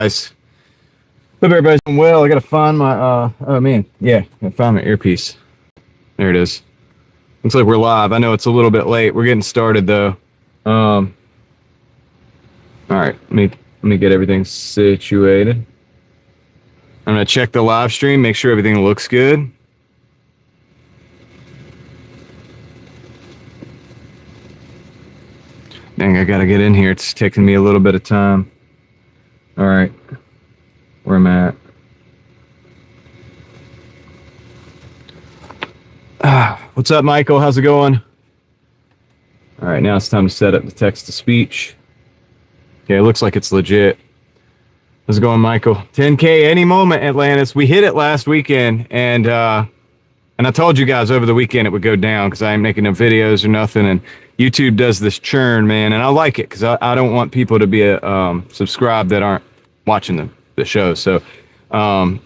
Guys, hope everybody's doing well. I gotta find my oh man, yeah, I found my earpiece. There it is. Looks like we're live. I know it's a little bit late. We're getting started though. All right, let me get everything situated. I'm gonna check the live stream, make sure everything looks good. Dang, I gotta get in here. It's taking me a little bit of time. All right, where I'm at. What's up, Michael? How's it going? All right, now it's time to set up the text-to-speech. Okay, it looks like it's legit. How's it going, Michael? 10K any moment, Atlantis. We hit it last weekend, and I told you guys over the weekend it would go down because I ain't making no videos or nothing, and YouTube does this churn, man, and I like it because I don't want people to be subscribed that aren't watching the show. So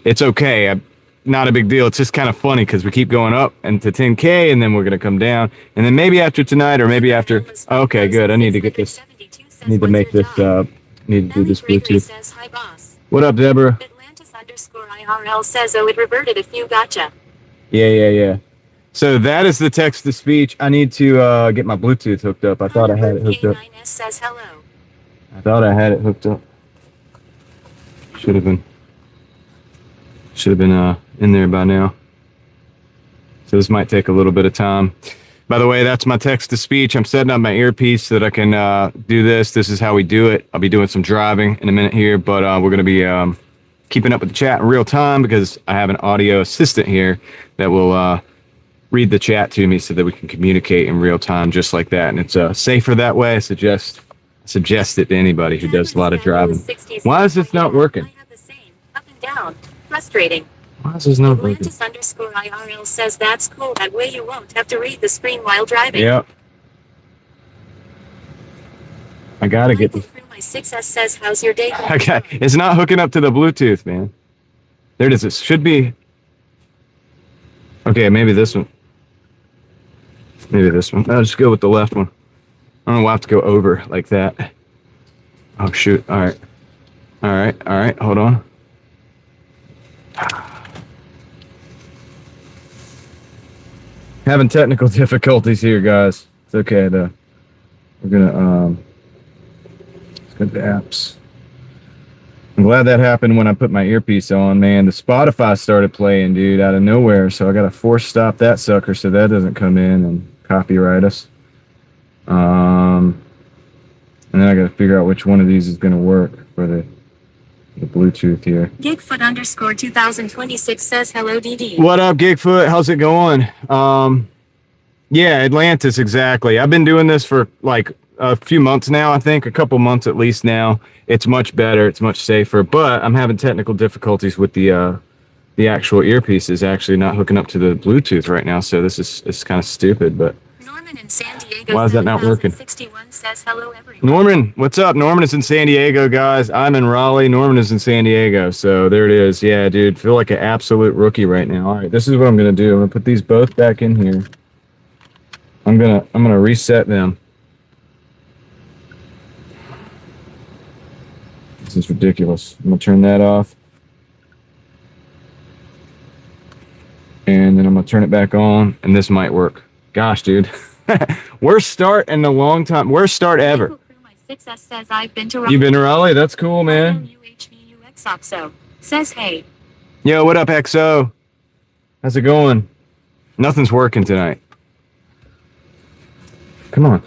it's okay. Not a big deal. It's just kind of funny because we keep going up and to 10K, and then we're gonna come down, and then maybe after tonight or maybe after. Okay, good. I need to get this. I need to make this. Need to do this Bluetooth. What up, Deborah? Atlantis_IRL says, oh, it reverted if you gotcha. Yeah. So that is the text to speech. I need to get my Bluetooth hooked up. I thought I had it hooked up. Says hello. I thought I had it hooked up. Should have been in there by now. So this might take a little bit of time. By the way, that's my text to speech. I'm setting up my earpiece so that I can do this. This is how we do it. I'll be doing some driving in a minute here, but we're going to be keeping up with the chat in real time because I have an audio assistant here that will read the chat to me so that we can communicate in real time just like that. And it's safer that way. I suggest it to anybody who does a lot of driving. Why is this not working? I have the same. Up and down. Frustrating. Why is this not working? Atlantis_IRL says that's cool. That way you won't have to read the screen while driving. Yep. I gotta get this. My 6S says, how's your day? Okay, it's not hooking up to the Bluetooth, man. There it is. It should be. Okay, maybe this one. Maybe this one. I'll just go with the left one. I don't know why I have to go over like that. Oh, shoot. All right. Hold on. Having technical difficulties here, guys. It's okay, though. We're gonna, let's go to the apps. I'm glad that happened when I put my earpiece on, man. The Spotify started playing, dude, out of nowhere, so I gotta force stop that sucker so that doesn't come in and copyright us. And then I gotta figure out which one of these is gonna work for the Bluetooth here. Gigfoot_2026 says hello, DD. What up, Gigfoot? How's it going? Yeah, Atlantis, exactly. I've been doing this for like a few months now, I think, a couple months at least now. It's much better, it's much safer, but I'm having technical difficulties with the actual earpiece is actually not hooking up to the Bluetooth right now, so this is kind of stupid, but Norman in San Diego. Why is that not working? 61 says hello, everyone. Norman, what's up? Norman is in San Diego, guys. I'm in Raleigh. Norman is in San Diego. So there it is. Yeah, dude. Feel like an absolute rookie right now. All right, this is what I'm gonna do. I'm gonna put these both back in here. I'm gonna reset them. This is ridiculous. I'm gonna turn that off. And then I'm gonna turn it back on, and this might work. Gosh, dude. Worst start in a long time. Worst start ever. My 6S says I've been to Raleigh. You've been to Raleigh? That's cool, man. UHVUXOXO says hey. Yo, what up, XO? How's it going? Nothing's working tonight. Come on.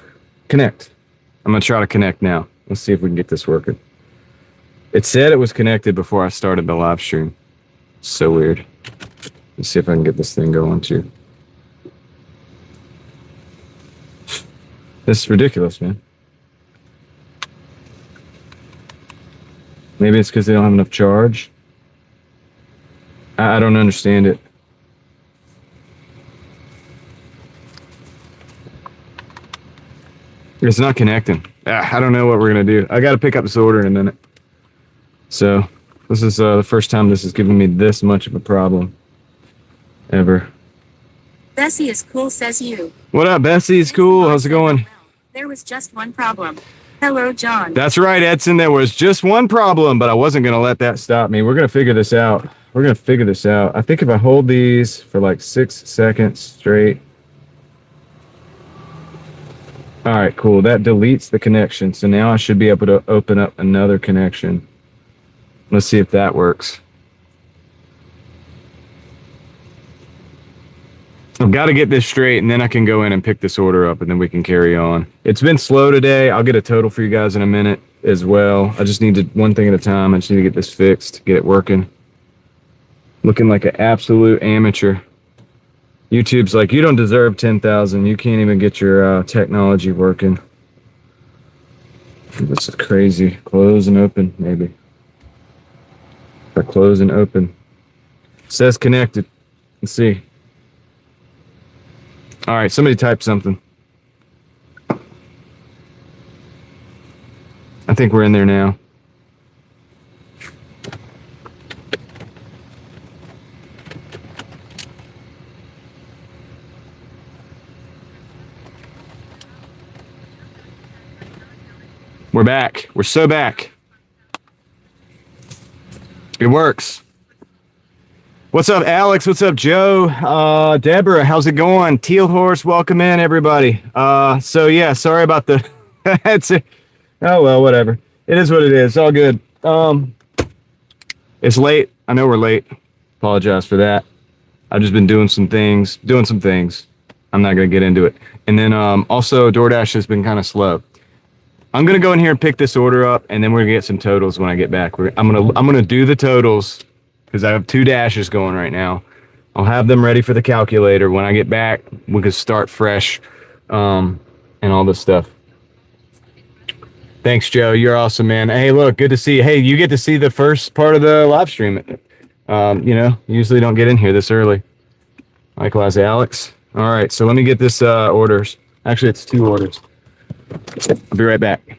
Connect. I'm going to try to connect now. Let's see if we can get this working. It said it was connected before I started the live stream. So weird. Let's see if I can get this thing going, too. This is ridiculous, man. Maybe it's because they don't have enough charge. I don't understand it. It's not connecting. I don't know what we're going to do. I got to pick up this order in a minute. So this is the first time this has given me this much of a problem ever. Bessie is cool, says you. What up, Bessie? Is cool. How's it going? There was just one problem. Hello, John. That's right, Edson. There was just one problem, but I wasn't going to let that stop me. We're going to figure this out. I think if I hold these for like 6 seconds straight. All right, cool. That deletes the connection. So now I should be able to open up another connection. Let's see if that works. I've got to get this straight, and then I can go in and pick this order up, and then we can carry on. It's been slow today. I'll get a total for you guys in a minute as well. I just need to, one thing at a time. I just need to get this fixed, get it working. Looking like an absolute amateur. YouTube's like, you don't deserve 10,000. You can't even get your technology working. This is crazy. Close and open, maybe. If I close and open. It says connected. Let's see. All right, somebody type something. I think we're in there now. We're back. We're so back. It works. What's up, Alex? What's up, Joe? Deborah, how's it going? Teal Horse, welcome in, everybody. So yeah, sorry about the. That's it. Oh well, whatever. It is what it is. All good. It's late. I know we're late. Apologize for that. I've just been doing some things. I'm not gonna get into it. And then also Doordash has been kind of slow. I'm gonna go in here and pick this order up, and then we're gonna get some totals when I get back. I'm gonna do the totals because I have 2 dashes going right now. I'll have them ready for the calculator. When I get back, we can start fresh, and all this stuff. Thanks, Joe. You're awesome, man. Hey, look, good to see you. Hey, you get to see the first part of the live stream. You know, usually don't get in here this early. Likewise, Alex. All right, so let me get this orders. Actually, it's 2 orders. I'll be right back.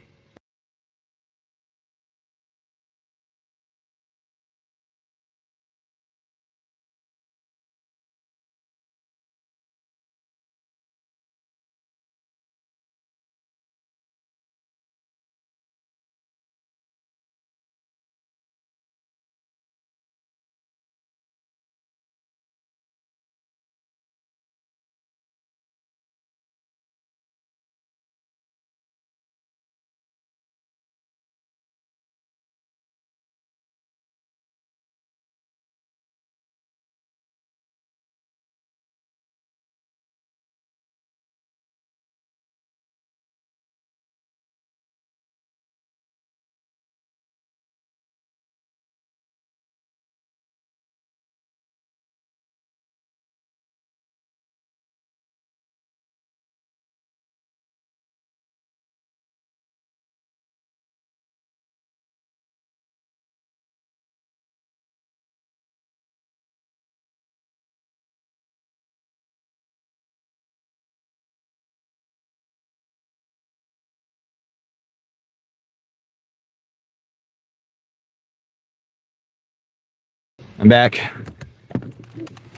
I'm back.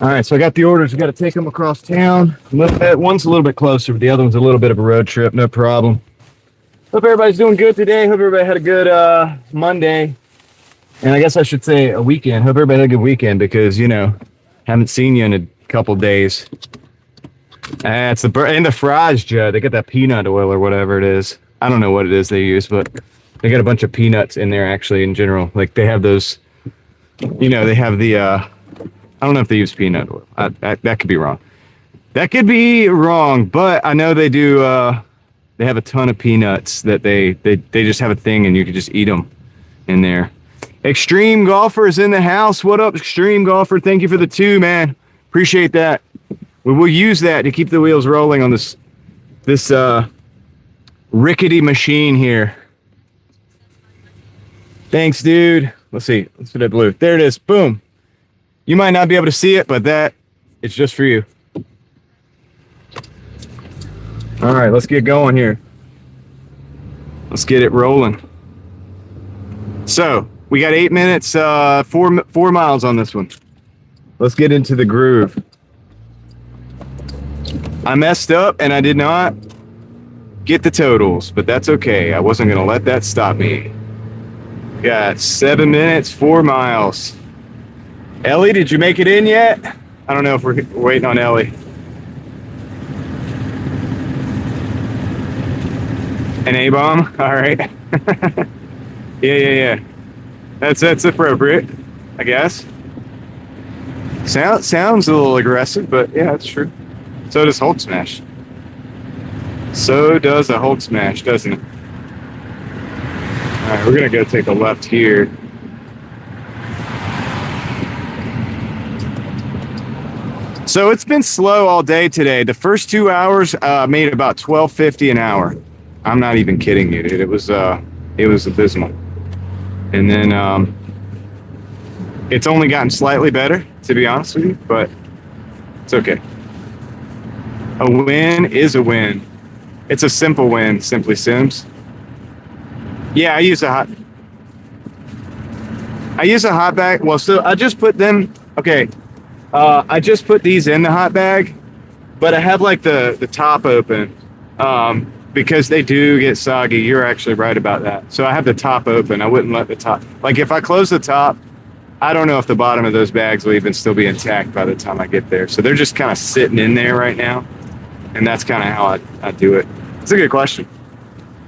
All right, so I got the orders. We got to take them across town a little bit. One's a little bit closer, but the other one's a little bit of a road trip. No problem. Hope everybody's doing good today. Hope everybody had a good Monday. And I guess I should say a weekend. Hope everybody had a good weekend because, you know, haven't seen you in a couple days. It's the fries, Joe. They got that peanut oil or whatever it is. I don't know what it is they use, but they got a bunch of peanuts in there actually in general. Like they have those, you know, they have the, I don't know if they use peanut oil. That could be wrong. That could be wrong, but I know they do, they have a ton of peanuts that they just have a thing and you can just eat them in there. Extreme Golfer is in the house. What up, Extreme Golfer? Thank you for the 2, man. Appreciate that. We will use that to keep the wheels rolling on this rickety machine here. Thanks, dude. Let's see. Let's put that blue. There it is. Boom. You might not be able to see it, but it's just for you. All right, let's get going here. Let's get it rolling. So we got 8 minutes, 4 miles on this one. Let's get into the groove. I messed up and I did not get the totals, but that's okay. I wasn't going to let that stop me. Got 7 minutes, 4 miles. Ellie, did you make it in yet? I don't know if we're waiting on Ellie. An A-bomb? All right. Yeah. That's appropriate, I guess. Sounds a little aggressive, but yeah, that's true. So does Hulk Smash. So does a Hulk Smash, doesn't it? All right, we're gonna go take a left here. So it's been slow all day today. The first 2 hours made about $12.50 an hour. I'm not even kidding you, dude. It was abysmal. And then it's only gotten slightly better, to be honest with you, but it's okay. A win is a win. It's a simple win, Simply Sims. Yeah, I use a hot bag. Well, so I just put them, okay. I just put these in the hot bag, but I have like the top open because they do get soggy. You're actually right about that. So I have the top open. I wouldn't let the top, like if I close the top, I don't know if the bottom of those bags will even still be intact by the time I get there. So they're just kind of sitting in there right now. And that's kind of how I do it. It's a good question.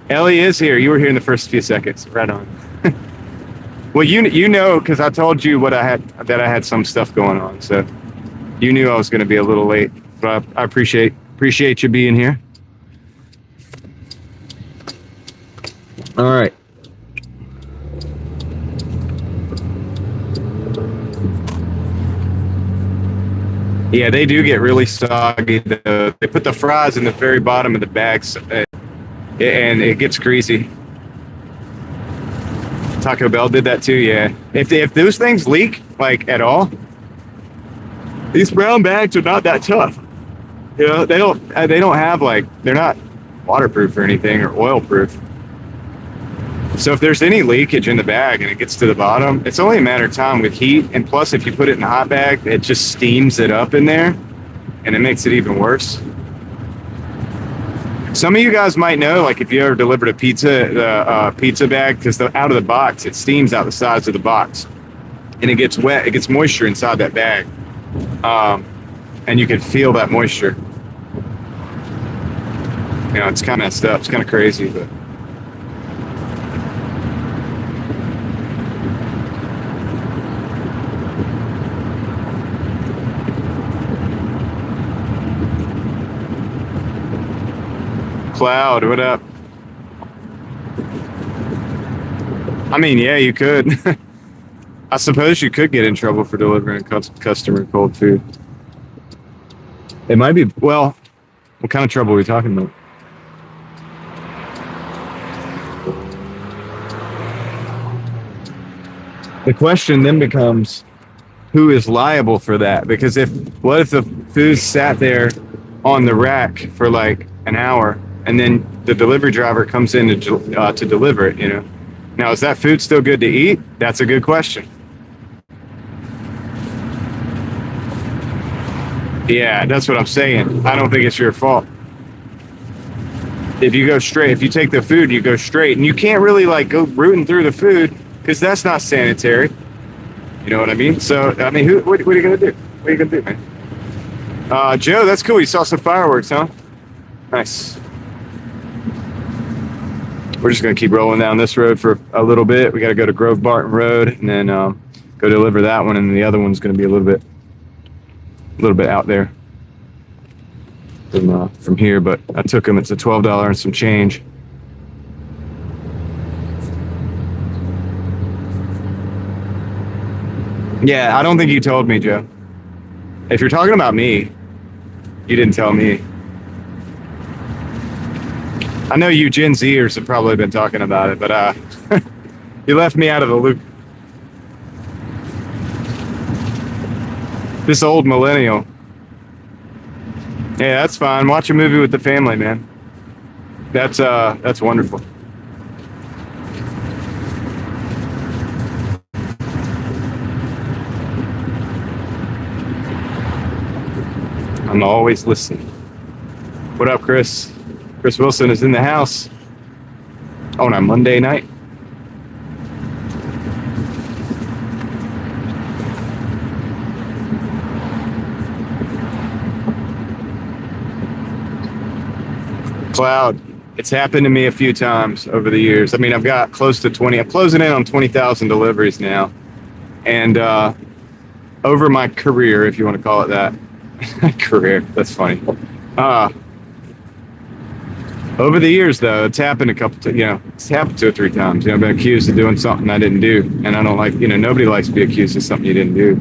Ellie is here. You were here in the first few seconds. Right on. Well, you know, because I told you that I had some stuff going on. So you knew I was going to be a little late. But I appreciate you being here. All right. Yeah, they do get really soggy, though. They put the fries in the very bottom of the bags, and it gets greasy. Taco Bell did that too, yeah. If those things leak, like, at all, these brown bags are not that tough. You know, they don't have, like, they're not waterproof or anything, or oil-proof. So if there's any leakage in the bag and it gets to the bottom, it's only a matter of time with heat. And plus, if you put it in a hot bag, it just steams it up in there, and it makes it even worse. Some of you guys might know, like if you ever delivered a pizza bag, because out of the box, it steams out the sides of the box, and it gets wet. It gets moisture inside that bag, and you can feel that moisture. You know, it's kind of stuff. It's kind of crazy, but. Cloud, what up? I mean, yeah, you could. I suppose you could get in trouble for delivering customer cold food. It might be, well, what kind of trouble are we talking about? The question then becomes, who is liable for that? Because what if the food sat there on the rack for like an hour, and then the delivery driver comes in to deliver it, you know? Now, is that food still good to eat? That's a good question. Yeah, that's what I'm saying. I don't think it's your fault. If you take the food, you go straight, and you can't really like go rooting through the food because that's not sanitary. You know what I mean? So, I mean, what are you going to do? What are you going to do, man? Joe, that's cool. You saw some fireworks, huh? Nice. We're just going to keep rolling down this road for a little bit. We got to go to Grove Barton Road and then go deliver that one. And the other one's going to be a little bit out there from here. But I took them. It's a $12 and some change. Yeah, I don't think you told me, Joe. If you're talking about me, you didn't tell me. I know you Gen Zers have probably been talking about it, but you left me out of the loop. This old millennial. Yeah, that's fine. Watch a movie with the family, man. That's wonderful. I'm always listening. What up, Chris? Chris Wilson is in the house on a Monday night. Cloud, it's happened to me a few times over the years. I mean, I've got close to 20. I'm closing in on 20,000 deliveries now. And over my career, if you want to call it that. Career, that's funny. Over the years, though, it's happened it's happened 2 or 3 times. I've been accused of doing something I didn't do. And I don't like, nobody likes to be accused of something you didn't do.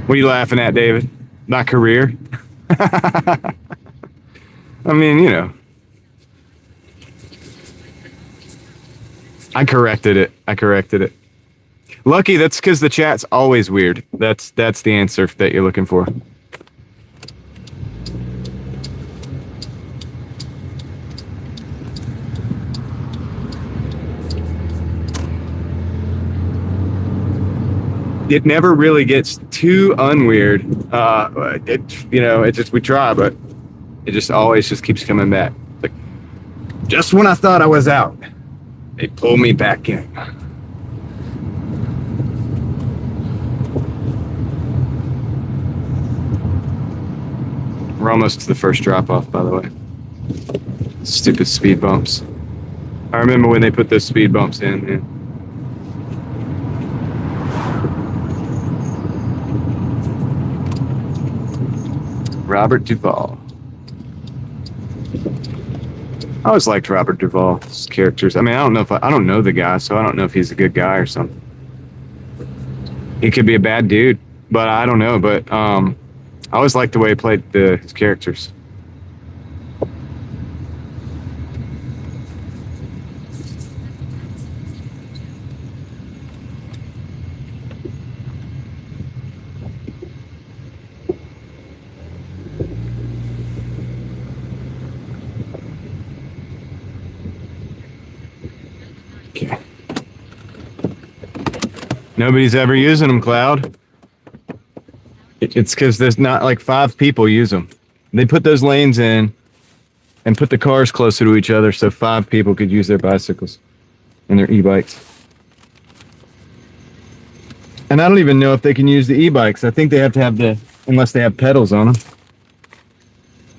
What are you laughing at, David? My career? I mean, I corrected it. Lucky, that's because the chat's always weird. That's the answer that you're looking for. It never really gets too unweird. We try, but it just always just keeps coming back. Like, just when I thought I was out, they pull me back in. We're almost to the first drop off, by the way. Stupid speed bumps. I remember when they put those speed bumps in, man. Robert Duvall. I always liked Robert Duvall's characters. I mean, I don't know the guy, so I don't know if he's a good guy or something. He could be a bad dude, but I don't know. But I always liked the way he played his characters. Nobody's ever using them, Cloud. It's because there's not like 5 people use them. They put those lanes in and put the cars closer to each other so 5 people could use their bicycles and their e-bikes. And I don't even know if they can use the e-bikes. I think they have to have unless they have pedals on them.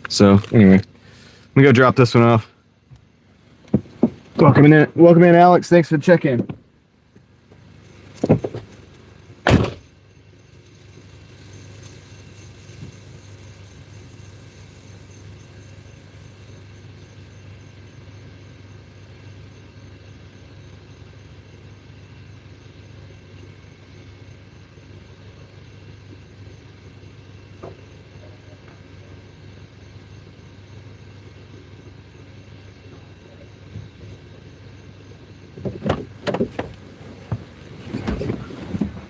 So anyway, let me go drop this one off. Welcome in, Alex. Thanks for the check-in.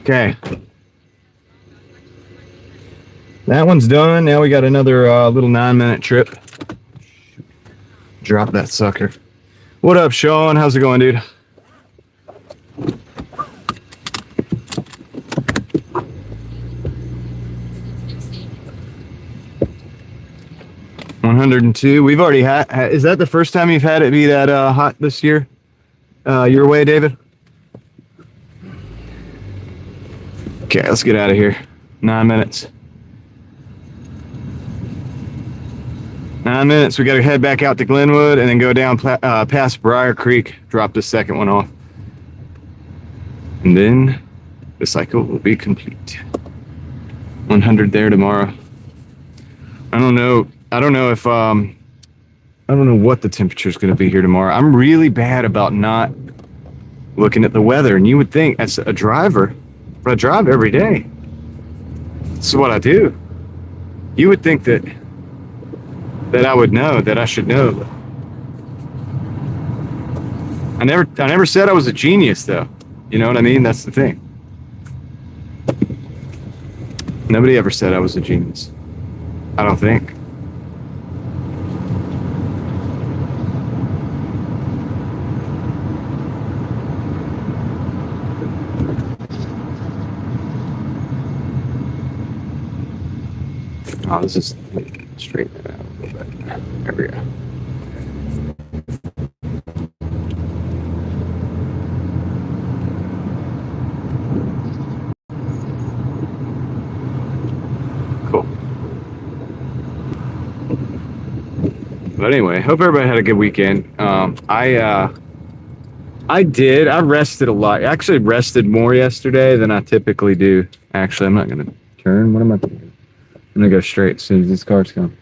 Okay. That one's done. Now we got another little 9-minute trip. Drop that sucker. What up, Sean? How's it going, dude? $102. We've already had. Is that the first time you've had it be that hot this year? Your way, David? Okay, let's get out of here. 9 minutes. 9 minutes. We got to head back out to Glenwood and then go down past Briar Creek. Drop the second one off. And then the cycle will be complete. 100 there tomorrow. I don't know if I don't know what the temperature is going to be here tomorrow. I'm really bad about not looking at the weather, and you would think as a driver, but I drive every day. This is what I do. You would think that I would know, that I should know. I never said I was a genius, though. You know what I mean? That's the thing. Nobody ever said I was a genius. I don't think. Oh, this is straighten it out a little bit. There we go. Cool. But anyway, hope everybody had a good weekend. I did. I rested a lot. I actually rested more yesterday than I typically do. Actually, I'm not going to turn. What am I doing? I'm going to go straight as soon as these cars come.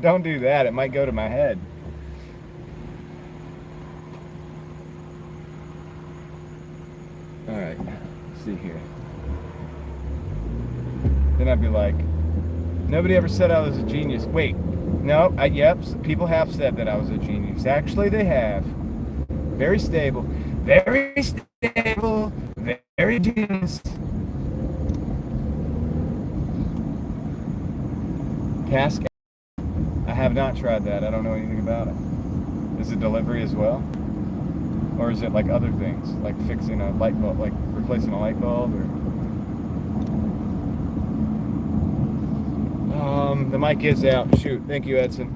Don't do that. It might go to my head. All right. Let's see here. Then I'd be like, nobody ever said I was a genius. Wait. No, yep, people have said that I was a genius. Actually, they have. Very stable. Very stable. Very genius. Cascade. I have not tried that. I don't know anything about it. Is it delivery as well? Or is it like other things? Like fixing a light bulb, like replacing a light bulb? Or... the mic is out. Shoot. Thank you, Edson.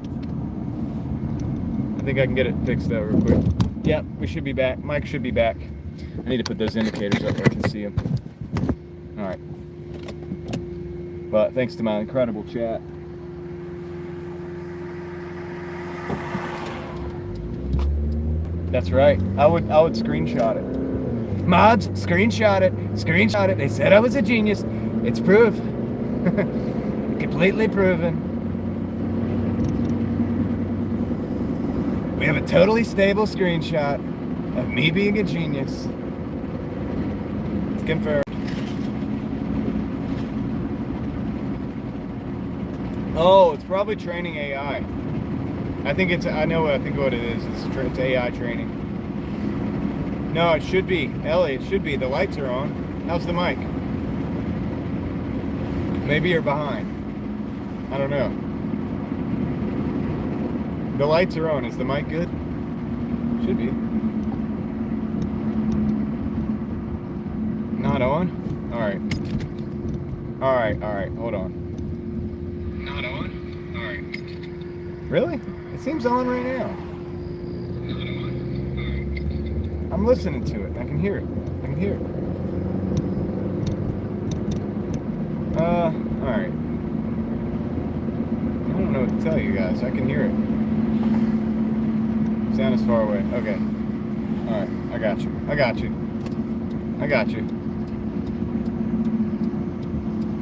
I think I can get it fixed though real quick. Yep, we should be back. Mike should be back. I need to put those indicators up where I can see them. All right. But thanks to my incredible chat. That's right. I would screenshot it. Mods, screenshot it. Screenshot it. They said I was a genius. It's proof. Completely proven. We have a totally stable screenshot of me being a genius. It's confirmed. Oh, it's probably training AI. I think what it is. It's AI training. No, it should be. Ellie, it should be. The lights are on. How's the mic? Maybe you're behind. I don't know. The lights are on. Is the mic good? Should be. Not on? Alright. Alright. Hold on. Not on? Alright. Really? It seems on right now. Not on? Alright. I'm listening to it. I can hear it. Alright. I don't know what to tell you guys. I can hear it. Sound is far away. Okay. Alright. I got you.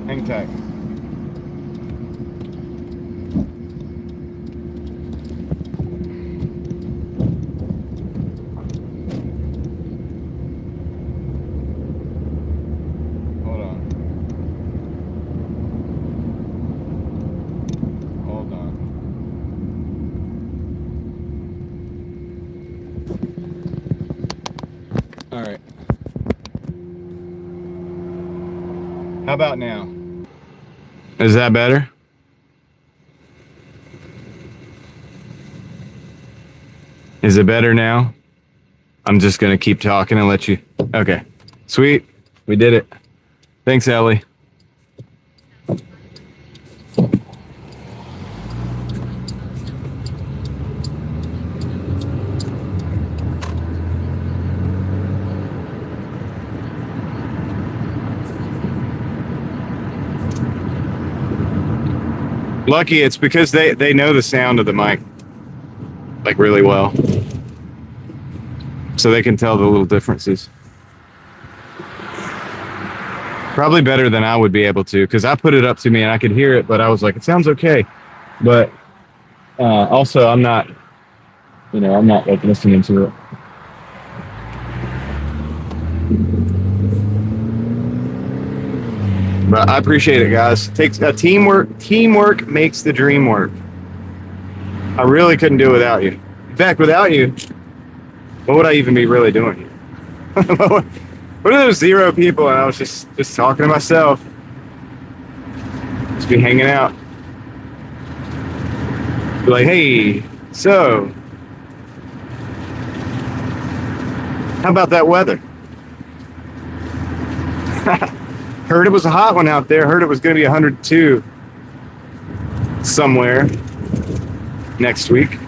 Hang tight. Alright. How about now? Is that better? Is it better now? I'm just going to keep talking and let you... Okay. Sweet. We did it. Thanks, Ellie. Lucky it's because they know the sound of the mic like really well. So they can tell the little differences. Probably better than I would be able to, because I put it up to me and I could hear it, but I was like, it sounds okay. But also I'm not like listening to it. But I appreciate it, guys. It takes teamwork. Teamwork makes the dream work. I really couldn't do it without you. In fact, without you, what would I even be really doing here? What are those 0 people? And I was just talking to myself. Just be hanging out. Be like, hey, so how about that weather? Heard it was a hot one out there. Heard it was going to be 102 somewhere next week.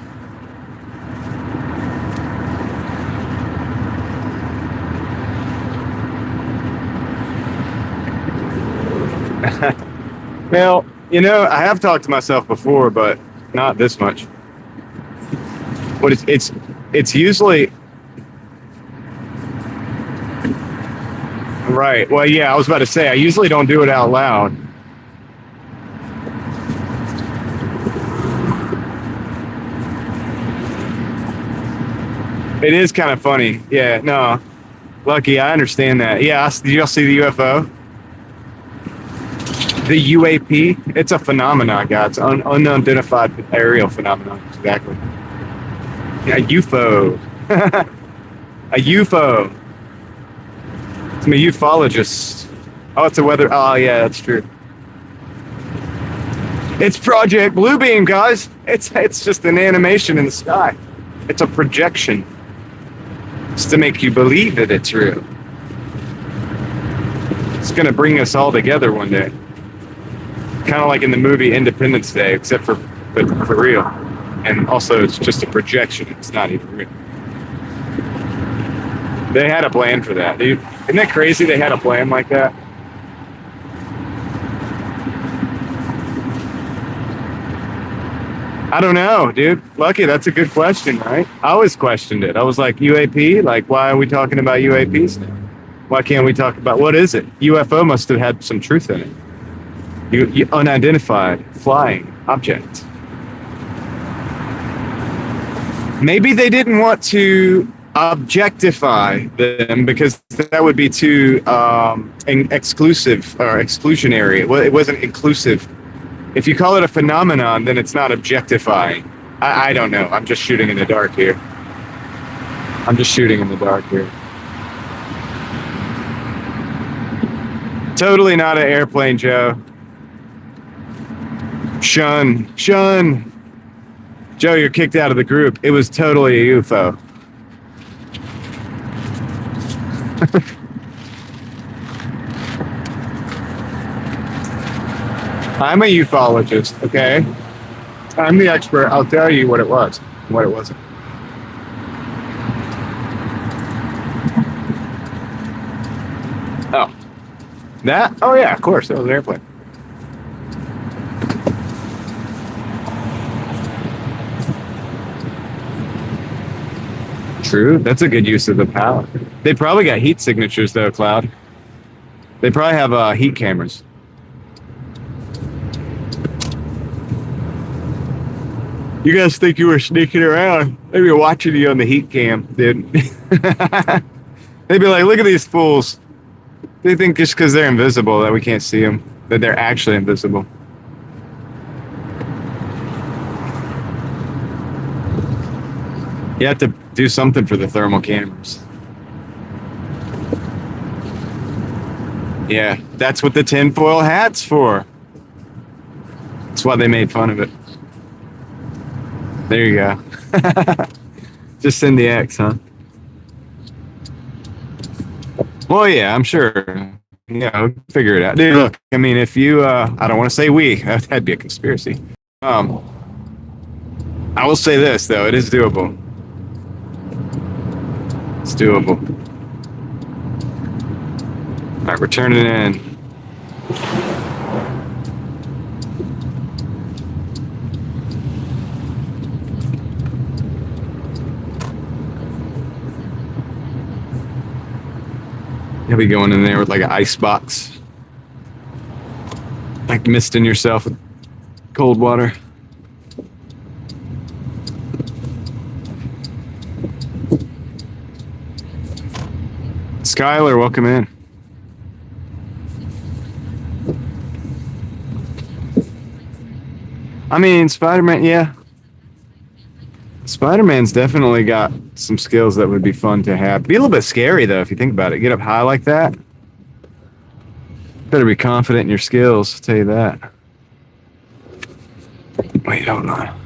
Well, you know, I have talked to myself before, but not this much. But it's usually right. Well, yeah, I was about to say I usually don't do it out loud. It is kind of funny. Yeah, no. Lucky, I understand that. Yeah, did y'all see the UFO? The UAP? It's a phenomenon, guys. Unidentified aerial phenomenon. Exactly. Yeah, UFO. A UFO. I'm a ufologist. Oh, it's a weather. Oh, yeah, that's true. It's Project Bluebeam, guys. It's just an animation in the sky. It's a projection. It's to make you believe that it's real. It's gonna bring us all together one day. Kind of like in the movie Independence Day, except for real. And also, it's just a projection. It's not even real. They had a plan for that, dude. Isn't that crazy? They had a plan like that. I don't know, dude. Lucky, that's a good question, right? I always questioned it. I was like, UAP? Like, why are we talking about UAPs now? Why can't we talk about, what is it? UFO must have had some truth in it. Unidentified flying object. Maybe they didn't want to objectify them because that would be too exclusive or exclusionary. It wasn't inclusive. If you call it a phenomenon, then it's not objectifying. I don't know. I'm just shooting in the dark here. Totally not an airplane, Joe. Shun. Joe, you're kicked out of the group. It was totally a UFO. I'm a ufologist, okay? I'm the expert. I'll tell you what it was and what it wasn't. Oh. That? Oh, yeah, of course. That was an airplane. True. That's a good use of the power. They probably got heat signatures, though, Cloud. They probably have heat cameras. You guys think you were sneaking around? They were watching you on the heat cam, dude. They'd be like, look at these fools. They think just because they're invisible that we can't see them, that they're actually invisible. You have to do something for the thermal cameras. Yeah, that's what the tinfoil hat's for. That's why they made fun of it. There you go. Just send the X, huh? Well, yeah, I'm sure. Yeah, we'll figure it out. Dude, look, I mean, if you, I don't want to say we, that'd be a conspiracy. I will say this, though, it is doable. It's doable. All right, we're turning in. You'll be going in there with like an ice box. Like misting yourself with cold water. Skylar, welcome in. I mean, Spider-Man, yeah. Spider-Man's definitely got some skills that would be fun to have. Be a little bit scary, though, if you think about it. Get up high like that. Better be confident in your skills, I'll tell you that. Wait, hold on.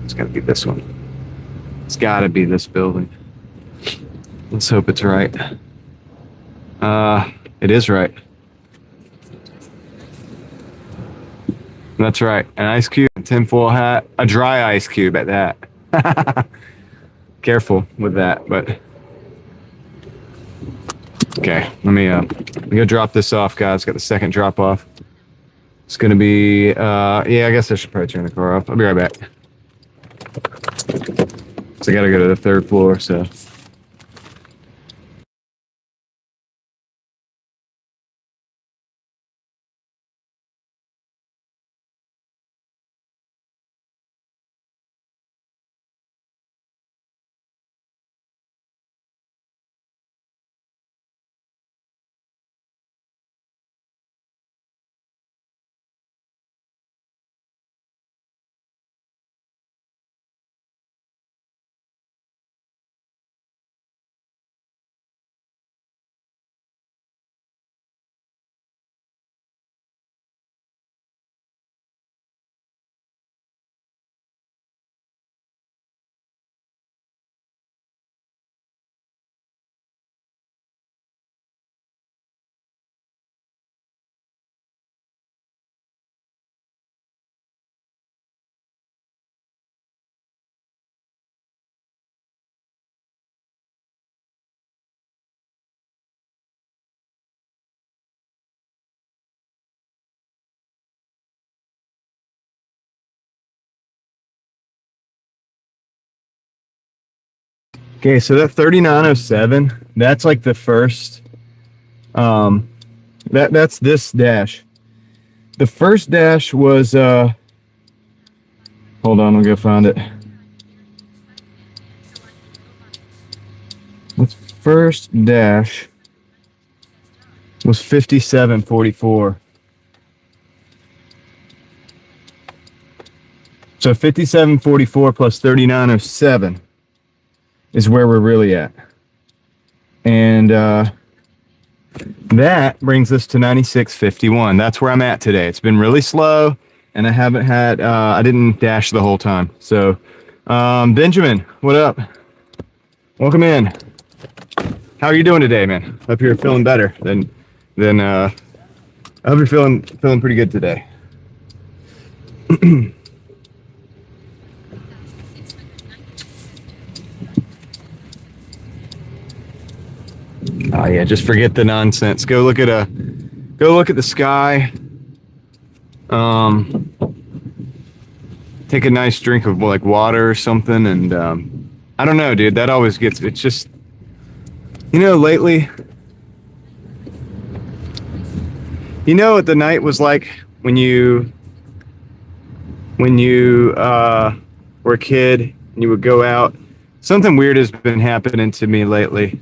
It's got to be this one. It's got to be this building. Let's hope it's right. It is right. That's right. An ice cube, a tinfoil hat, a dry ice cube at that. Careful with that, but okay. Let me go drop this off, guys. Got the second drop off. It's gonna be yeah, I guess I should probably turn the car off. I'll be right back. So I gotta go to the third floor, so. Okay, so that 3907, that's like the first, that's this dash. The first dash was, hold on, I'll go find it. The first dash was 5744. So 5744 plus 3907 is where we're really at. And that brings us to 9651. That's where I'm at today. It's been really slow, and I haven't had, I didn't dash the whole time. So, Benjamin, what up? Welcome in. How are you doing today, man? Hope you're feeling better than I hope you're feeling pretty good today. Oh yeah, just forget the nonsense. Go look at the sky. Take a nice drink of like water or something, and I don't know, dude. That always gets. It's just, you know, lately. You know what the night was like when you were a kid and you would go out. Something weird has been happening to me lately.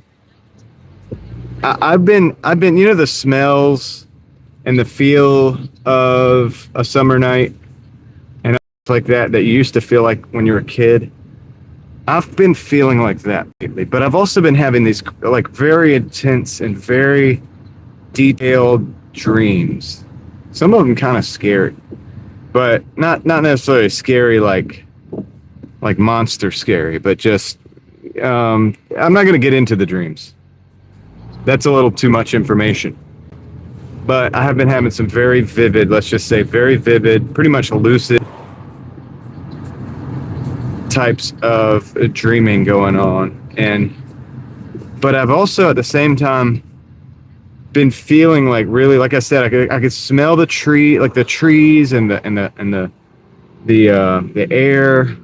I've been, you know, the smells and the feel of a summer night and like that you used to feel like when you were a kid. I've been feeling like that lately, but I've also been having these like very intense and very detailed dreams. Some of them kind of scary, but not necessarily scary like monster scary, but just I'm not going to get into the dreams. That's a little too much information. But I have been having some very vivid, let's just say very vivid, pretty much lucid types of dreaming going on. But I've also at the same time been feeling like really, like I said, I could smell the tree, like the trees and the air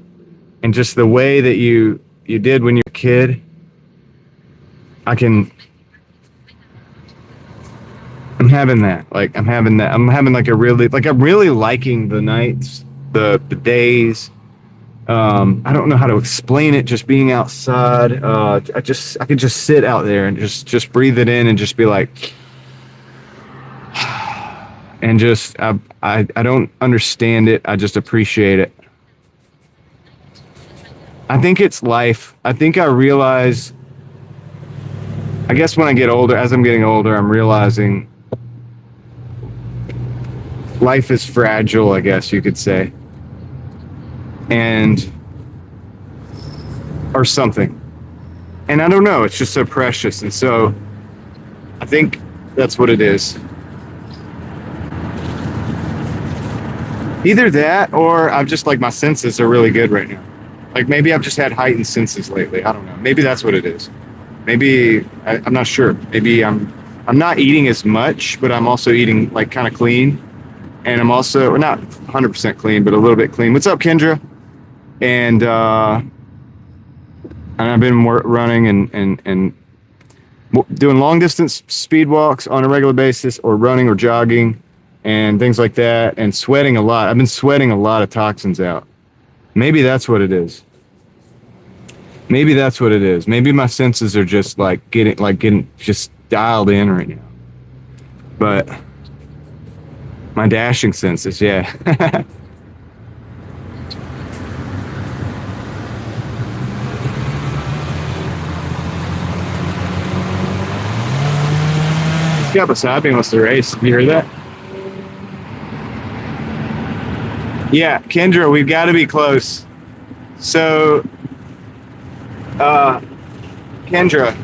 and just the way that you did when you were a kid. I'm having that. I'm having like I'm really liking the nights, the days. I don't know how to explain it. Just being outside. I could just sit out there and just breathe it in and just be like, and just I don't understand it. I just appreciate it. I think it's life. I think I realize. I guess when I get older, as I'm getting older, I'm realizing life is fragile, I guess you could say. Or something. And I don't know, it's just so precious. And so I think that's what it is. Either that, or I'm just like my senses are really good right now. Like maybe I've just had heightened senses lately. I don't know. Maybe that's what it is. Maybe I'm not sure. Maybe I'm not eating as much, but I'm also eating like kind of clean, and I'm also not 100% clean, but a little bit clean. What's up, Kendra? And I've been running and doing long distance speed walks on a regular basis, or running or jogging and things like that, and sweating a lot. I've been sweating a lot of toxins out. Maybe that's what it is. Maybe that's what it is. Maybe my senses are just getting just dialed in right now. But my dashing senses, yeah. Yeah, beside me wants to race. You hear that? Yeah, Kendra, we've got to be close. So, Kendra,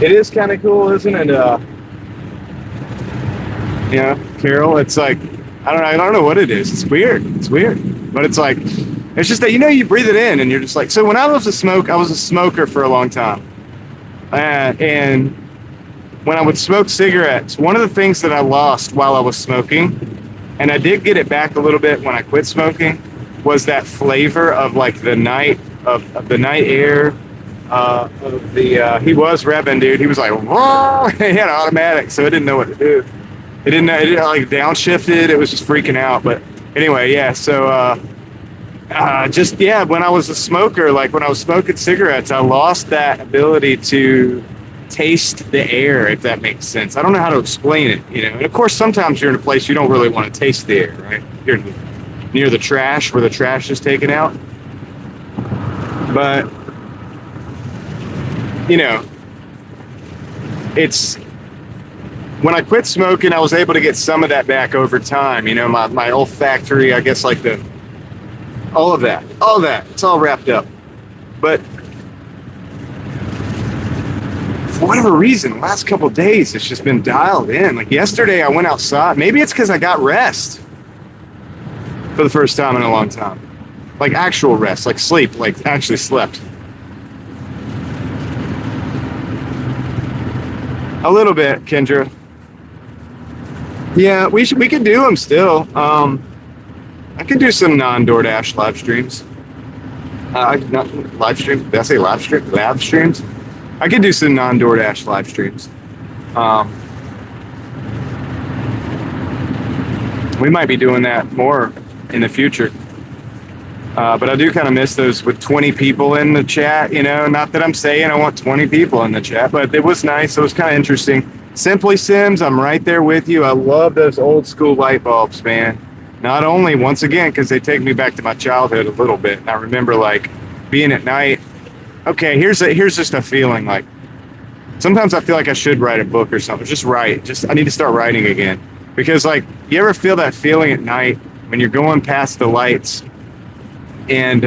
it is kind of cool, isn't it? Yeah, Carol, it's like, I don't know what it is. It's weird. But it's like, it's just that, you breathe it in and you're just like, so when I was a smoker for a long time. And when I would smoke cigarettes, one of the things that I lost while I was smoking, and I did get it back a little bit when I quit smoking, was that flavor of like the night air. He was revving, dude. He was like, whoa! He had an automatic, so it didn't know what to do. It didn't like downshifted. It was just freaking out. But anyway, yeah. So when I was a smoker, like when I was smoking cigarettes, I lost that ability to taste the air, if that makes sense. I don't know how to explain it, And of course, sometimes you're in a place you don't really want to taste the air, right? You're near the trash, where the trash is taken out. But it's when I quit smoking, I was able to get some of that back over time. My olfactory, I guess, like all of that, it's all wrapped up. But for whatever reason, the last couple of days, it's just been dialed in. Like yesterday, I went outside. Maybe it's because I got rest for the first time in a long time. Like actual rest, like sleep, like actually slept. A little bit, Kendra. Yeah, we could do them still. I could do some non-Doordash live streams. Not live streams. Did I say live stream? Live streams? I could do some non-Doordash live streams. We might be doing that more in the future. But I do kind of miss those with 20 people in the chat, Not that I'm saying I want 20 people in the chat, but it was nice. It was kind of interesting. Simply Sims, I'm right there with you. I love those old school light bulbs, man. Not only, once again, because they take me back to my childhood a little bit. And I remember, like, being at night. Okay, here's just a feeling. Like, sometimes I feel like I should write a book or something. Just write. I need to start writing again. Because, like, you ever feel that feeling at night when you're going past the lights? And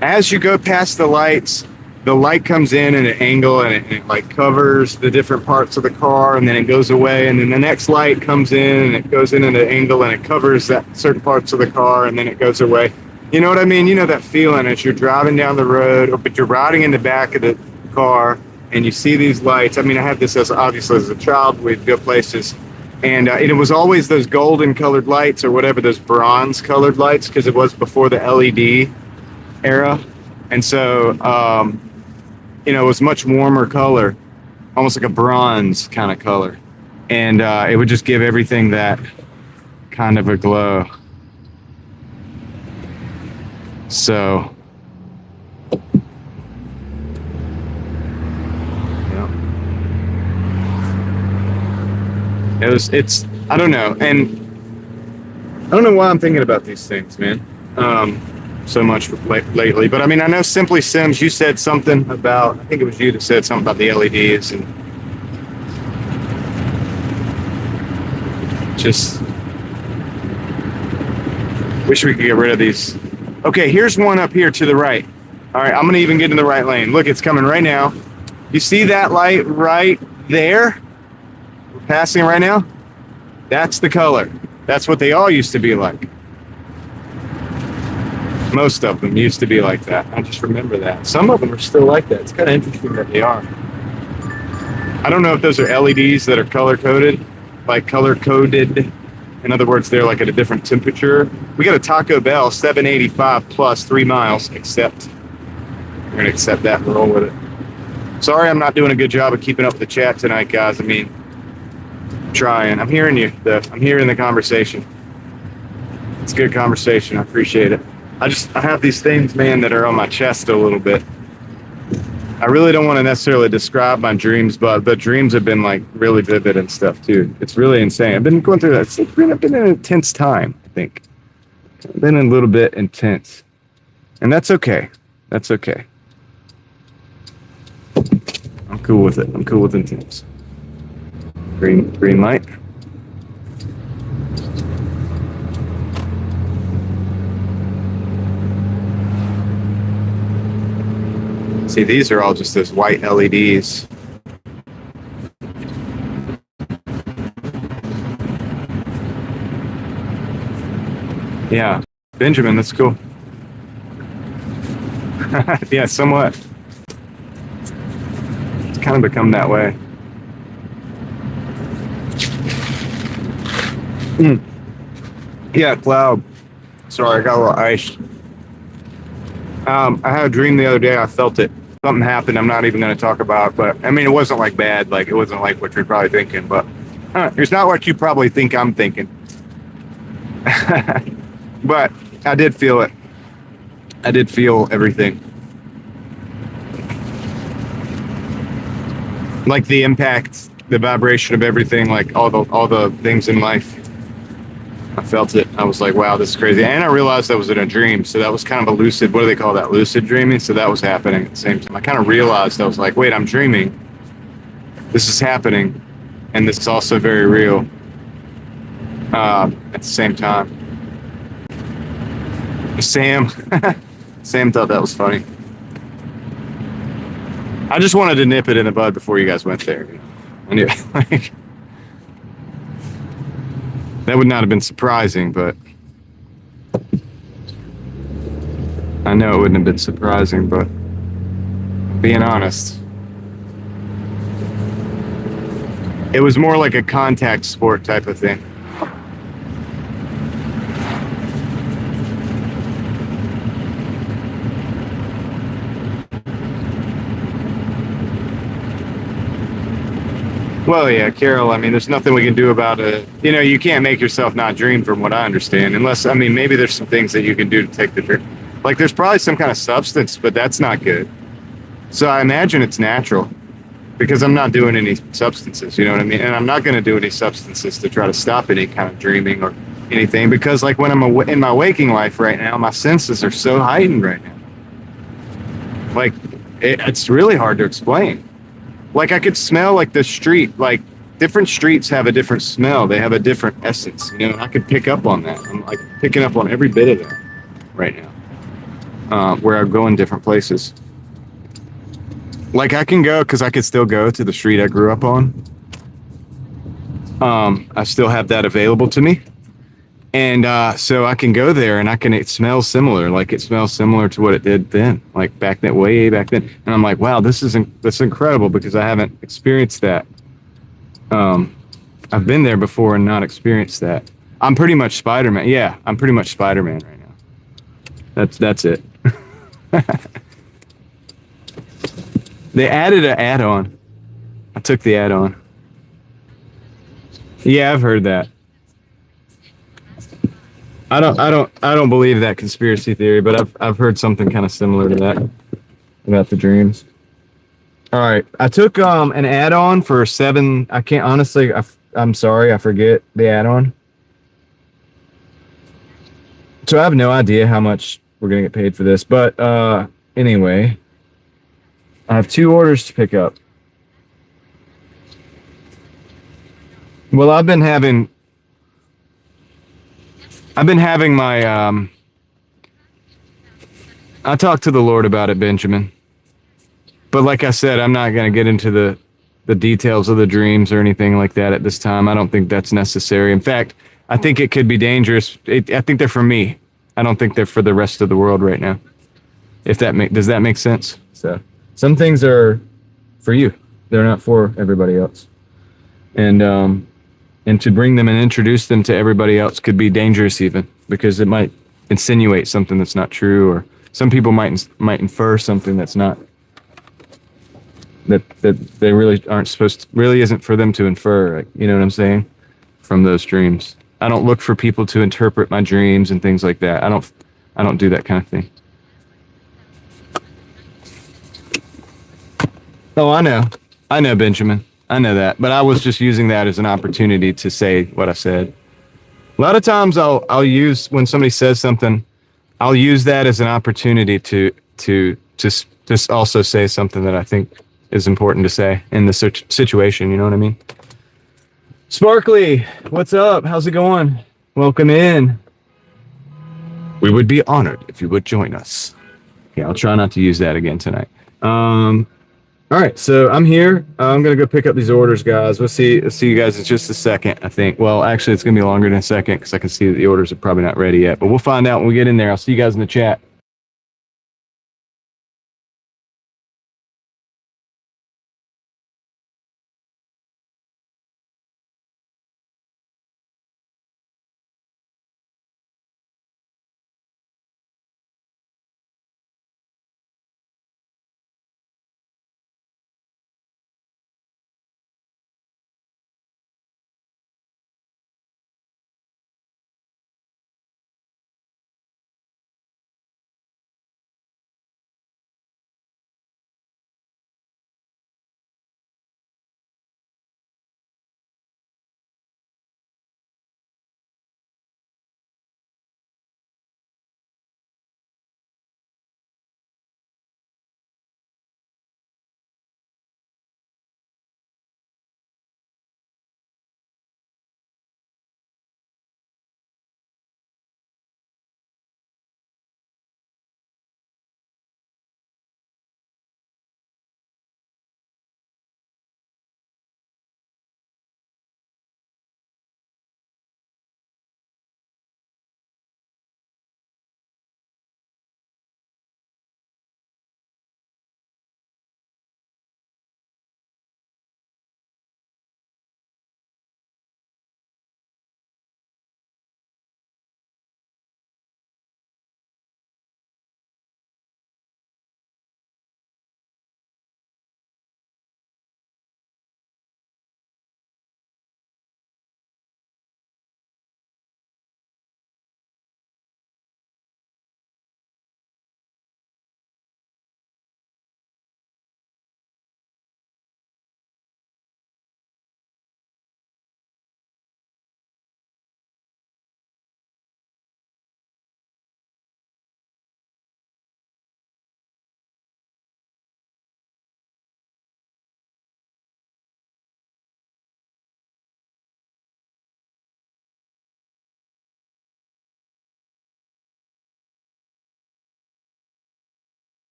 as you go past the lights, the light comes in at an angle and it like covers the different parts of the car, and then it goes away, and then the next light comes in and it goes in at an angle and it covers that certain parts of the car, and then it goes away. You know what I mean? You know that feeling as you're driving down the road, but you're riding in the back of the car and you see these lights. I mean, I had this obviously as a child. We'd go places. And it was always those golden colored lights or whatever, those bronze colored lights, because it was before the LED era. And so, it was much warmer color, almost like a bronze kind of color. And it would just give everything that kind of a glow. So, it's I don't know, and I don't know why I'm thinking about these things, man, so much lately. But I mean, I know Simply Sims, you said something about, I think it was you that said something about the LEDs, and just wish we could get rid of these. Okay, here's one up here to the right. All right, I'm gonna even get in the right lane. Look, it's coming right now. You see that light right there? passing right now, that's the color. That's what they all used to be like. Most of them used to be like that. I just remember that. Some of them are still like that. It's kind of interesting that they are. I don't know if those are LEDs that are color-coded, like color-coded. In other words, they're like at a different temperature. We got a Taco Bell 785 plus 3 miles, accept. We're going to accept that and roll with it. Sorry I'm not doing a good job of keeping up with the chat tonight, guys. I mean, I'm trying. I'm hearing you, though. I'm hearing the conversation. It's good conversation. I appreciate it. I have these things, man, that are on my chest a little bit. I really don't want to necessarily describe my dreams, but the dreams have been like really vivid and stuff too. It's really insane. I've been going through that. I've been in an intense time, I think. I've been a little bit intense. And that's okay. That's okay. I'm cool with it. I'm cool with intense. Green light. See, these are all just those white LEDs. Yeah, Benjamin, that's cool. Yeah, somewhat. It's kind of become that way. Yeah, cloud. Sorry, I got a little ice. I had a dream the other day. I felt it. Something happened. I'm not even going to talk about, but I mean, it wasn't like bad. Like it wasn't like what you're probably thinking, but it's not what you probably think I'm thinking. But I did feel it. I did feel everything. Like the impact, the vibration of everything, like all the things in life. I felt it. I was like, wow, this is crazy. And I realized I was in a dream. So that was kind of a lucid, what do they call that? Lucid dreaming. So that was happening at the same time. I kind of realized, I was like, wait, I'm dreaming. This is happening. And this is also very real at the same time. Sam thought that was funny. I just wanted to nip it in the bud before you guys went there. I knew, like, that would not have been surprising, but I know it wouldn't have been surprising, but being honest, it was more like a contact sport type of thing. Well, yeah, Carol, I mean, there's nothing we can do about it. You know, you can't make yourself not dream from what I understand, unless, I mean, maybe there's some things that you can do to take the dream. Like, there's probably some kind of substance, but that's not good. So I imagine it's natural, because I'm not doing any substances, you know what I mean? And I'm not going to do any substances to try to stop any kind of dreaming or anything, because, like, when I'm in my waking life right now, my senses are so heightened right now. Like, it's really hard to explain. Like, I could smell, like, the street. Like, different streets have a different smell. They have a different essence, you know, and I could pick up on that. I'm, like, picking up on every bit of that right now, where I go in different places. Like, I can go, because I could still go to the street I grew up on. I still have that available to me. And so I can go there, and it smells similar. Like, it smells similar to what it did then, like way back then. And I'm like, wow, that's incredible, because I haven't experienced that. I've been there before and not experienced that. I'm pretty much Spider-Man. Yeah, I'm pretty much Spider-Man right now. That's it. They added an add-on. I took the add-on. Yeah, I've heard that. I don't believe that conspiracy theory, but I've heard something kind of similar to that about the dreams. All right, I took an add-on for 7. I can't honestly. I'm sorry, I forget the add-on. So I have no idea how much we're gonna get paid for this, but anyway, I have 2 orders to pick up. Well, I've been having my I talked to the Lord about it, Benjamin. But like I said, I'm not going to get into the details of the dreams or anything like that at this time. I don't think that's necessary. In fact, I think it could be dangerous. I think they're for me. I don't think they're for the rest of the world right now. If that does that make sense? So some things are for you. They're not for everybody else. And to bring them and introduce them to everybody else could be dangerous even, because it might insinuate something that's not true, or some people might infer something that's not, that they really aren't supposed to, really isn't for them to infer, like, you know what I'm saying, from those dreams. I don't look for people to interpret my dreams and things like that. I don't do that kind of thing. Oh, I know, Benjamin. I know that, but I was just using that as an opportunity to say what I said. A lot of times I'll use, when somebody says something, I'll use that as an opportunity to just also say something that I think is important to say in the situation. You know what I mean? Sparkly, what's up? How's it going? Welcome in. We would be honored if you would join us. Yeah, I'll try not to use that again tonight. All right, so I'm here. I'm gonna go pick up these orders, guys. We'll see you guys in just a second, I think. Well, actually, it's gonna be longer than a second because I can see that the orders are probably not ready yet. But we'll find out when we get in there. I'll see you guys in the chat.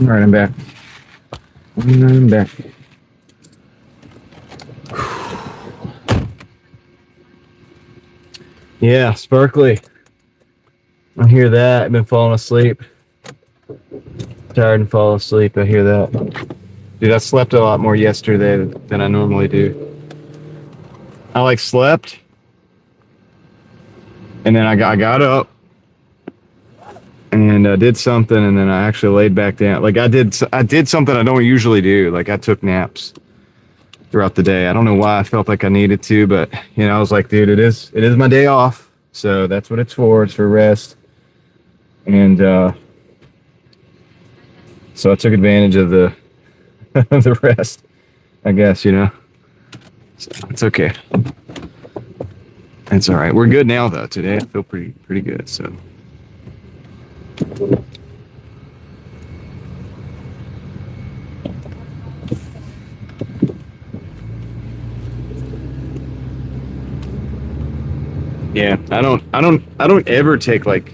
All right, I'm back. I'm back. Yeah, Sparkly. I hear that. I've been falling asleep. Tired and fall asleep. I hear that. Dude, I slept a lot more yesterday than I normally do. I slept, and then I got up and did something, and then I actually laid back down. I did something I don't usually do. I took naps throughout the day. I don't know why I felt like I needed to, but I was like, dude, it is my day off, so that's what it's for. It's for rest. And so I took advantage of the the rest, I guess, you know. So it's okay. It's all right. We're good now, though. Today I feel pretty good. So. Yeah, I don't ever take like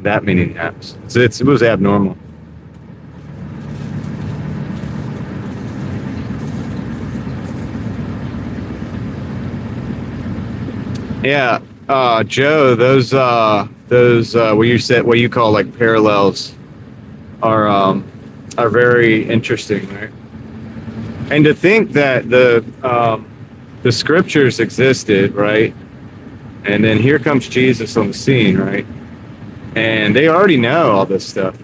that many naps. It was abnormal. Yeah, Joe, those what you call like parallels are very interesting, right? And to think that the scriptures existed, right? And then here comes Jesus on the scene, right? And they already know all this stuff.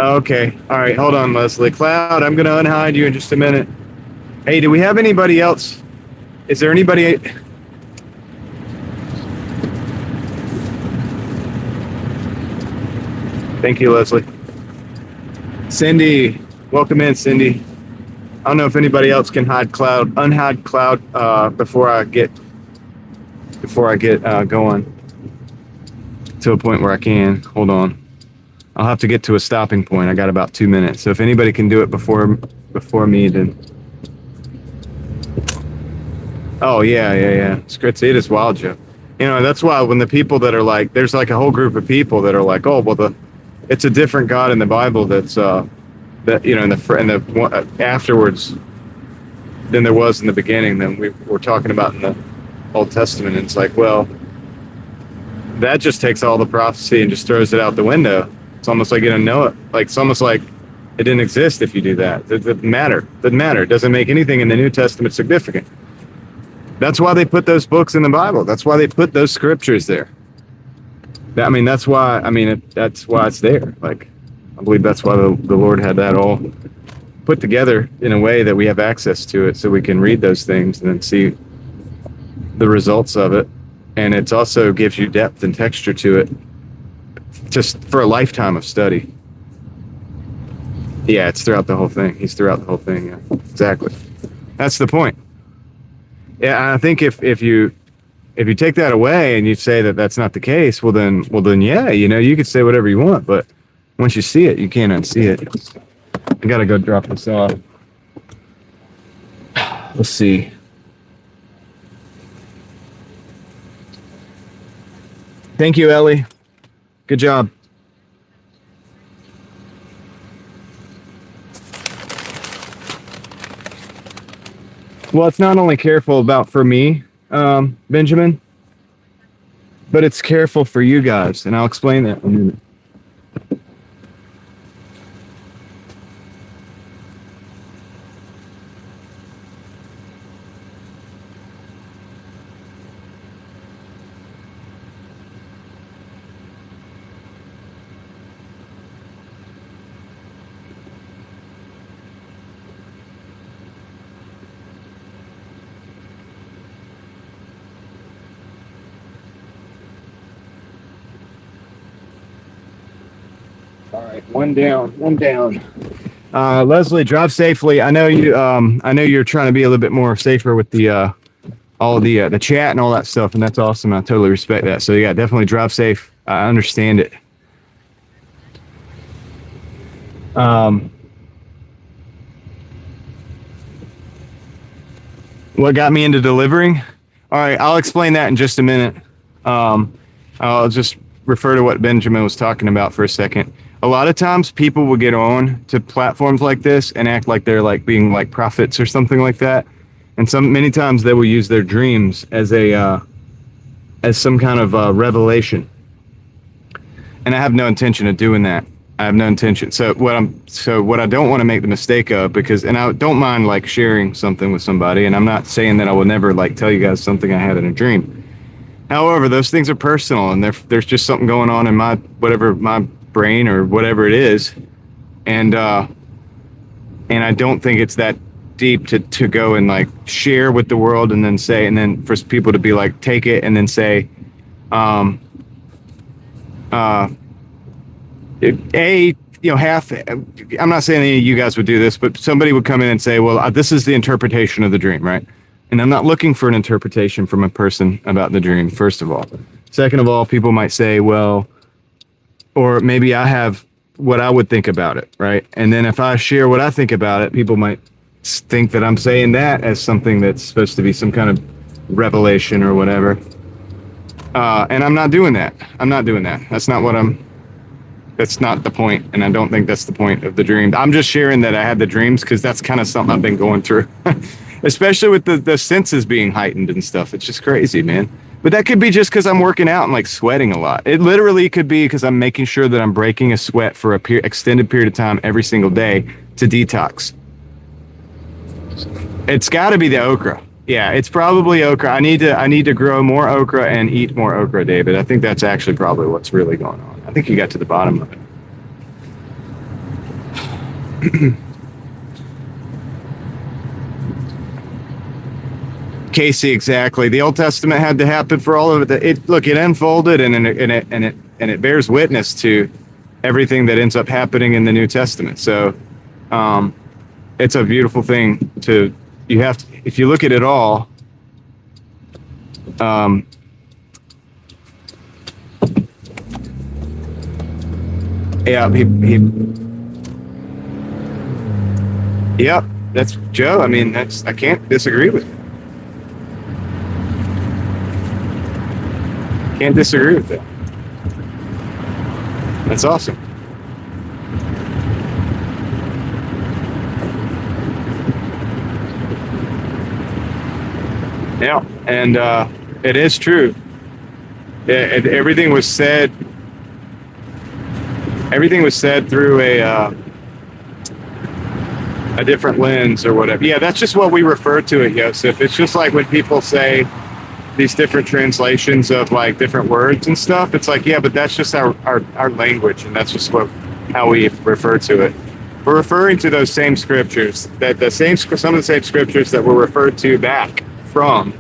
Okay, all right, hold on, Leslie. Cloud, I'm gonna unhide you in just a minute. Hey, do we have anybody else? Is there anybody? Thank you, Leslie. Cindy, welcome in, Cindy. I don't know if anybody else can unhide Cloud before I get going to a point where I can. Hold on. I'll have to get to a stopping point. I got about 2 minutes. So if anybody can do it before me, then. Oh yeah. It is wild, Joe. You know, that's why when the people that are like, there's like a whole group of people that are like, oh well, it's a different God in the Bible that's that, you know, in the afterwards than there was in the beginning than we were talking about in the Old Testament. And it's like, well, that just takes all the prophecy and just throws it out the window. It's almost like you don't know it. Like it's almost like it didn't exist if you do that. It doesn't matter. It doesn't make anything in the New Testament significant. That's why they put those books in the Bible. That's why they put those scriptures there. That's why it's there. Like, I believe that's why the Lord had that all put together in a way that we have access to it so we can read those things and then see the results of it. And it also gives you depth and texture to it just for a lifetime of study. Yeah, it's throughout the whole thing. He's throughout the whole thing. Yeah, exactly. That's the point. Yeah, I think if you take that away and you say that that's not the case, well then, yeah, you know, you could say whatever you want, but once you see it, you can't unsee it. I gotta go drop this off. Let's see. Thank you, Ellie. Good job. Well, it's not only careful for me, Benjamin, but it's careful for you guys, and I'll explain that in a minute. All right, one down. Leslie, drive safely. I know you're trying to be a little bit more safer with the all the chat and all that stuff, and that's awesome. I totally respect that. So yeah, definitely drive safe. I understand it. What got me into delivering? All right, I'll explain that in just a minute. I'll just refer to what Benjamin was talking about for a second. A lot of times people will get on to platforms like this and act like they're like being like prophets or something like that. And many times they will use their dreams as some kind of revelation. And I have no intention of doing that. I have no intention. So what I don't want to make the mistake of, and I don't mind like sharing something with somebody, and I'm not saying that I will never like tell you guys something I had in a dream. However, those things are personal, and there's just something going on in my brain or whatever it is, and I don't think it's that deep to go and like share with the world and then for people to be like take it and then say half. I'm not saying any of you guys would do this, but somebody would come in and say, "Well, this is the interpretation of the dream, right?" And I'm not looking for an interpretation from a person about the dream. First of all, second of all, people might say, "Well," or maybe I have what I would think about it, right? And then if I share what I think about it, people might think that I'm saying that as something that's supposed to be some kind of revelation or whatever. And I'm not doing that. I'm not doing that. That's not the point. And I don't think that's the point of the dream. I'm just sharing that I had the dreams because that's kind of something I've been going through, especially with the senses being heightened and stuff. It's just crazy, man. But that could be just because I'm working out and like sweating a lot. It literally could be because I'm making sure that I'm breaking a sweat for a extended period of time every single day to detox. It's got to be the okra. Yeah, it's probably okra. I need to grow more okra and eat more okra, David. I think that's actually probably what's really going on. I think you got to the bottom of it. Casey, exactly. The Old Testament had to happen for all of it. It unfolded and it bears witness to everything that ends up happening in the New Testament. So, it's a beautiful thing you have to, if you look at it all, yeah, yep, that's Joe. I mean, I can't disagree with it. Can't disagree with that. That's awesome. Yeah, and it is true. Everything was said. Everything was said through a different lens or whatever. Yeah, that's just what we refer to it, Yosef. It's just like when people say these different translations of like different words and stuff. It's like, yeah, but that's just our language, and that's just how we refer to it. We're referring to those same scriptures, some of the same scriptures that were referred to back from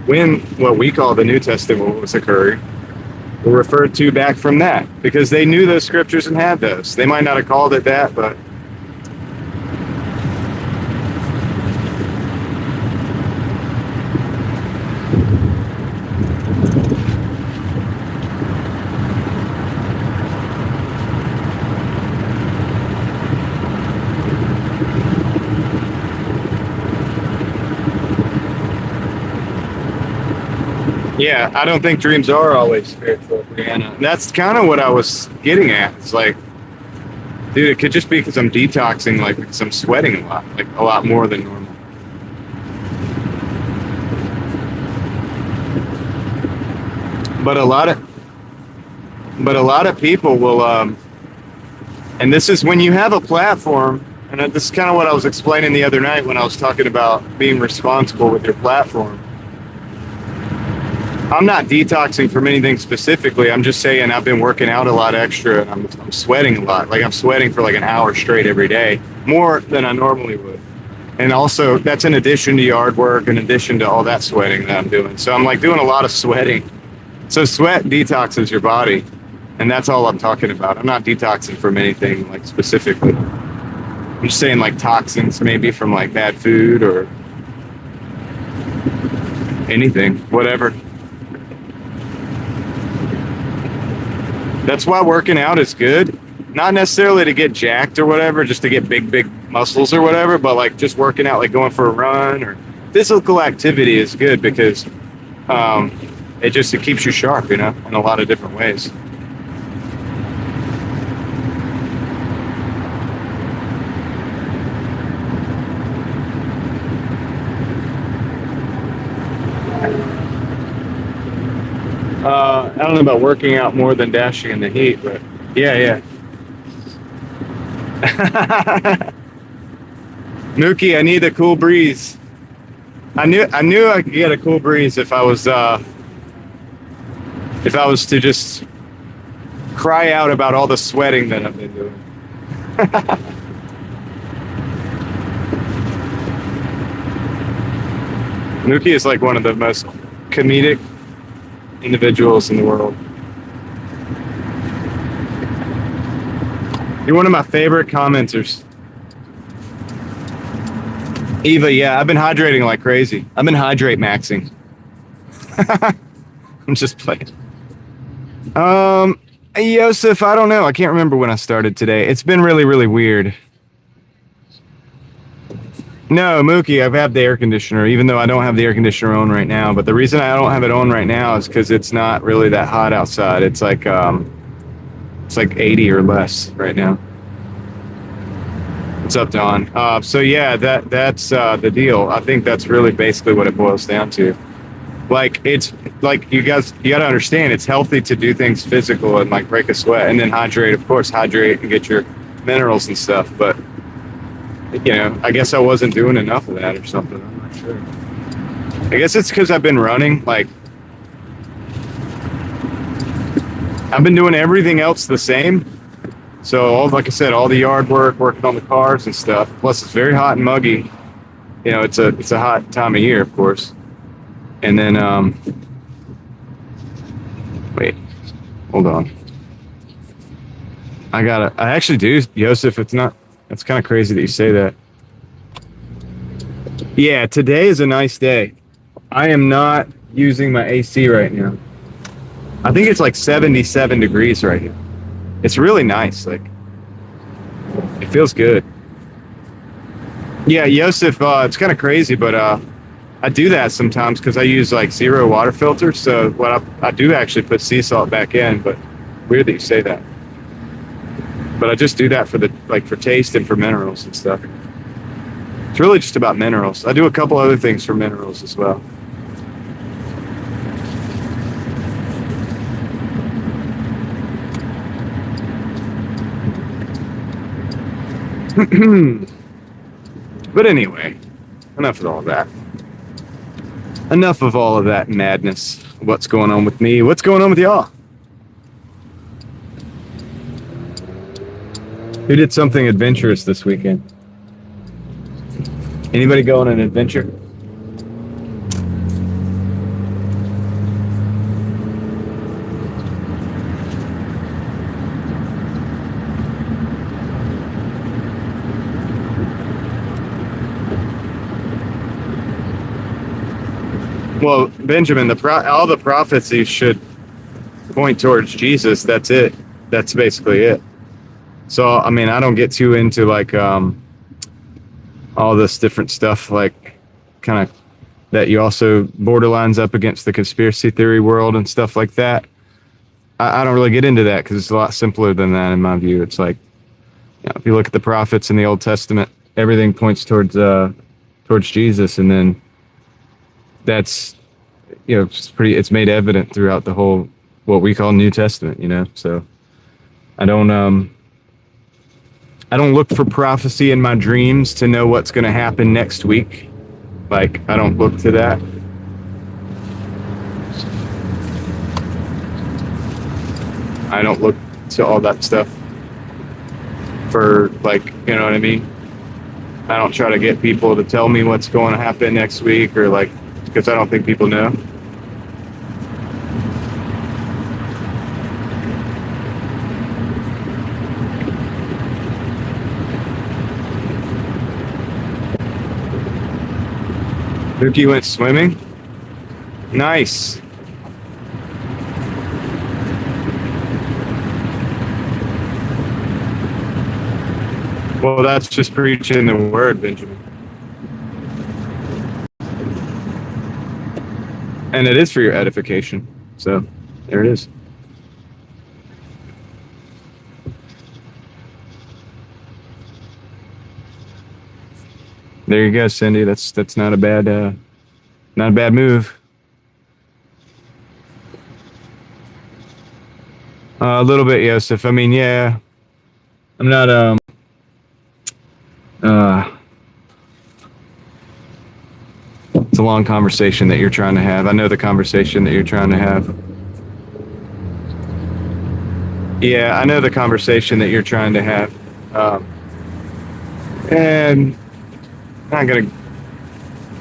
when what we call the New Testament was occurring, were referred to back from that because they knew those scriptures and had those. They might not have called it that, but yeah, I don't think dreams are always spiritual, Brianna. And that's kind of what I was getting at. It's like, dude, it could just be because I'm detoxing, like because I'm sweating a lot, like a lot more than normal. But a lot of people will, and this is when you have a platform, and this is kind of what I was explaining the other night when I was talking about being responsible with your platform. I'm not detoxing from anything specifically. I'm just saying I've been working out a lot extra and I'm sweating a lot. Like I'm sweating for like an hour straight every day, more than I normally would. And also that's in addition to yard work, in addition to all that sweating that I'm doing. So I'm like doing a lot of sweating. So sweat detoxes your body. And that's all I'm talking about. I'm not detoxing from anything like specifically. I'm just saying like toxins maybe from like bad food or anything, whatever. That's why working out is good. Not necessarily to get jacked or whatever, just to get big muscles or whatever, but like just working out, like going for a run or physical activity is good because it keeps you sharp, in a lot of different ways. I don't know about working out more than dashing in the heat, but yeah. Mookie, I need a cool breeze. I knew I could get a cool breeze if I was to just cry out about all the sweating that I've been doing. Mookie is like one of the most comedic individuals in the world. You're one of my favorite commenters. Eva, yeah, I've been hydrating like crazy. I've been hydrate maxing. I'm just playing. Yosef, I don't know. I can't remember when I started today. It's been really, really weird. No, Mookie, I've had the air conditioner, even though I don't have the air conditioner on right now. But the reason I don't have it on right now is because it's not really that hot outside. It's like 80 or less right now. What's up, Don? So yeah, that's the deal. I think that's really basically what it boils down to. Like, it's like you got to understand, it's healthy to do things physical and like break a sweat and then hydrate. Of course, hydrate and get your minerals and stuff. But you know, I guess I wasn't doing enough of that or something. I'm not sure. I guess it's because I've been running. Like, I've been doing everything else the same. So, like I said, all the yard work, working on the cars and stuff. Plus, it's very hot and muggy. You know, it's a hot time of year, of course. And then, wait, hold on. I actually do, Yosef. It's not. That's kind of crazy that you say that. Yeah, today is a nice day. I am not using my AC right now. I think it's like 77 degrees right here. It's really nice. Like, it feels good. Yeah, Yosef, it's kind of crazy, but I do that sometimes because I use like zero water filters. So what I do actually put sea salt back in, but weird that you say that. But I just do that for taste and for minerals and stuff. It's really just about minerals. I do a couple other things for minerals as well. But anyway, enough of all that. Enough of all of that madness. What's going on with me? What's going on with y'all? Who did something adventurous this weekend? Anybody go on an adventure? Well, Benjamin, all the prophecies should point towards Jesus. That's it. That's basically it. So, I mean, I don't get too into like all this different stuff, like kind of that you also borderlines up against the conspiracy theory world and stuff like that. I don't really get into that because it's a lot simpler than that in my view. It's like, you know, if you look at the prophets in the Old Testament, everything points towards Jesus, and then that's, you know, it's made evident throughout the whole what we call New Testament, you know. So I don't look for prophecy in my dreams to know what's going to happen next week. Like, I don't look to that. I don't look to all that stuff for, like, you know what I mean? I don't try to get people to tell me what's going to happen next week, or like, because I don't think people know. Mookie went swimming. Nice. Well, that's just preaching the word, Benjamin. And it is for your edification. So, there it is. There you go, Cindy. That's not a bad move. A little bit, Yosef. I mean, yeah. I'm not it's a long conversation that you're trying to have. I know the conversation that you're trying to have. Yeah, I know the conversation that you're trying to have. And I'm not gonna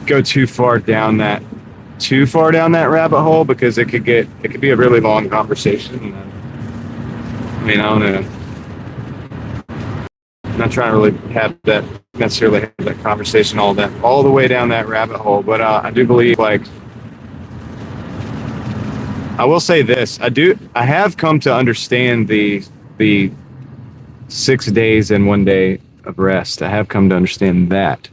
go too far down that rabbit hole, because it could be a really long conversation. I mean, I don't know. not trying to really have that necessarily have that conversation all the way down that rabbit hole. But I do believe, like, I will say this: I have come to understand the 6 days and 1 day of rest. I have come to understand that.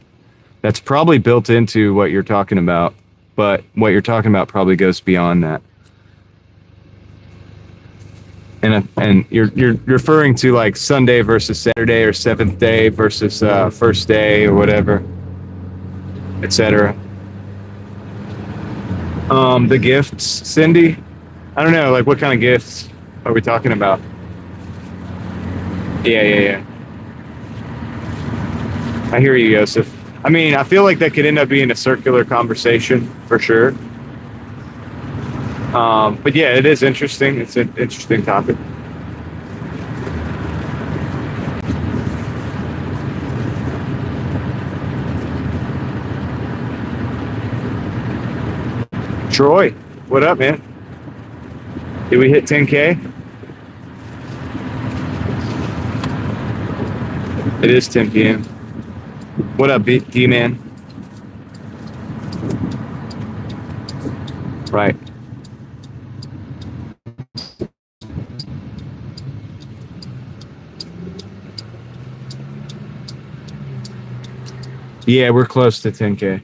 That's probably built into what you're talking about, but what you're talking about probably goes beyond that. And you're referring to like Sunday versus Saturday, or seventh day versus first day, or whatever, etc. The gifts, Cindy. I don't know, like what kind of gifts are we talking about? Yeah. I hear you, Joseph. I mean, I feel like that could end up being a circular conversation for sure. But yeah, it is interesting. It's an interesting topic. Troy, what up, man? Did we hit 10K? It is 10 p.m. What up, D-Man? Right. Yeah, we're close to 10K.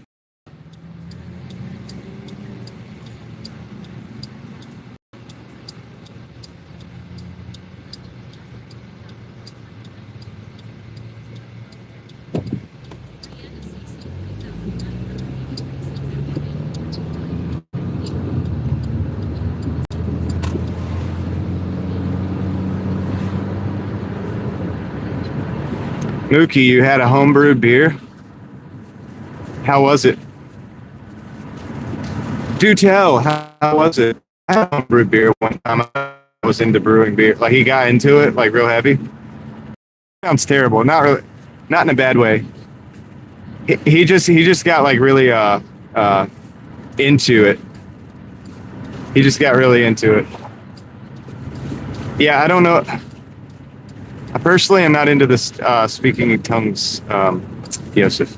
Mookie, you had a homebrewed beer? How was it? Do tell, how was it? I had a homebrewed beer one time. I was into brewing beer. Like, he got into it, like, real heavy. Sounds terrible. Not really, not in a bad way. He just got, like, really into it. He just got really into it. Yeah, I don't know. I personally am not into this speaking in tongues, Joseph.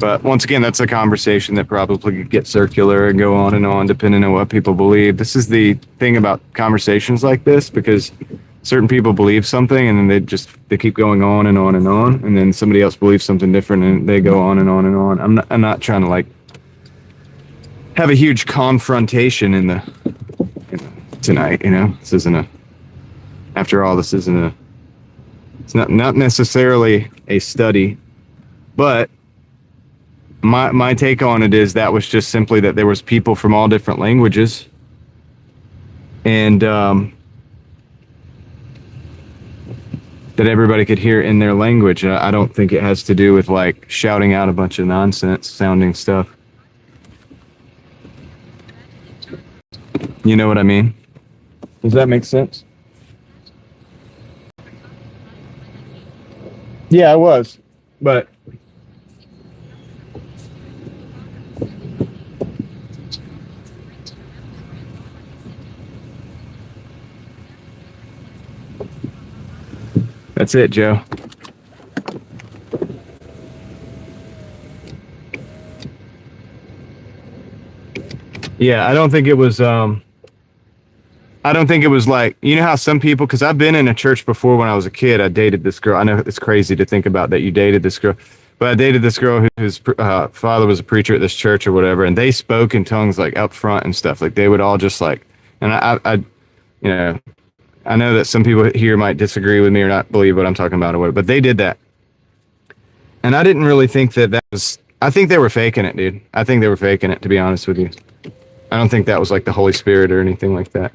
But once again, that's a conversation that probably could get circular and go on, depending on what people believe. This is the thing about conversations like this, because certain people believe something and then they keep going on, and then somebody else believes something different and they go on. I'm not trying to like have a huge confrontation in the tonight. This isn't a. After all, this isn't a. It's not necessarily a study, but my take on it is that was just simply that there was people from all different languages, and that everybody could hear in their language. I don't think it has to do with like shouting out a bunch of nonsense sounding stuff. You know what I mean? Does that make sense? Yeah, I was, but that's it, Joe. Yeah, I don't think it was like, how some people, because I've been in a church before when I was a kid. I dated this girl. I know it's crazy to think about that you dated this girl, but I dated this girl whose father was a preacher at this church or whatever, and they spoke in tongues like up front and stuff. Like they would all just like, and you know, I know that some people here might disagree with me or not believe what I'm talking about or whatever, but they did that. And I didn't really think that was, I think they were faking it, dude. I think they were faking it, to be honest with you. I don't think that was like the Holy Spirit or anything like that.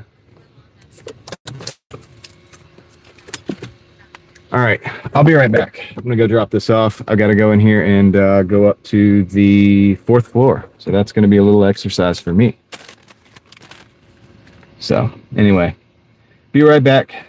All right, I'll be right back. I'm gonna go drop this off. I gotta go in here and go up to the 4th floor. So that's gonna be a little exercise for me. So anyway, be right back.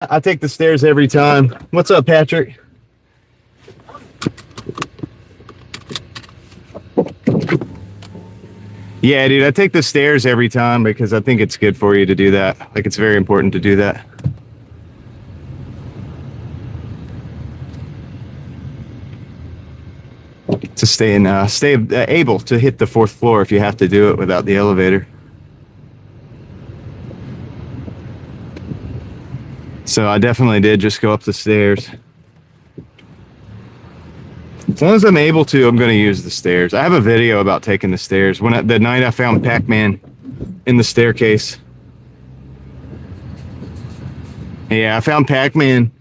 I take the stairs every time. What's up, Patrick? Yeah, dude, I take the stairs every time because I think it's good for you to do that. Like, it's very important to do that. To stay able to hit the 4th floor if you have to do it without the elevator. So I definitely did just go up the stairs. As long as I'm able to, I'm going to use the stairs. I have a video about taking the stairs. The night I found Pac-Man in the staircase. Yeah, I found Pac-Man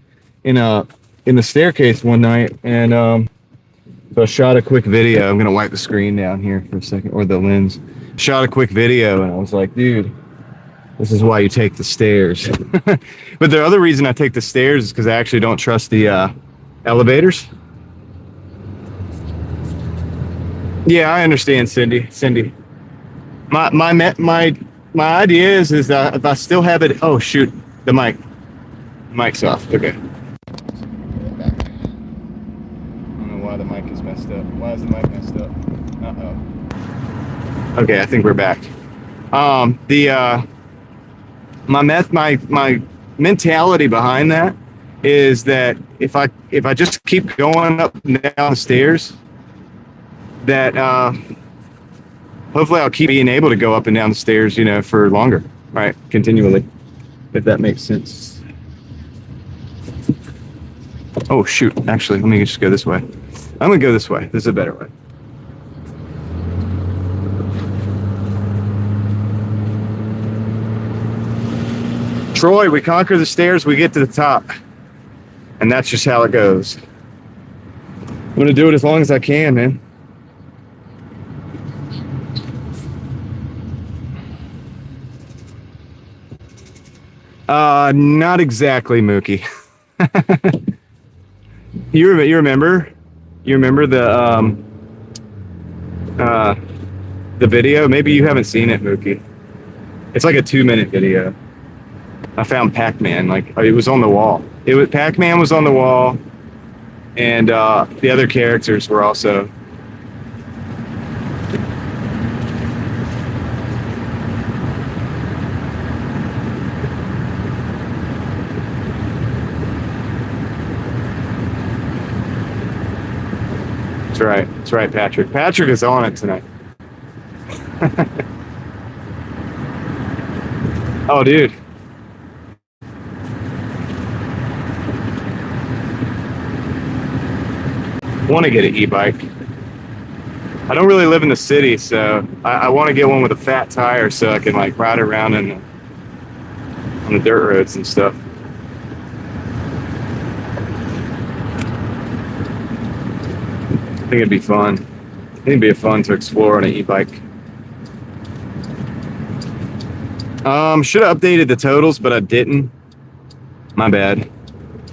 in the staircase one night, and so I shot a quick video. I'm going to wipe the screen down here for a second, or the lens. Shot a quick video, and I was like, dude, this is why you take the stairs. But the other reason I take the stairs is because I actually don't trust the elevators. Yeah, I understand, Cindy. My idea is that if I still have it. Oh shoot, the mic's off. Okay. I don't know why the mic is messed up. Why is the mic messed up? Okay, I think we're back. My mentality behind that is that if I just keep going up and down the stairs, that hopefully I'll keep being able to go up and down the stairs, for longer, right? Continually, if that makes sense. Oh shoot, actually, let me just go this way. I'm gonna go this way. This is a better way. Troy, we conquer the stairs, we get to the top. And that's just how it goes. I'm gonna do it as long as I can, man. Not exactly, Mookie. You remember the video? Maybe you haven't seen it, Mookie. It's like a 2-minute video. I found Pac-Man, like it was on the wall. Pac-Man was on the wall, and the other characters were also. That's right, Patrick. Patrick is on it tonight. Oh, dude. Want to get an e-bike. I don't really live in the city, so I want to get one with a fat tire so I can like ride around on the dirt roads and stuff. I think it'd be fun. I think it'd be fun to explore on an e-bike. Should have updated the totals, but I didn't. My bad.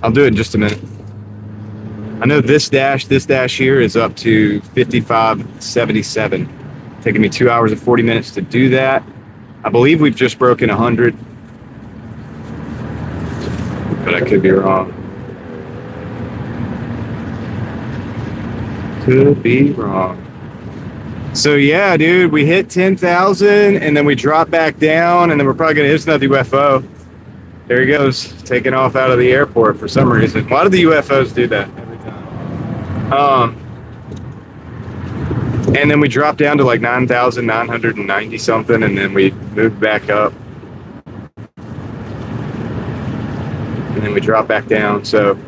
I'll do it in just a minute. I know this dash here is up to 55.77. Taking me 2 hours and 40 minutes to do that. I believe we've just broken 100. But I could be wrong. Could be wrong. So yeah, dude, we hit 10,000 and then we drop back down and then we're probably gonna hit another UFO. There he goes, taking off out of the airport for some reason. Why do the UFOs do that every time? And then we drop down to like 9,990 something and then we move back up. And then we drop back down. So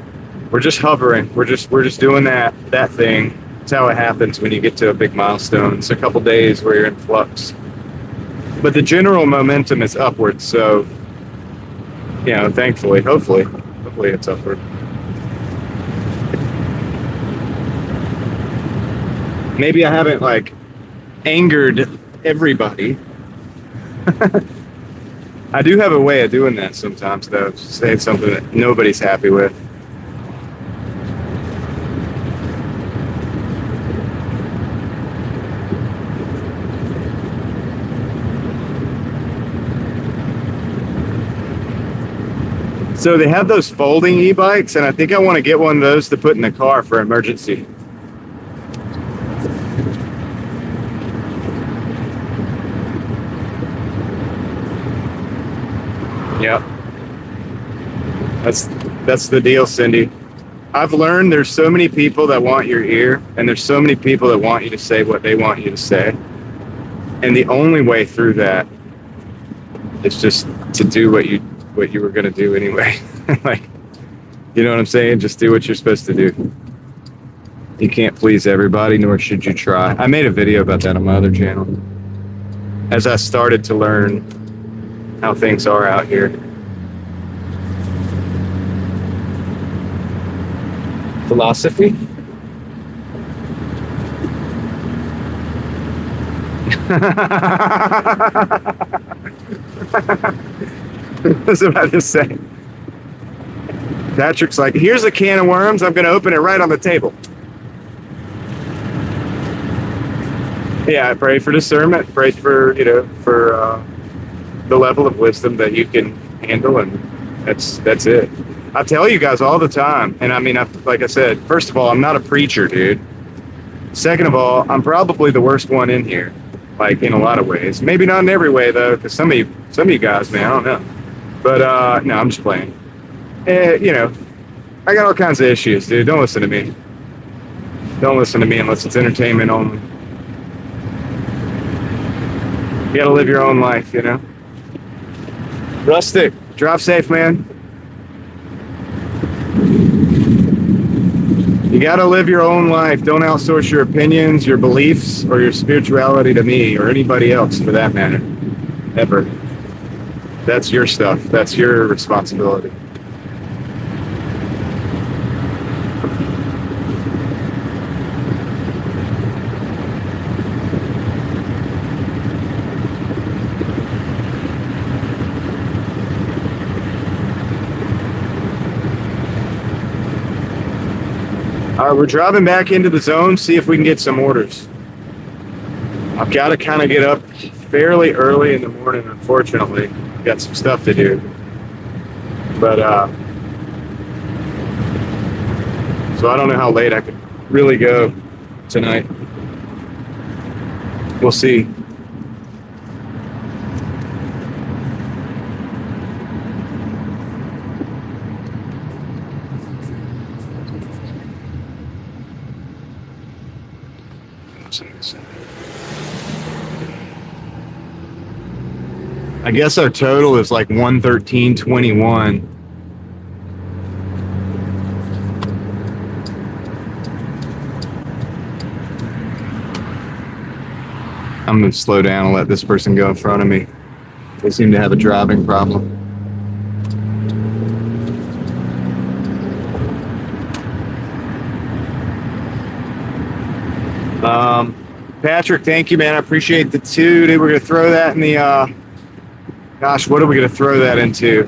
we're just hovering. We're just doing that thing. That's how it happens when you get to a big milestone. It's a couple days where you're in flux. But the general momentum is upwards, so thankfully, hopefully it's upward. Maybe I haven't like angered everybody. I do have a way of doing that sometimes though, saying something that nobody's happy with. So they have those folding e-bikes, and I think I want to get one of those to put in the car for emergency. Yep. That's the deal, Cindy. I've learned there's so many people that want your ear, and there's so many people that want you to say what they want you to say. And the only way through that is just to do what you were going to do anyway. Like, you know what I'm saying? Just do what you're supposed to do. You can't please everybody, nor should you try. I made a video about that on my other channel. As I started to learn how things are out here. Philosophy? I was about to say. Patrick's like, here's a can of worms. I'm going to open it right on the table. Yeah, I pray for discernment. Pray for, for the level of wisdom that you can handle, and that's it. I tell you guys all the time, and I mean, like I said, first of all, I'm not a preacher, dude. Second of all, I'm probably the worst one in here, like in a lot of ways. Maybe not in every way though, because some of you guys, man, I don't know. But no, I'm just playing. I got all kinds of issues, dude. Don't listen to me. Don't listen to me unless it's entertainment only. You gotta live your own life, Rustic, drive safe, man. You gotta live your own life. Don't outsource your opinions, your beliefs, or your spirituality to me or anybody else for that matter. Ever. That's your stuff. That's your responsibility. All right, we're driving back into the zone, see if we can get some orders. I've got to kind of get up fairly early in the morning, unfortunately. Got some stuff to do. But, so I don't know how late I could really go tonight. We'll see. I guess our total is like 113.21. I'm going to slow down and let this person go in front of me. They seem to have a driving problem. Patrick, thank you, man. I appreciate the 2. Dude, we're going to throw that in the... Gosh, what are we going to throw that into?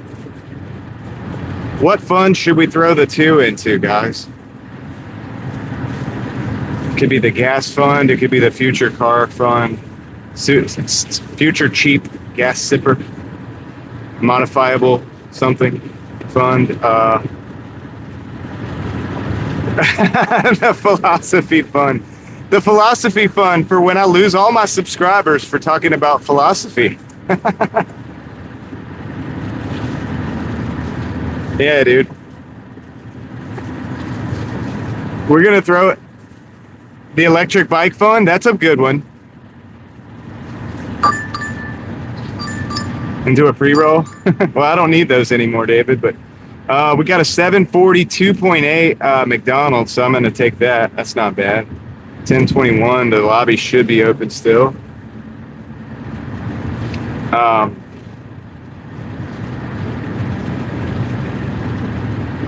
What fund should we throw the 2 into, guys? It could be the gas fund. It could be the future car fund. Future cheap gas sipper. Modifiable something fund. The philosophy fund. The philosophy fund for when I lose all my subscribers for talking about philosophy. Yeah, dude. We're going to throw it. The electric bike fund, that's a good one. And do a pre-roll. Well, I don't need those anymore, David, but we got a 742.8 McDonald's, so I'm going to take that. That's not bad. 10:21, the lobby should be open still.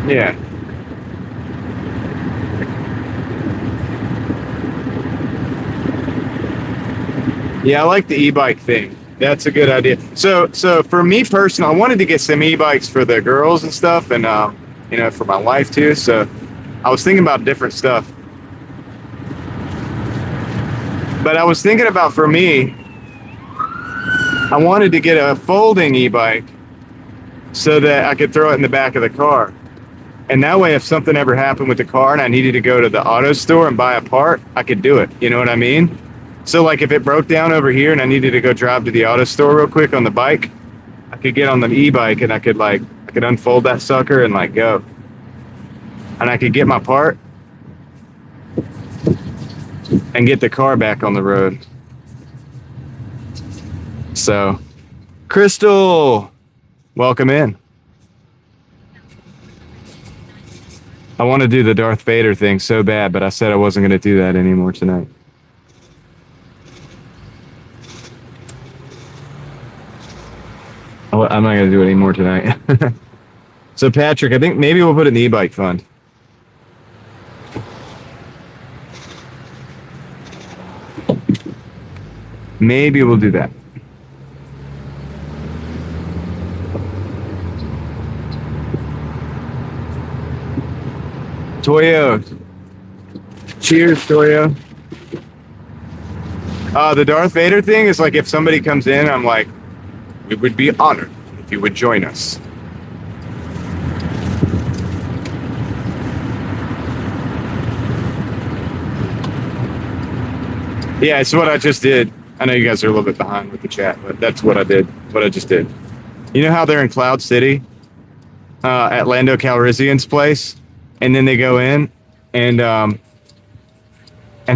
Yeah. Yeah, I like the e-bike thing. That's a good idea. So for me personally, I wanted to get some e-bikes for the girls and stuff, and for my wife too. So I was thinking about different stuff. But I was thinking about, for me, I wanted to get a folding e-bike so that I could throw it in the back of the car. And that way, if something ever happened with the car and I needed to go to the auto store and buy a part, I could do it. You know what I mean? So like if it broke down over here and I needed to go drive to the auto store real quick on the bike, I could get on the e-bike and I could unfold that sucker and like go. And I could get my part and get the car back on the road. So, Crystal, welcome in. I want to do the Darth Vader thing so bad, but I said I wasn't going to do that anymore tonight. I'm not going to do it anymore tonight. So, Patrick, I think maybe we'll put it in the e-bike fund. Maybe we'll do that. Toyo. Cheers, Toyo. The Darth Vader thing is like if somebody comes in, I'm like, we would be honored if you would join us. Yeah, it's what I just did. I know you guys are a little bit behind with the chat, but that's what I did. What I just did. You know how they're in Cloud City, at Lando Calrissian's place, and then they go in, and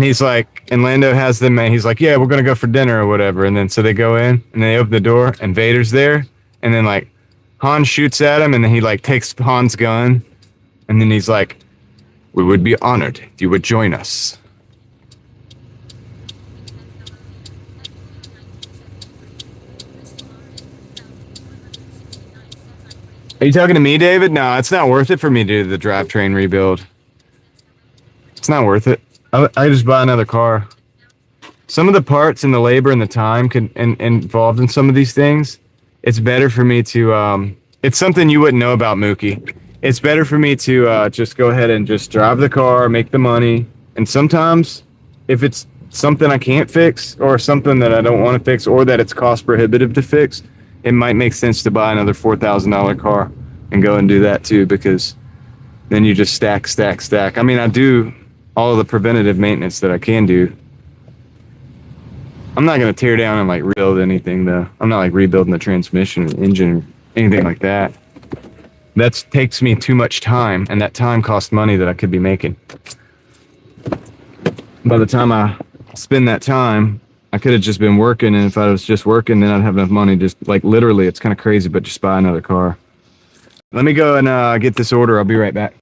he's like, and Lando has them, and he's like, yeah, we're gonna go for dinner or whatever, and then so they go in, and they open the door, and Vader's there, and then like Han shoots at him, and then he like takes Han's gun, and then he's like, we would be honored if you would join us. Are you talking to me, David? No, it's not worth it for me to do the drivetrain rebuild. It's not worth it. I just buy another car. Some of the parts and the labor and the time involved in some of these things, it's better for me to, it's something you wouldn't know about, Mookie. It's better for me to just go ahead and just drive the car, make the money. And sometimes if it's something I can't fix or something that I don't want to fix or that it's cost prohibitive to fix, it might make sense to buy another $4,000 car and go and do that too, because then you just stack. I mean, I do all of the preventative maintenance that I can do. I'm not going to tear down and like rebuild anything though. I'm not like rebuilding the transmission or engine or anything like that. That takes me too much time, and that time costs money that I could be making. By the time I spend that time, I could have just been working, and if I was just working, then I'd have enough money. Just like literally, it's kind of crazy, but just buy another car. Let me go and get this order. I'll be right back.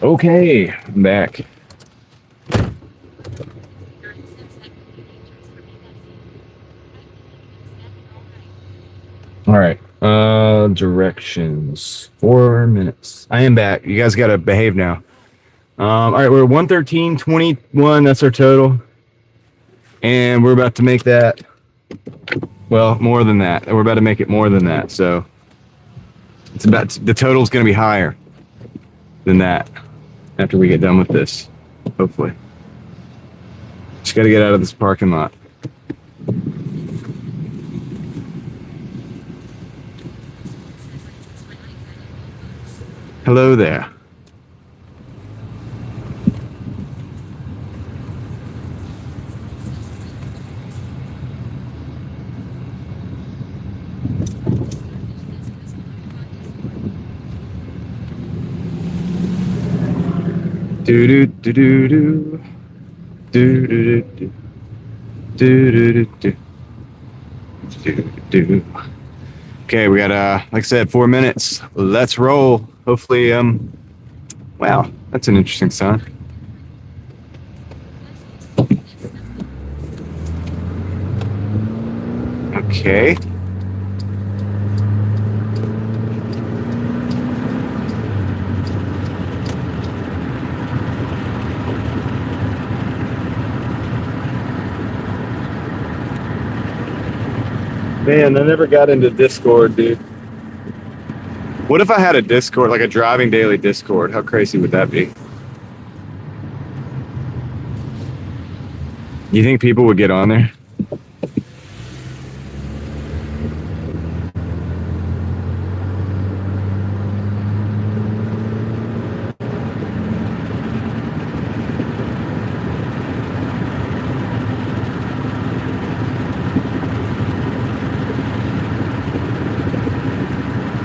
Okay, I'm back. All right. Directions. 4 minutes. I am back. You guys got to behave now. All right, we're 113.21. That's our total. And we're about to make that, well, more than that. We're about to make it more than that. So it's about, the total's going to be higher than that after we get done with this, hopefully. Just got to get out of this parking lot. Hello there. Do do do do do do do do do do do do. Okay, we got like I said, 4 minutes. Let's roll. Hopefully, wow, that's an interesting sign. Okay. Man, I never got into Discord, dude. What if I had a Discord, like a Driving Daily Discord? How crazy would that be? You think people would get on there?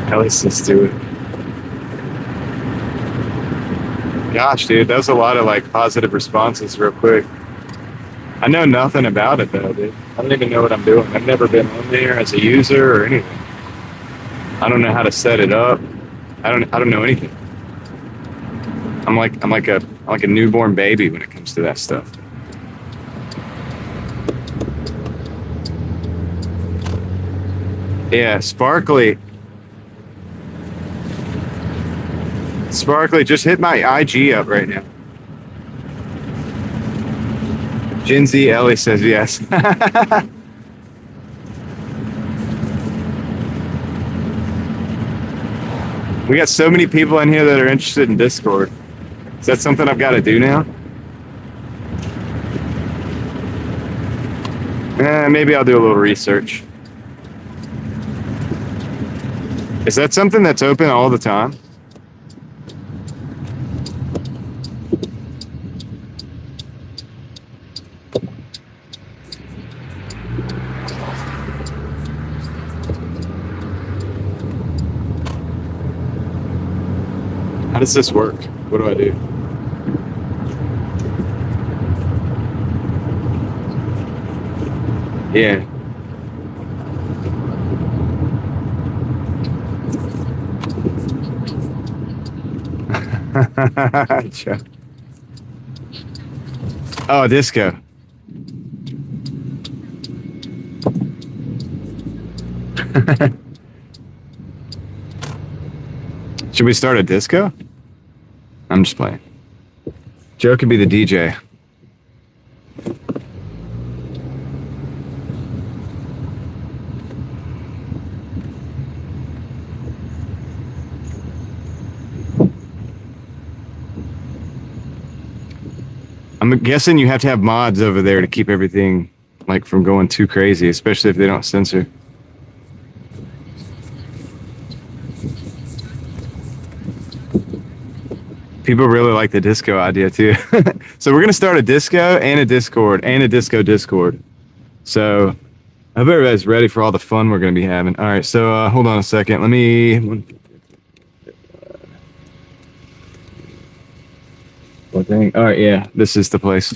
At least let's do it. Gosh, dude, that was a lot of like positive responses real quick. I know nothing about it though, dude. I don't even know what I'm doing. I've never been on there as a user or anything. I don't know how to set it up. I don't know anything. I'm like a newborn baby when it comes to that stuff. Yeah, Sparkly, just hit my IG up right now. Gen Z Ellie says yes. We got so many people in here that are interested in Discord. Is that something I've got to do now? Maybe I'll do a little research. Is that something that's open all the time? How does this work? What do I do? Yeah. Oh, disco. Should we start a disco? I'm just playing. Joe could be the DJ. I'm guessing you have to have mods over there to keep everything like from going too crazy, especially if they don't censor. People really like the disco idea too. So we're gonna start a disco and a Discord and a disco Discord. So I hope everybody's ready for all the fun we're gonna be having. All right, so hold on a second. Let me. What thing? All right, yeah, this is the place.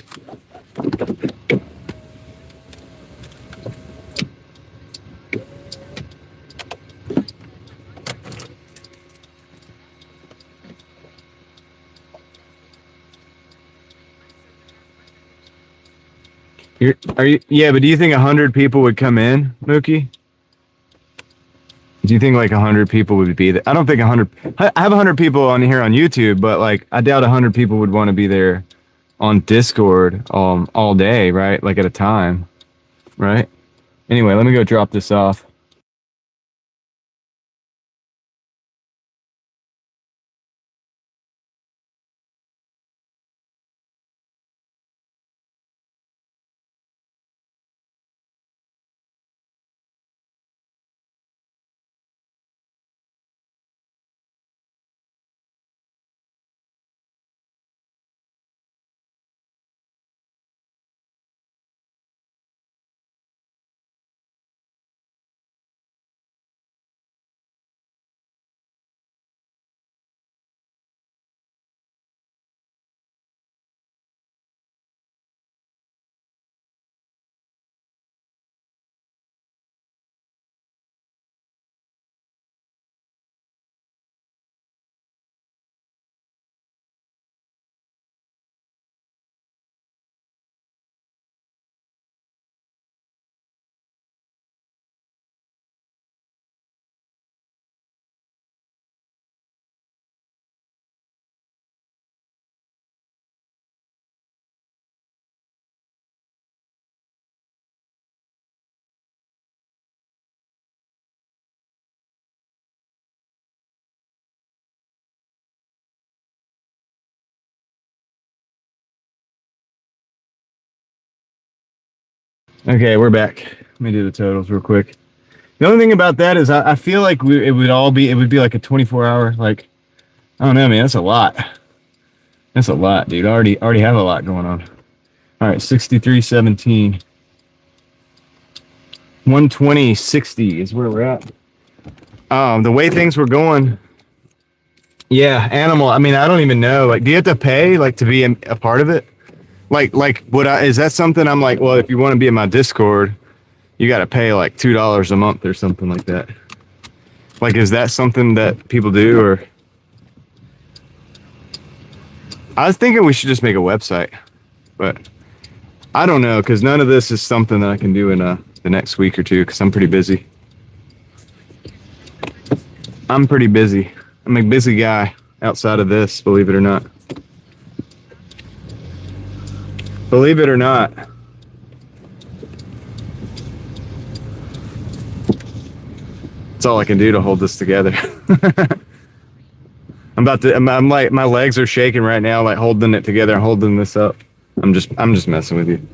Yeah, but do you think 100 people would come in, Mookie? Do you think like 100 people would be there? I don't think 100. I have 100 people on here on YouTube, but like I doubt 100 people would want to be there on Discord all day, right? Like at a time, right? Anyway, let me go drop this off. Okay, we're back. Let me do the totals real quick. The only thing about that is I feel like it would be like a 24-hour, like, I don't know, man. That's a lot. That's a lot, dude. Already have a lot going on. All right, 63.17. 120.60 is where we're at. The way things were going, yeah, animal. I mean, I don't even know. Like, do you have to pay like to be a part of it? Like, is that something I'm like, well, if you want to be in my Discord, you got to pay like $2 a month or something like that. Like, is that something that people do, or? I was thinking we should just make a website, but I don't know, because none of this is something that I can do in the next week or two, because I'm pretty busy. I'm a busy guy outside of this, believe it or not. Believe it or not. That's all I can do to hold this together. I'm like, my legs are shaking right now, like holding it together, holding this up. I'm just messing with you.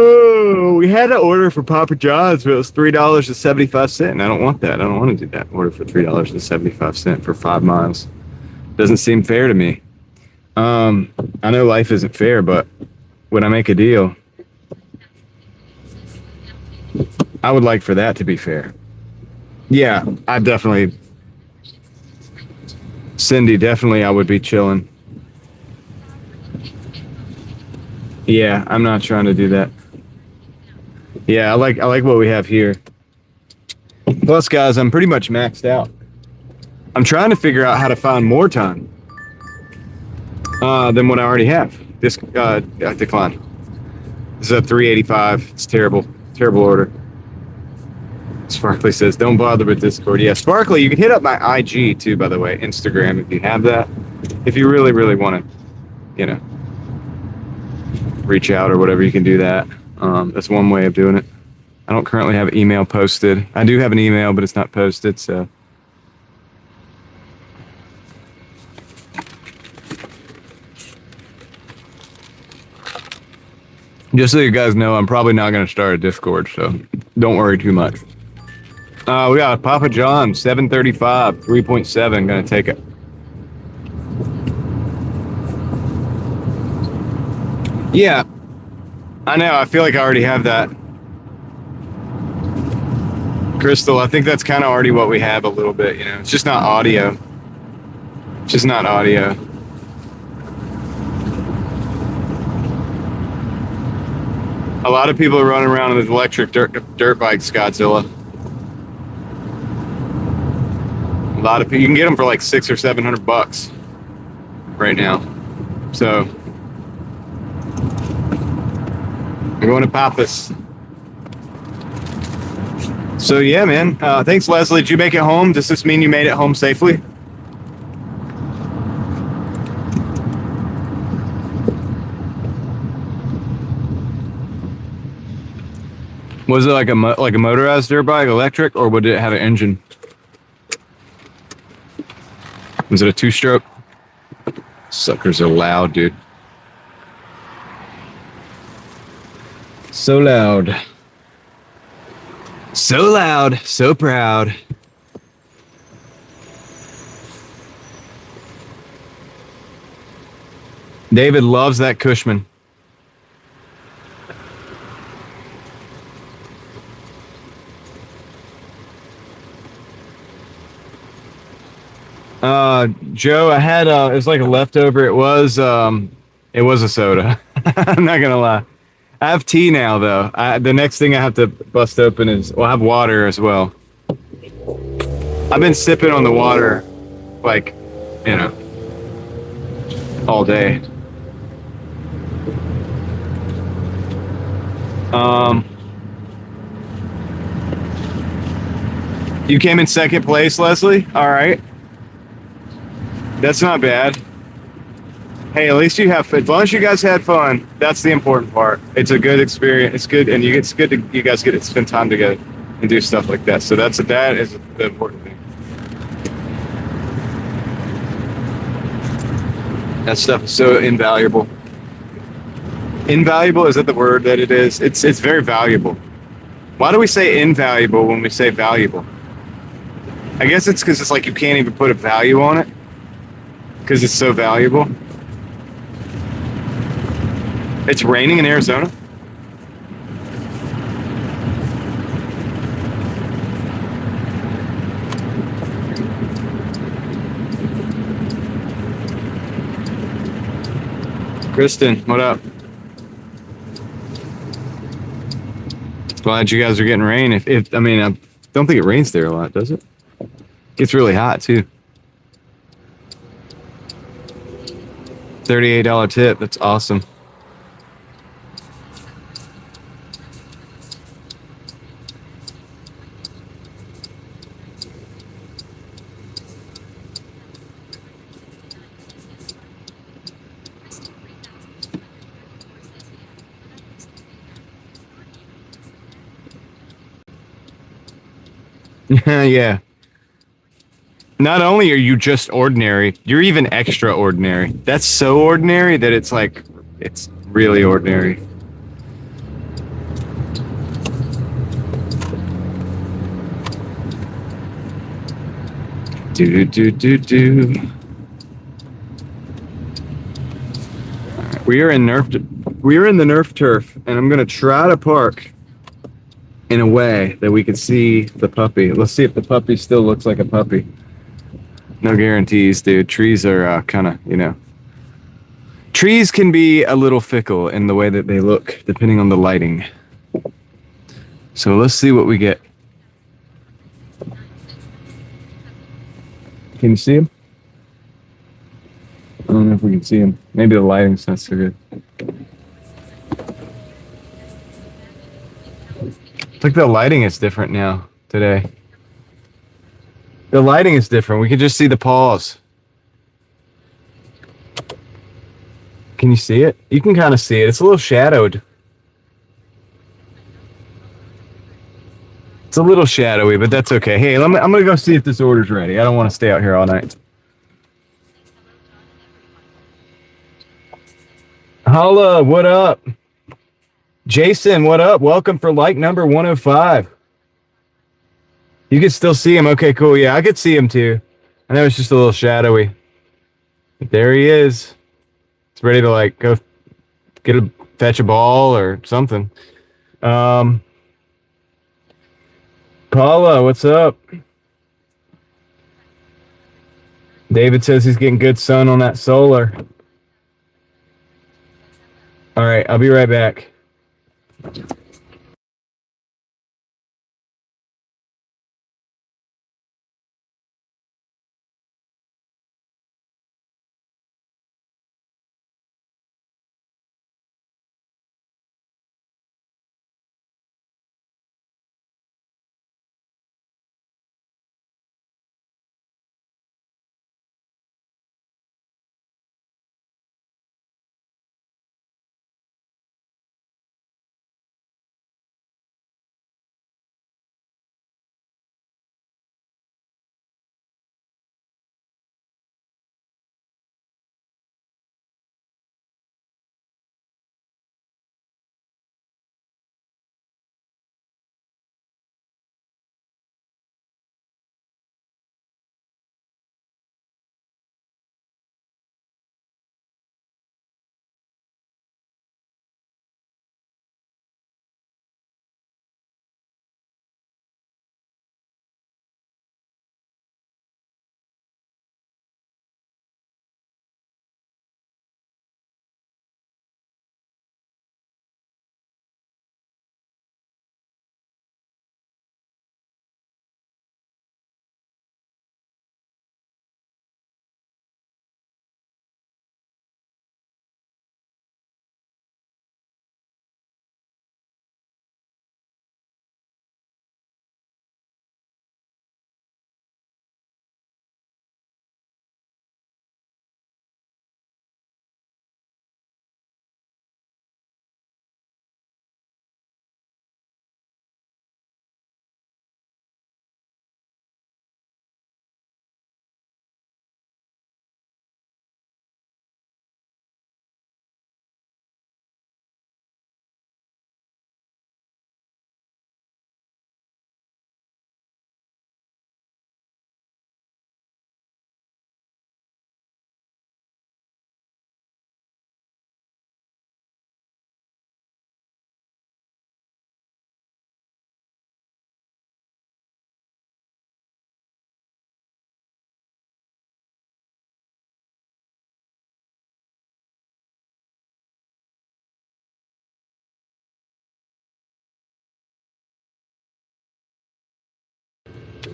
Oh, we had an order for Papa John's, but it was $3.75, and I don't want that. I don't want to do that. Order for $3.75 for 5 miles. Doesn't seem fair to me. I know life isn't fair, but when I make a deal, I would like for that to be fair. Yeah, Cindy, definitely I would be chilling. Yeah, I'm not trying to do that. Yeah, I like what we have here. Plus, guys, I'm pretty much maxed out. I'm trying to figure out how to find more time than what I already have. This decline. This is a 385. It's terrible. Terrible order. Sparkly says, don't bother with Discord. Yeah, Sparkly, you can hit up my IG too, by the way, Instagram, if you have that. If you really, really want to, reach out or whatever, you can do that. That's one way of doing it. I don't currently have email posted. I do have an email, but it's not posted, so. Just so you guys know, I'm probably not going to start a Discord, so don't worry too much. We got Papa John, 735, 3.7, going to take it. Yeah, I know. I feel like I already have that. Crystal, I think that's kind of already what we have a little bit, It's just not audio. It's just not audio. A lot of people are running around with electric dirt bikes, Godzilla. A lot of people, you can get them for like $600 or $700 right now. So I'm going to Pappas. So yeah, man. Thanks, Leslie. Did you make it home? Does this mean you made it home safely? Was it like a motorized dirt bike, electric, or would it have an engine? Was it a two-stroke? Suckers are loud, dude. So loud. So loud, so proud. David loves that Cushman. Joe, I had it was like a leftover. It was a soda. I'm not gonna lie. I have tea now though. The next thing I have to bust open is, well, I have water as well. I've been sipping on the water like, you know, all day. You came in second place, Leslie? All right. That's not bad. Hey, at least you have fun. As long as you guys had fun, that's the important part. It's a good experience. It's good, and it's good to you guys get to spend time together and do stuff like that. So that is the important thing. That stuff is so invaluable. Invaluable, is that the word that it is? It's very valuable. Why do we say invaluable when we say valuable? I guess it's because it's like you can't even put a value on it because it's so valuable. It's raining in Arizona? Kristen, what up? Glad you guys are getting rain. I mean, I don't think it rains there a lot, does it? It's really hot too. $38 tip. That's awesome. Yeah. Not only are you just ordinary, you're even extraordinary. That's so ordinary that it's like, it's really ordinary. Do. We are in the Nerf turf, and I'm gonna try to park in a way that we can see the puppy. Let's see if the puppy still looks like a puppy. No guarantees, dude. Trees are kind of, you know. Trees can be a little fickle in the way that they look, depending on the lighting. So let's see what we get. Can you see him? I don't know if we can see him. Maybe the lighting's not so good. It's like the lighting is different now, today. The lighting is different. We can just see the paws. Can you see it? You can kind of see it. It's a little shadowed. It's a little shadowy, but that's okay. Hey, I'm going to go see if this order's ready. I don't want to stay out here all night. Holla, what up? Jason, what up? Welcome for like number 105. You can still see him. Okay, cool. Yeah, I could see him too. I know it's just a little shadowy. But there he is. He's ready to like go fetch a ball or something. Paula, what's up? David says he's getting good sun on that solar. All right, I'll be right back.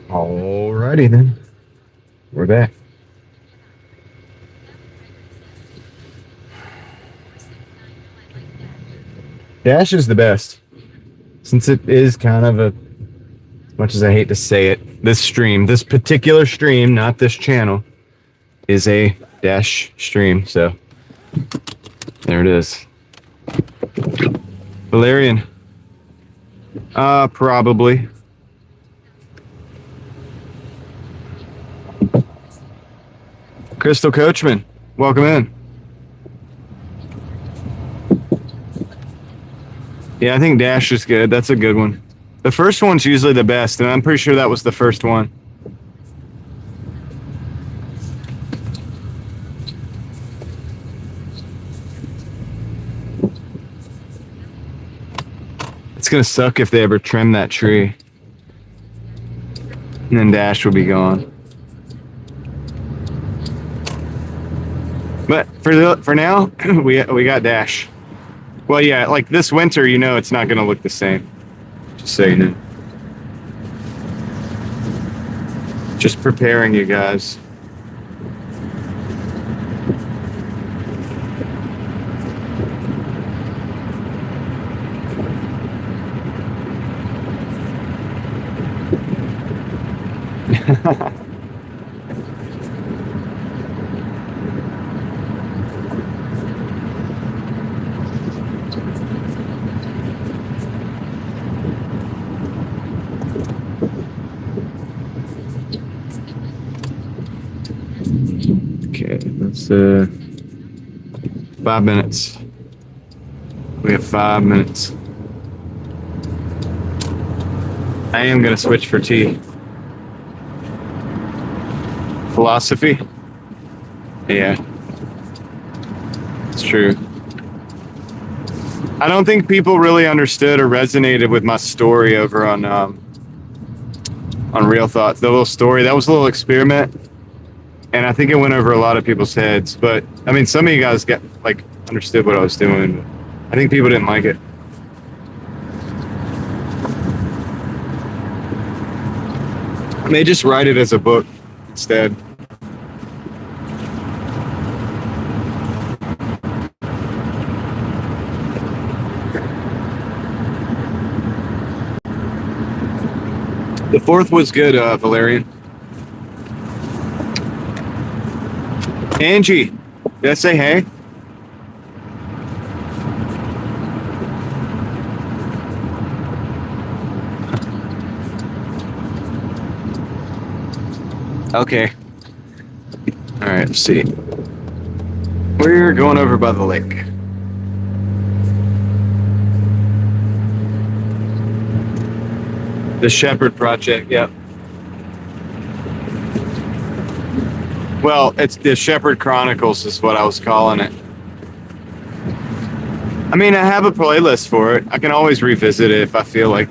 Alrighty then. We're back. Dash is the best. Since it is kind of a, as much as I hate to say it, this particular stream, not this channel, is a Dash stream. So there it is. Valerian. Probably. Crystal Coachman, welcome in. Yeah, I think Dash is good. That's a good one. The first one's usually the best, and I'm pretty sure that was the first one. It's gonna suck if they ever trim that tree. And then Dash will be gone. But for now, we got Dash. Well, yeah, like this winter, you know, it's not gonna look the same. Just so you know. Just preparing you guys. Okay, that's 5 minutes. We have 5 minutes. I am gonna switch for tea. Philosophy? Yeah. It's true. I don't think people really understood or resonated with my story over on Real Thoughts. The little story, that was a little experiment. And I think it went over a lot of people's heads. But I mean, some of you guys understood what I was doing. I think people didn't like it. They just write it as a book instead. The fourth was good, Valerian. Angie, did I say hey? Okay. All right, let's see. We're going over by the lake. The Shepherd Project, yep. Well, it's the Shepherd Chronicles is what I was calling it. I mean, I have a playlist for it. I can always revisit it if I feel like.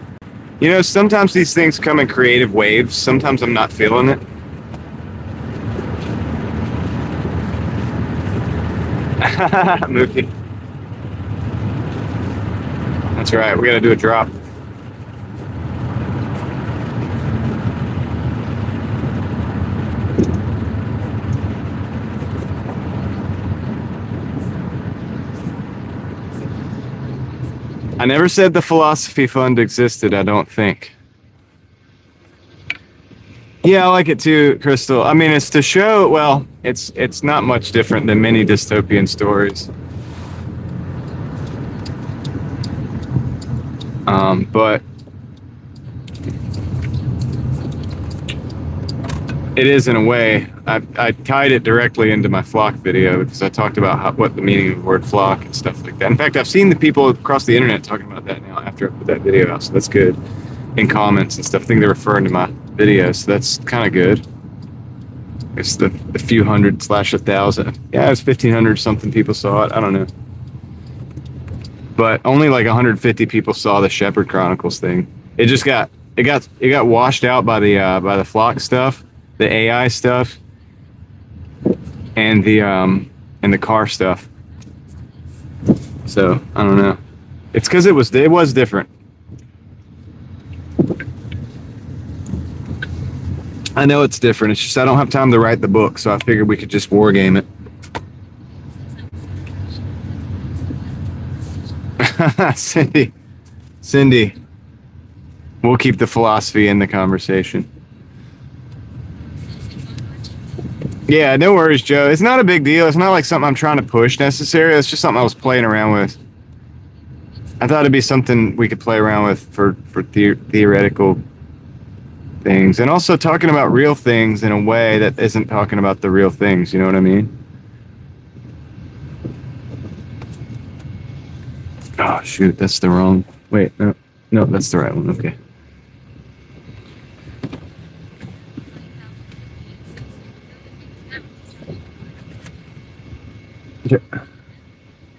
You know, sometimes these things come in creative waves. Sometimes I'm not feeling it. Mookie. That's right. We got to do a drop. I never said the philosophy fund existed, I don't think. Yeah, I like it too, Crystal. I mean, it's to show, well, it's not much different than many dystopian stories. But it is in a way. I tied it directly into my flock video because I talked about what the meaning of the word flock and stuff like that. In fact, I've seen the people across the internet talking about that now after I put that video out, so that's good. In comments and stuff, I think they're referring to my video, so that's kind of good. It's the few hundred / 1,000. Yeah, it was 1,500 something people saw it. I don't know, but only like 150 people saw the Shepherd Chronicles thing. It just got washed out by the flock stuff, the AI stuff, and the car stuff. So I don't know. It's because it was different. I know it's different. It's just I don't have time to write the book, so I figured we could just war game it. Cindy, we'll keep the philosophy in the conversation. Yeah, no worries, Joe. It's not a big deal. It's not like something I'm trying to push necessarily. It's just something I was playing around with. I thought it'd be something we could play around with for theoretical things, and also talking about real things in a way that isn't talking about the real things. You know what I mean? Oh shoot, that's the wrong. Wait, no, that's the right one. Okay.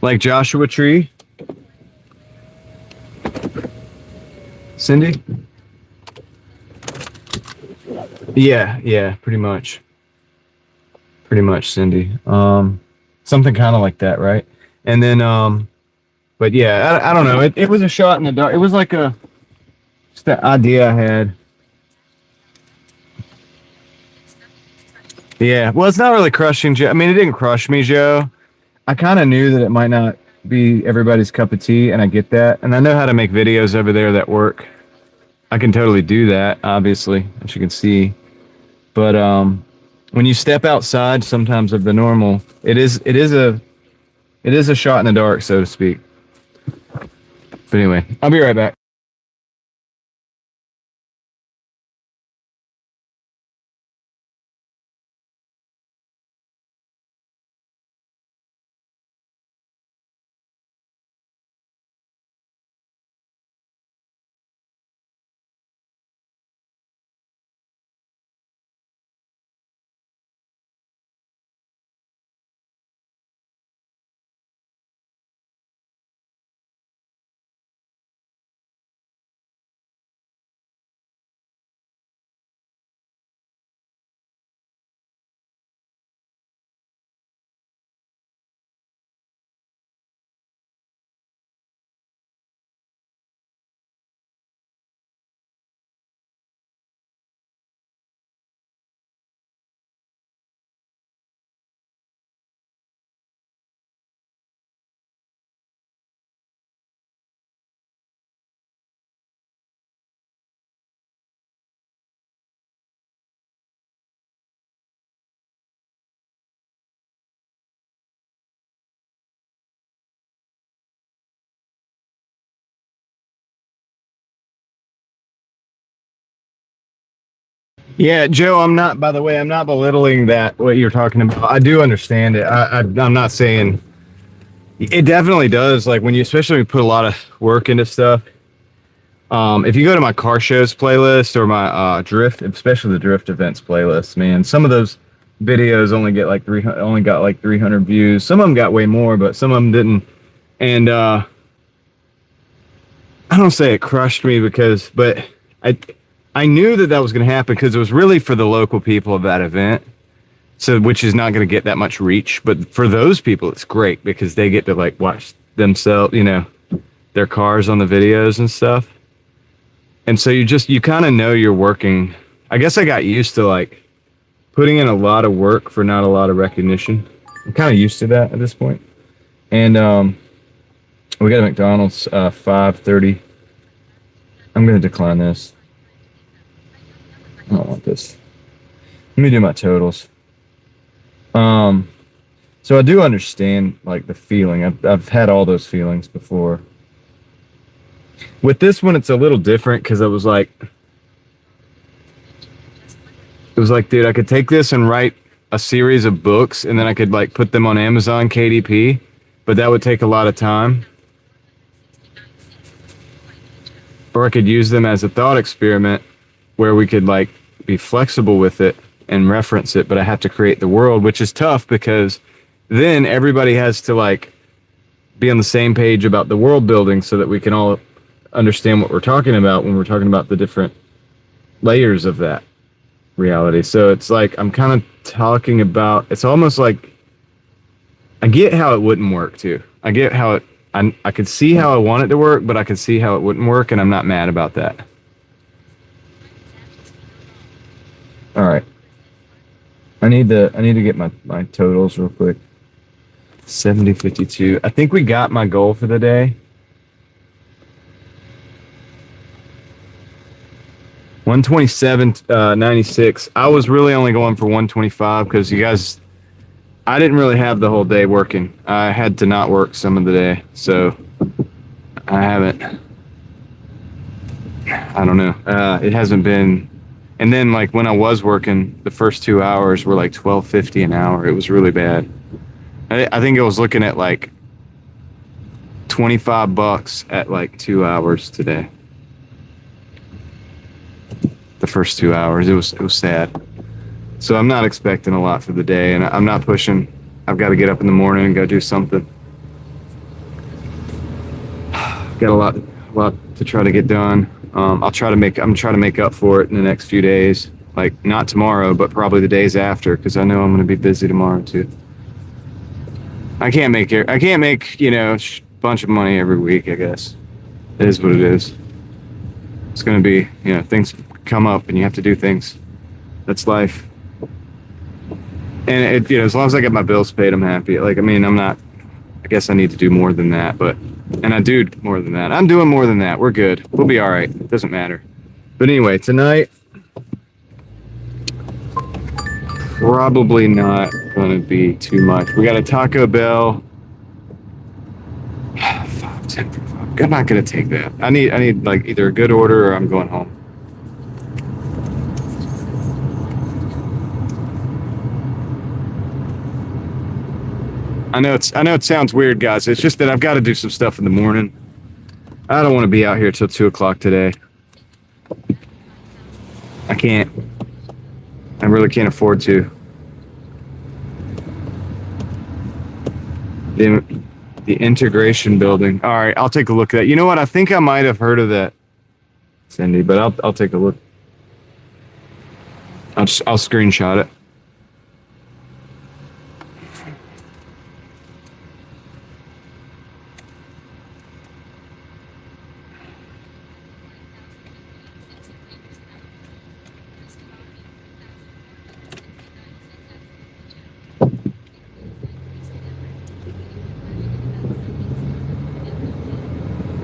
Like Joshua Tree? Cindy? Yeah, pretty much. Pretty much, Cindy. Something kind of like that, right? And then, but yeah, I don't know. It was a shot in the dark. It was like just an idea I had. Yeah, well, it's not really crushing Joe. I mean, it didn't crush me, Joe. I kind of knew that it might not be everybody's cup of tea, and I get that. And I know how to make videos over there that work. I can totally do that, obviously, as you can see. But when you step outside, sometimes of the normal, it is a shot in the dark, so to speak. But anyway, I'll be right back. Yeah, Joe, I'm not, by the way, I'm not belittling that, what you're talking about. I do understand it. I'm not saying it definitely does. Like when you, especially when you put a lot of work into stuff. If you go to my car shows playlist or my drift, especially the drift events playlist, man, some of those videos only get like 300, only got like 300 views. Some of them got way more, but some of them didn't. And I don't say it crushed me because, but I knew that that was going to happen because it was really for the local people of that event. So, which is not going to get that much reach, but for those people, it's great because they get to like watch themselves, you know, their cars on the videos and stuff. And so you kind of know you're working. I guess I got used to like putting in a lot of work for not a lot of recognition. I'm kind of used to that at this point. And we got a McDonald's 5:30. I'm gonna decline this. I don't want this. Let me do my totals. So I do understand like the feeling. I've had all those feelings before. With this one, it's a little different because it was like, dude, I could take this and write a series of books, and then I could like put them on Amazon KDP, but that would take a lot of time. Or I could use them as a thought experiment where we could like be flexible with it and reference it, but I have to create the world, which is tough because then everybody has to like be on the same page about the world building so that we can all understand what we're talking about when we're talking about the different layers of that reality. So it's like I'm kind of talking about, it's almost like I get how it wouldn't work too. I get how it, I could see how I want it to work, but I could see how it wouldn't work, and I'm not mad about that. All right. I need to get my totals real quick. 70.52. I think we got my goal for the day. 127.96. I was really only going for 125 because you guys, I didn't really have the whole day working. I had to not work some of the day, so I haven't. I don't know. It hasn't been. And then like when I was working, the first 2 hours were like $12.50 an hour. It was really bad. I think I was looking at like $25 at like 2 hours today. The first 2 hours, it was sad. So I'm not expecting a lot for the day, and I'm not pushing. I've got to get up in the morning and go do something. I've got a lot to try to get done. I'm trying to make up for it in the next few days. Like not tomorrow, but probably the days after, because I know I'm going to be busy tomorrow too. I can't make, you know, a bunch of money every week, I guess. It is what it is. It's going to be, you know, things come up and you have to do things. That's life. And it, you know, as long as I get my bills paid, I'm happy. Like, I mean, I guess I need to do more than that, and I do more than that. I'm doing more than that. We're good. We'll be all right. It doesn't matter. But anyway, tonight, probably not going to be too much. We got a Taco Bell. 5:10 for 5. I'm not going to take that. I need like either a good order or I'm going home. I know it sounds weird, guys. It's just that I've got to do some stuff in the morning. I don't want to be out here till 2 o'clock today. I can't. I really can't afford to. The integration building. All right, I'll take a look at that. You know what? I think I might have heard of that, Cindy, but I'll take a look. I'll screenshot it.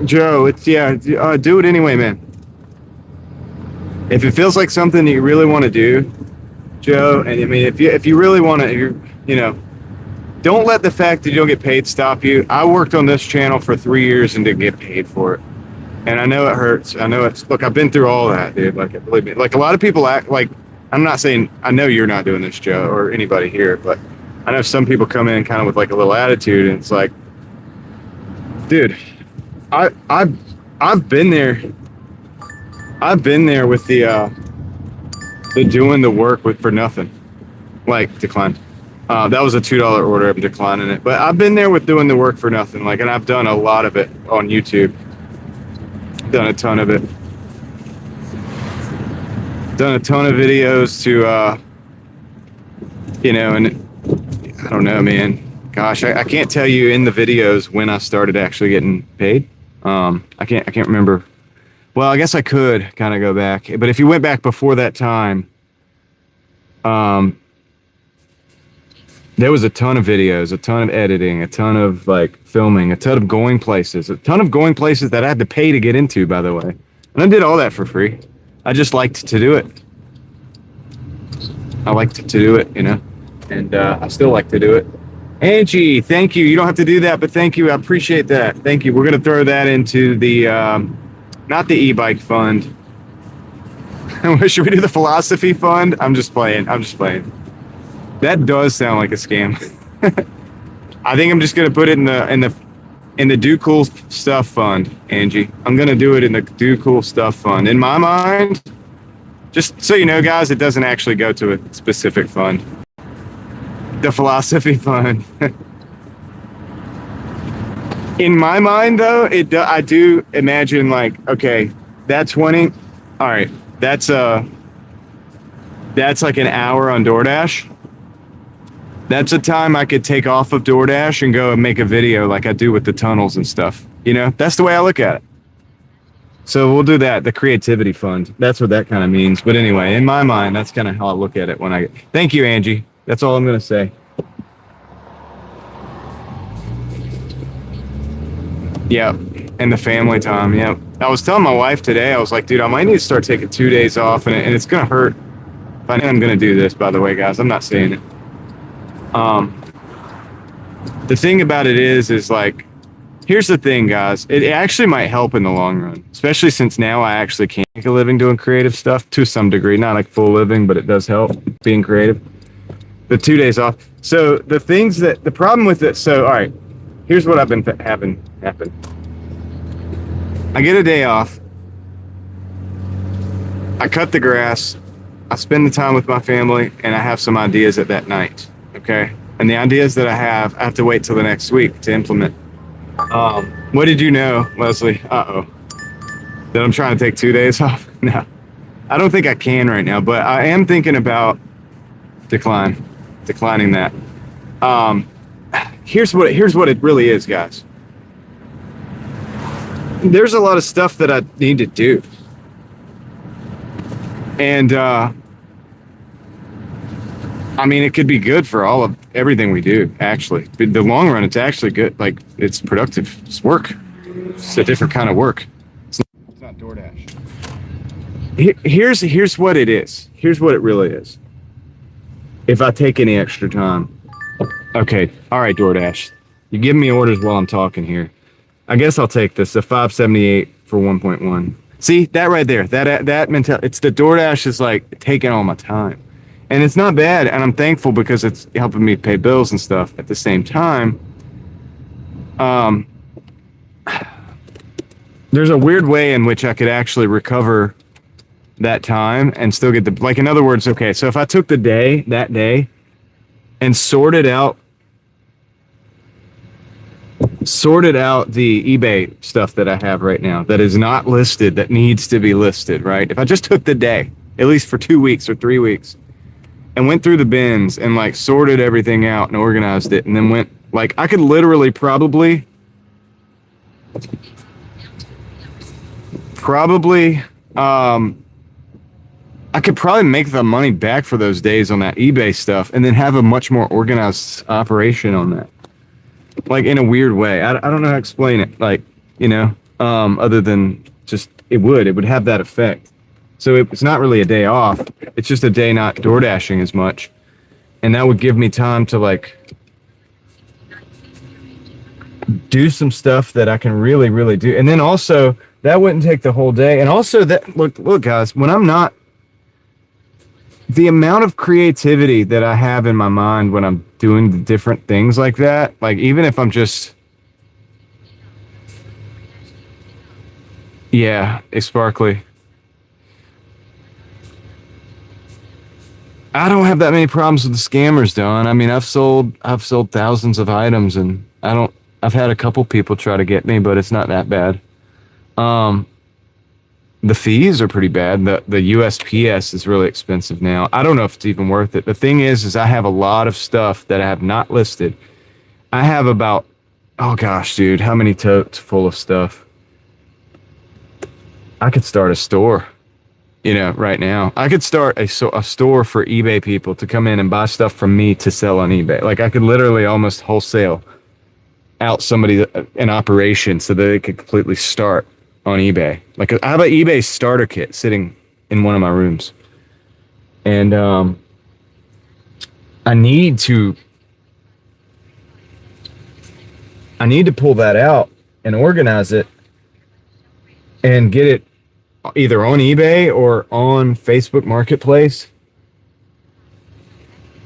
Joe, it's do it anyway, man. If it feels like something that you really want to do, Joe, and I mean, if you really want to, you know, don't let the fact that you don't get paid stop you. I worked on this channel for 3 years and didn't get paid for it, and I know it hurts. I know it's, look, I've been through all that, dude. Like, believe me, like a lot of people act like I'm not saying, I know you're not doing this, Joe, or anybody here, but I know some people come in kind of with like a little attitude, and it's like, dude, I've been there. I've been there with the doing the work for nothing, like decline. That was a $2 order. I'm declining it, but I've been there with doing the work for nothing. Like, and I've done a lot of it on YouTube. Done a ton of it. Done a ton of videos to, you know, and I don't know, man. Gosh, I can't tell you in the videos when I started actually getting paid. I can't remember. Well, I guess I could kind of go back, but if you went back before that time, there was a ton of videos, a ton of editing, a ton of like filming, a ton of going places that I had to pay to get into, by the way. And I did all that for free. I just liked to do it. I liked to do it, you know, and I still like to do it. Angie, thank you. You don't have to do that, but thank you. I appreciate that. Thank you. We're going to throw that into the, not the e-bike fund. Should we do the philosophy fund? I'm just playing. That does sound like a scam. I think I'm just gonna put it in the do cool stuff fund, Angie. I'm gonna do it in the do cool stuff fund. In my mind, just so you know, guys, it doesn't actually go to a specific fund. The philosophy fund. In my mind, though, I do imagine like, okay, that 20. All right, that's like an hour on Doordash. That's a time I could take off of Doordash and go and make a video like I do with the tunnels and stuff. You know, that's the way I look at it. So we'll do that, the creativity fund. That's what that kind of means. But anyway, in my mind, that's kind of how I look at it when I... Thank you, Angie. That's all I'm going to say. Yep. And the family time, yep. I was telling my wife today, I was like, dude, I might need to start taking 2 days off, and it's going to hurt. I think I'm going to do this, by the way, guys. I'm not saying it. The thing about it is like, here's the thing, guys. It actually might help in the long run, especially since now I actually can make a living doing creative stuff to some degree, not like full living, but it does help being creative. The 2 days off. So the problem with it. So, all right, here's what I've been having happen. I get a day off. I cut the grass. I spend the time with my family, and I have some ideas at that night. Okay. And the ideas that I have to wait till the next week to implement. What did you know, Leslie? Uh-oh. That I'm trying to take 2 days off? No. I don't think I can right now, but I am thinking about declining that. Here's what it really is, guys. There's a lot of stuff that I need to do. And I mean, it could be good for everything we do, actually. But in the long run, it's actually good. Like, it's productive. It's work. It's a different kind of work. It's not DoorDash. Here's what it is. Here's what it really is. If I take any extra time. Okay. All right, DoorDash. You give me orders while I'm talking here. I guess I'll take this. The $5.78 for 1.1. See, that right there. That mentality. It's the DoorDash is like taking all my time. And it's not bad, and I'm thankful because it's helping me pay bills and stuff. At the same time, there's a weird way in which I could actually recover that time and still get like, in other words, okay, so if I took that day, and sorted out the eBay stuff that I have right now that is not listed, that needs to be listed, right? If I just took the day, at least for 2 weeks or 3 weeks, and went through the bins and like sorted everything out and organized it, and then went, like, I could literally probably I could probably make the money back for those days on that eBay stuff and then have a much more organized operation on that. Like, in a weird way. I don't know how to explain it. Like, you know, other than just, it would have that effect. So it's not really a day off. It's just a day not DoorDashing as much. And that would give me time to like do some stuff that I can really, really do. And then also that wouldn't take the whole day. And also that, look guys, when I'm not the amount of creativity that I have in my mind when I'm doing the different things like that, like even if I'm just, yeah, it's sparkly. I don't have that many problems with the scammers, Don. I mean, I've sold thousands of items, and I've had a couple people try to get me, but it's not that bad. Um, the fees are pretty bad. The USPS is really expensive now. I don't know if it's even worth it. The thing is I have a lot of stuff that I have not listed. I have about, oh gosh, dude, how many totes full of stuff? I could start a store, right now. I could start a store for eBay people to come in and buy stuff from me to sell on eBay. Like I could literally almost wholesale out somebody an operation so that they could completely start on eBay. Like I have an eBay starter kit sitting in one of my rooms, and I need to I need to pull that out and organize it and get it either on eBay or on Facebook Marketplace,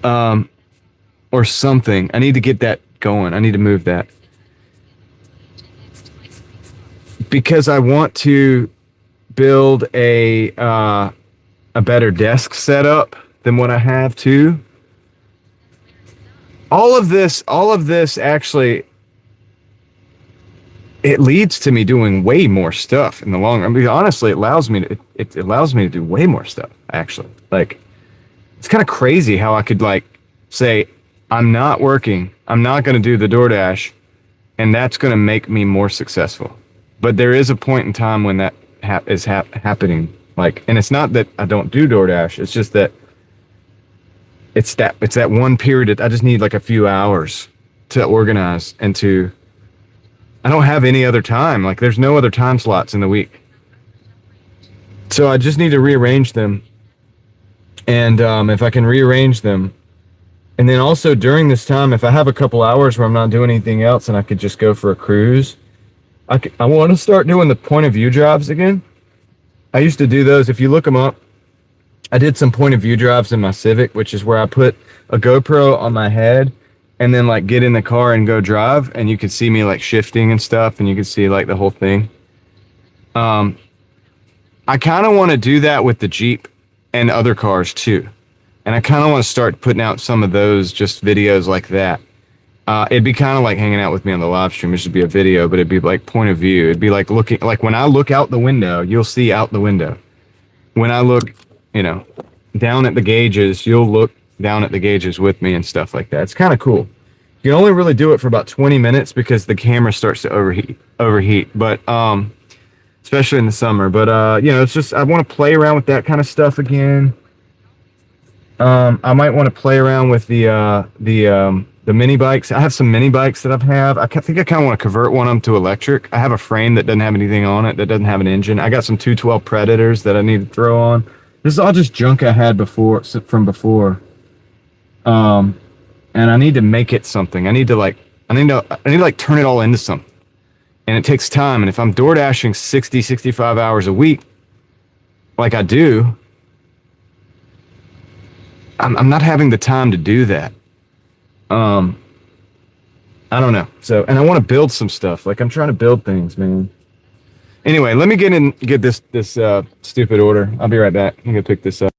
or something. I need to get that going. I need to move that because I want to build a better desk setup than what I have too. All of this actually, it leads to me doing way more stuff in the long run. I mean, honestly, it allows me to do way more stuff actually. Like it's kind of crazy how I could like say I'm not working, I'm not going to do the DoorDash, and that's going to make me more successful. But there is a point in time when that is happening. Like, and it's not that I don't do DoorDash. It's just that it's that one period. I just need like a few hours to organize and to. I don't have any other time. Like, there's no other time slots in the week. So I just need to rearrange them. And if I can rearrange them, and then also during this time, if I have a couple hours where I'm not doing anything else, and I could just go for a cruise, I want to start doing the point of view drives again. I used to do those. If you look them up, I did some point of view drives in my Civic, which is where I put a GoPro on my head and then like get in the car and go drive, and you could see me like shifting and stuff, and you could see like the whole thing. Um, I kind of want to do that with the Jeep and other cars too. And I kind of want to start putting out some of those just videos like that. It'd be kind of like hanging out with me on the live stream. It should be a video, but it'd be like point of view. It'd be like looking, like when I look out the window, you'll see out the window. When I look, you know, down at the gauges, you'll look down at the gauges with me and stuff like that. It's kind of cool. You can only really do it for about 20 minutes because the camera starts to overheat. But especially in the summer. But it's just I want to play around with that kind of stuff again. I might want to play around with the mini bikes. I have some mini bikes that I think I kind of want to convert one of them to electric. I have a frame that doesn't have anything on it, that doesn't have an engine. I got some 212 Predators that I need to throw on. This is all just junk I had from before. And I need to make it something. I need to turn it all into something. And it takes time. And if I'm door dashing 60, 65 hours a week, like I do, I'm not having the time to do that. I don't know. So, and I want to build some stuff. Like I'm trying to build things, man. Anyway, let me get this stupid order. I'll be right back. I'm gonna pick this up.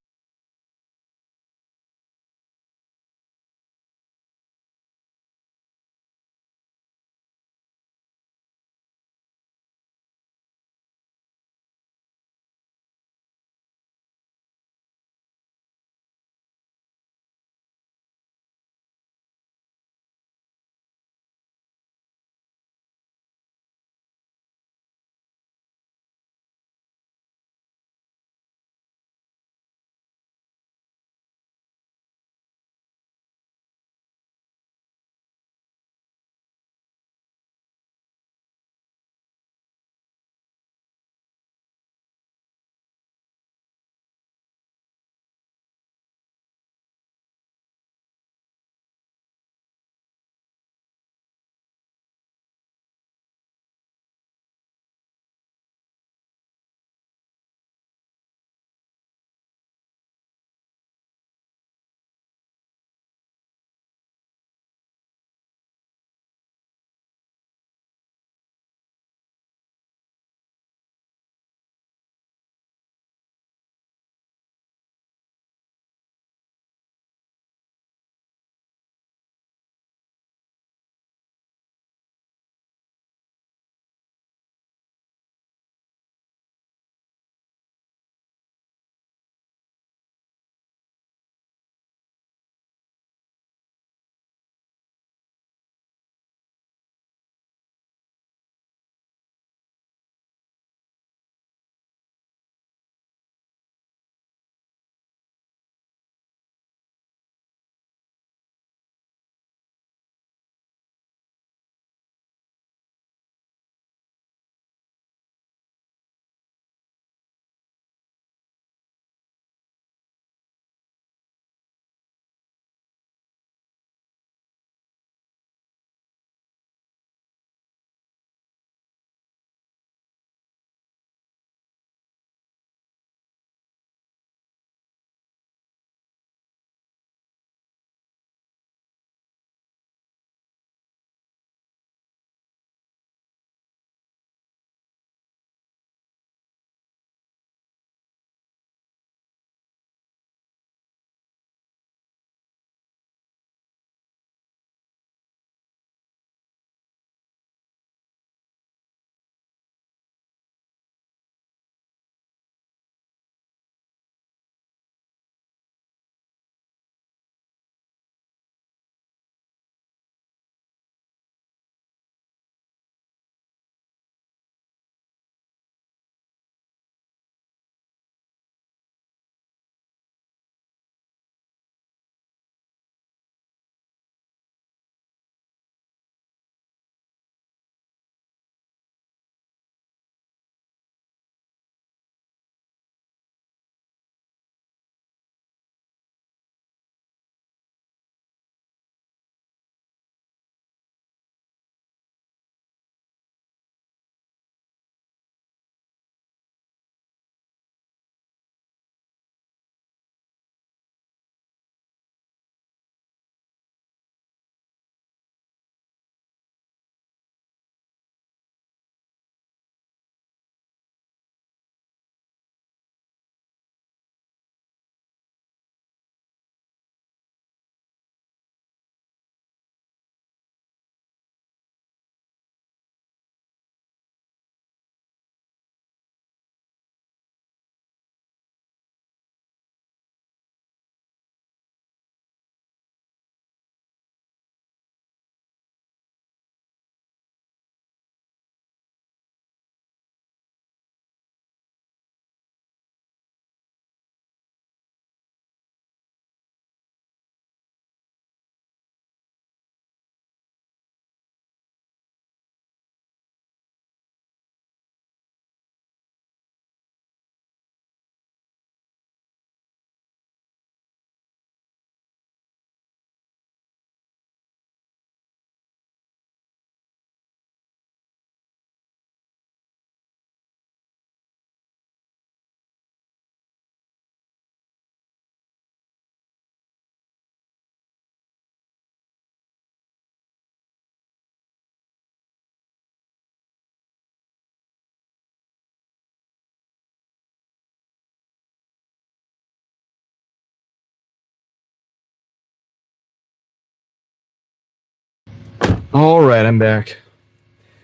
All right, I'm back.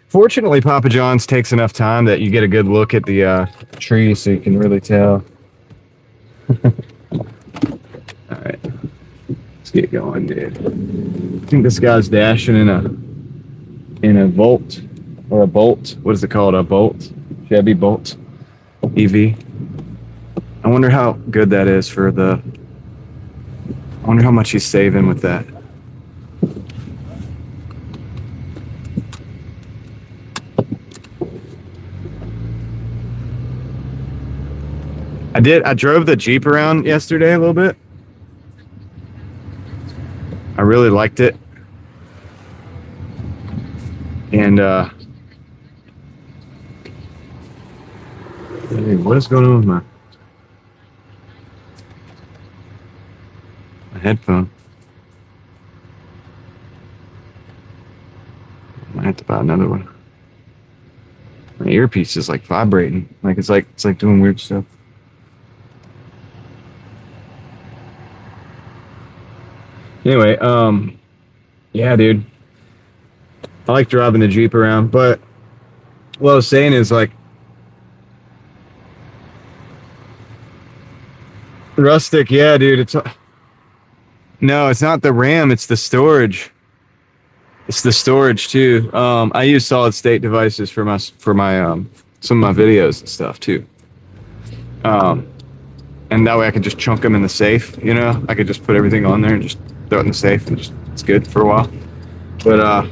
Fortunately, Papa John's takes enough time that you get a good look at the tree, so you can really tell. All right, let's get going, dude. I think this guy's dashing in a Volt or a Bolt. What is it called? A Bolt? Chevy Bolt EV. I wonder how good that is for the. I wonder how much he's saving with that. I drove the Jeep around yesterday a little bit. I really liked it. And hey, what is going on with my headphone? I might have to buy another one. My earpiece is like vibrating. It's like doing weird stuff. Anyway, yeah, dude. I like driving the Jeep around, but what I was saying is like rustic, yeah, dude. No, it's not the RAM, it's the storage. It's the storage too. I use solid state devices for my some of my videos and stuff too. And that way I can just chunk them in the safe, you know? I could just put everything on there and just throw it in the safe and just it's good for a while. But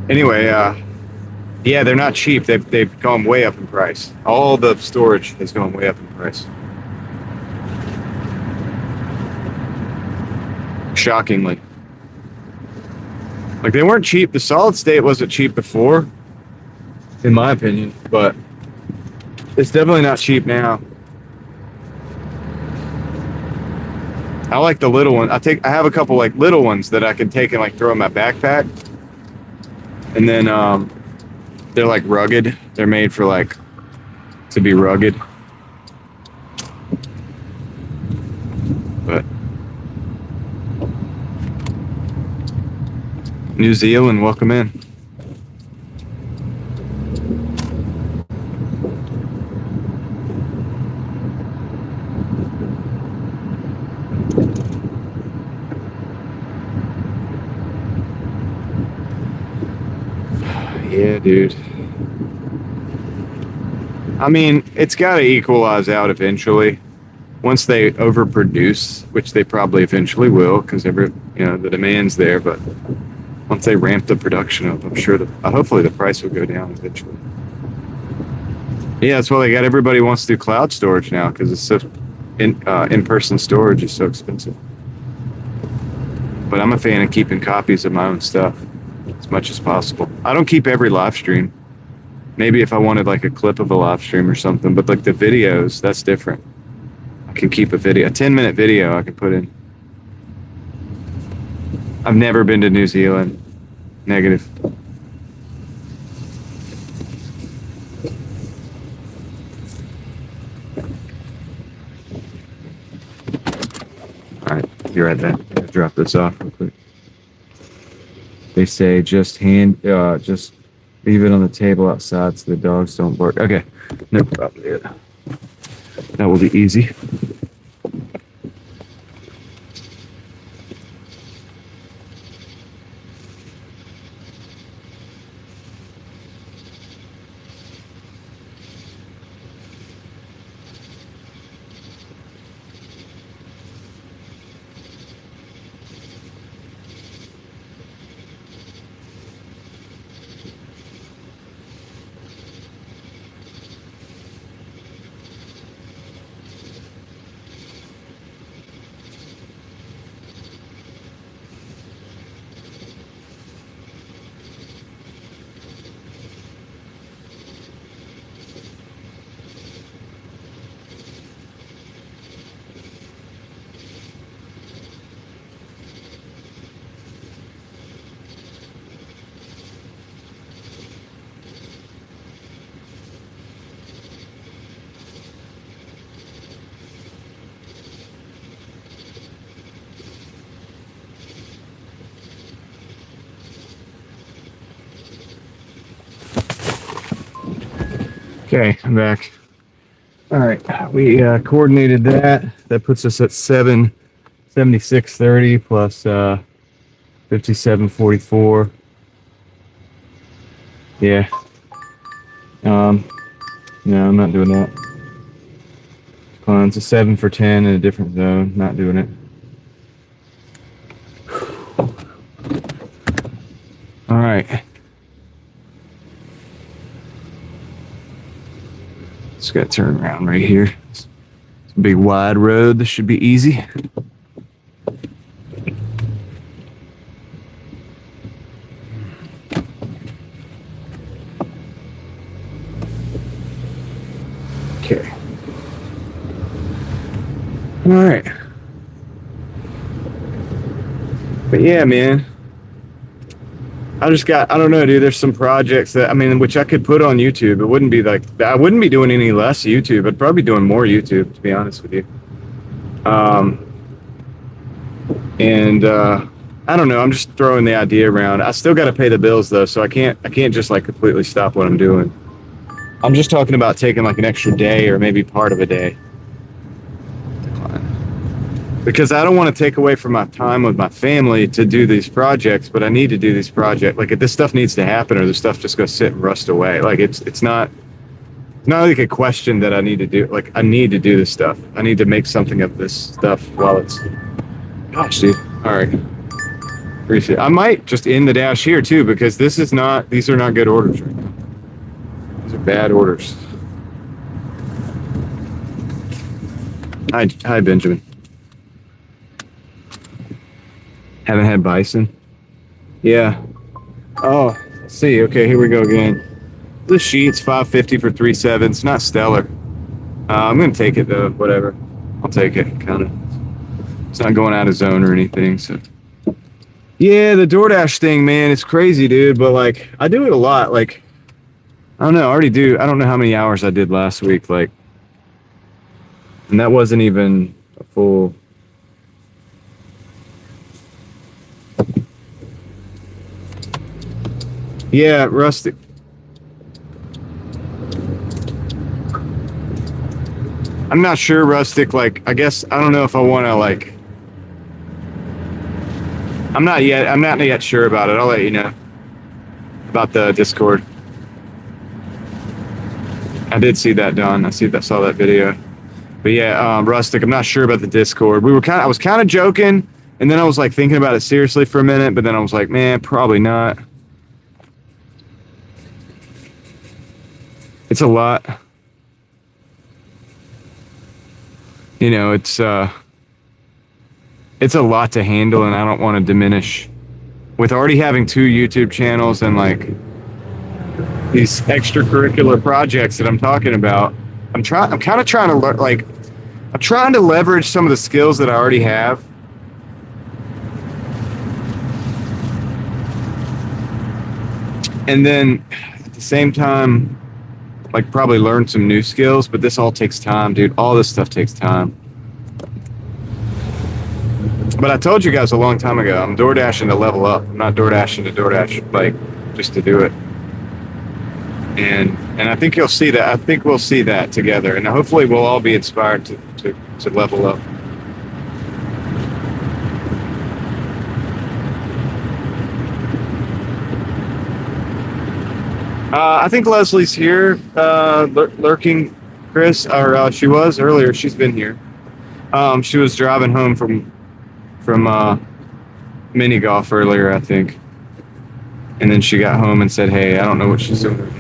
anyway, yeah, they're not cheap. They've gone way up in price. All the storage has gone way up in price. Shockingly. Like they weren't cheap. The solid state wasn't cheap before, in my opinion, but it's definitely not cheap now. I like the little one. I have a couple like little ones that I can take and like throw in my backpack. And then they're like rugged. They're made for like to be rugged. But New Zealand, welcome in. Yeah, dude. I mean, it's got to equalize out eventually. Once they overproduce, which they probably eventually will, because the demand's there. But once they ramp the production up, I'm sure hopefully the price will go down eventually. Yeah, that's why everybody wants to do cloud storage now, because it's so in-person storage is so expensive. But I'm a fan of keeping copies of my own stuff as much as possible. I don't keep every live stream. Maybe if I wanted like a clip of a live stream or something, but like the videos, that's different. I can keep a 10-minute video I can put in. I've never been to New Zealand. Negative. All right, be right back. I'll drop this off real quick. They say just leave it on the table outside so the dogs don't bark. Okay, no problem. Yeah. That will be easy. Okay, I'm back. All right, we coordinated that. That puts us at 776.30 plus 57.44. Yeah. No, I'm not doing that. It's a 7 for 10 in a different zone. Not doing it. All right. Just got to turn around right here. It's a big wide road. This should be easy. Okay. All right. But yeah, man. I don't know, dude. There's some projects that, which I could put on YouTube. It wouldn't be like, I wouldn't be doing any less YouTube. I'd probably be doing more YouTube, to be honest with you. I don't know. I'm just throwing the idea around. I still got to pay the bills though, so I can't just like completely stop what I'm doing. I'm just talking about taking like an extra day or maybe part of a day. Because I don't want to take away from my time with my family to do these projects, but I need to do these projects. Like, if this stuff needs to happen, or this stuff just goes sit and rust away. Like, it's not like a question that I need to do. Like, I need to do this stuff. I need to make something of this stuff while it's. Gosh, dude. All right. Appreciate it. I might just end the dash here too, because these are not good orders right now. These are bad orders. Hi, Benjamin. Haven't had bison? Yeah. Oh, let's see. Okay, here we go again. The sheet's 550 for 3.7. It's not stellar. I'm gonna take it though. Whatever. I'll take it. Kind of. It's not going out of zone or anything. So. Yeah, the Doordash thing, man, it's crazy, dude. But like, I do it a lot. Like, I don't know. I already do. I don't know how many hours I did last week. Like, and that wasn't even a full. Yeah, Rustic. I'm not sure, Rustic. Like, I guess I don't know if I want to like. I'm not yet sure about it. I'll let you know about the Discord. I did see that, Don. Saw that video. But yeah, Rustic. I'm not sure about the Discord. I was kind of joking, and then I was like thinking about it seriously for a minute. But then I was like, man, probably not. It's a lot. You know, it's a lot to handle, and I don't want to diminish. With already having 2 YouTube channels and like these extracurricular projects that I'm talking about, I'm kind of trying to learn. Like, I'm trying to leverage some of the skills that I already have. And then at the same time, like, probably learn some new skills, but this all takes time, dude. All this stuff takes time. But I told you guys a long time ago, I'm Doordashing to level up. I'm not Doordashing to Doordash, like, just to do it. And I think you'll see that. I think we'll see that together. And hopefully we'll all be inspired to level up. I think Leslie's here, lurking, Chris, or she was earlier. She's been here. She was driving home from mini golf earlier, I think. And then she got home and said, hey, I don't know what she's doing.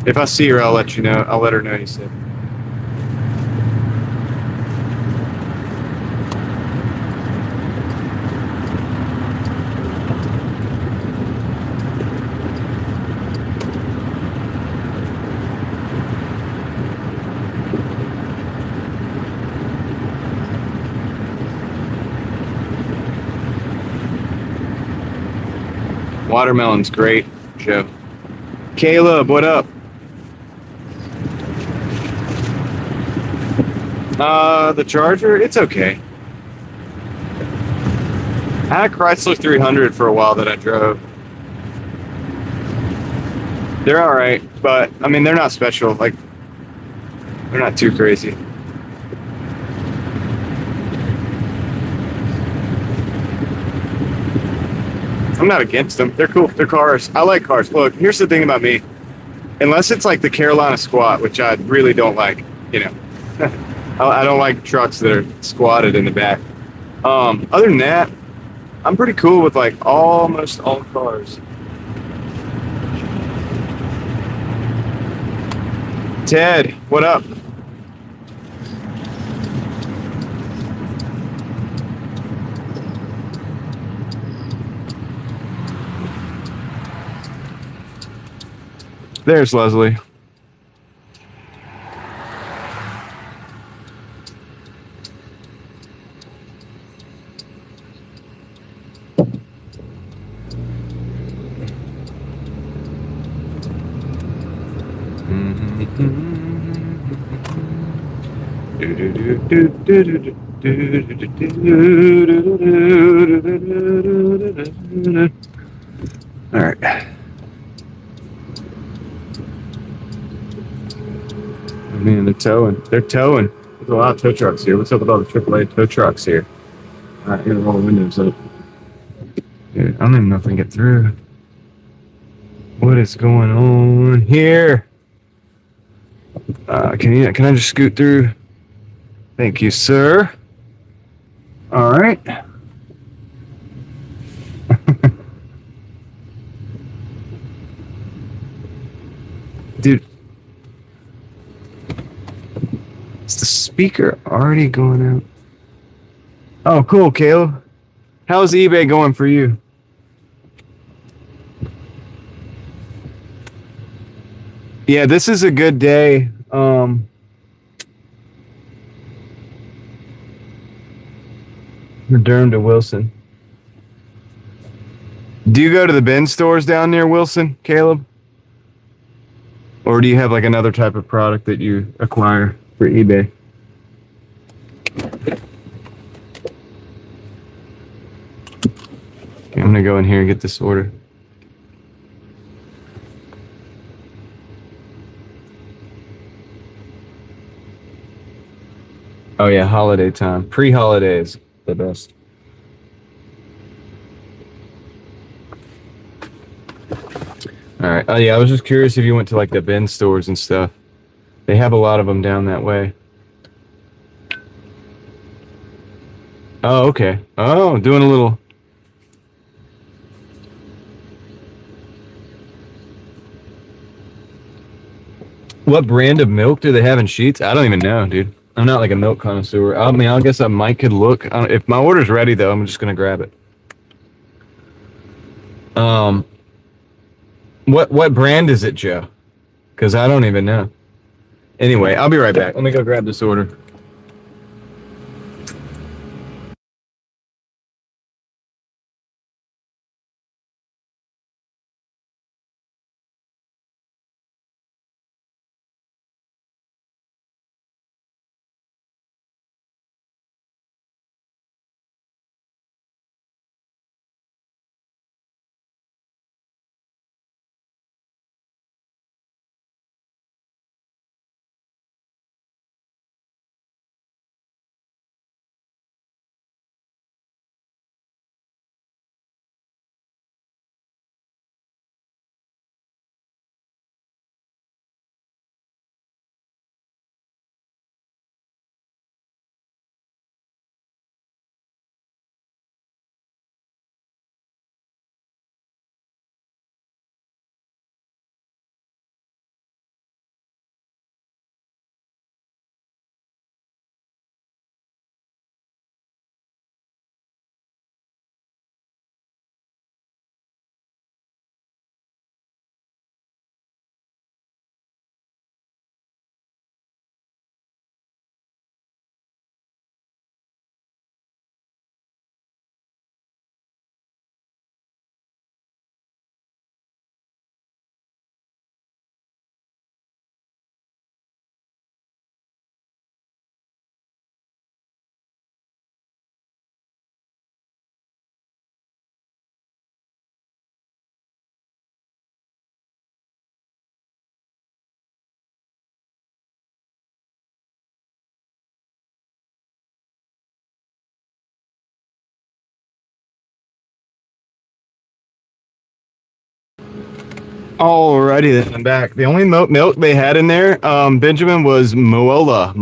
If I see her, I'll let you know. I'll let her know you said. Watermelon's great, Joe. Caleb, what up? The Charger, it's okay. I had a Chrysler 300 for a while that I drove. They're all right, but I mean, they're not special. Like, they're not too crazy. I'm not against them. They're cool. They're cars. I like cars. Look, here's the thing about me. Unless it's like the Carolina squat, which I really don't like, you know. I don't like trucks that are squatted in the back. Other than that, I'm pretty cool with like almost all cars. Ted, what up? There's Leslie. All right. Man, they're towing. They're towing. There's a lot of tow trucks here. What's up with all the AAA tow trucks here? All right, here, roll the windows up. Dude, I don't even know if I can get through. What is going on here? Can I just scoot through? Thank you, sir. All right. Dude, is the speaker already going out? Oh, cool, Caleb. How's eBay going for you? Yeah, this is a good day. From Durham to Wilson. Do you go to the bin stores down near Wilson, Caleb? Or do you have like another type of product that you acquire for eBay? Okay, I'm gonna go in here and get this order. Oh yeah, holiday time. Pre-holidays, the best. All right. Oh yeah, I was just curious if you went to like the bin stores and stuff. They have a lot of them down that way. Oh, okay. Oh, doing a little. What brand of milk do they have in Sheets? I don't even know, dude. I'm not like a milk connoisseur. I mean, I guess I might could look. If my order's ready though, I'm just gonna grab it. Um, what brand is it, Joe? Because I don't even know. Anyway, I'll be right back. Let me go grab this order. Alrighty then, I'm back. The only milk they had in there, Benjamin, was Muola.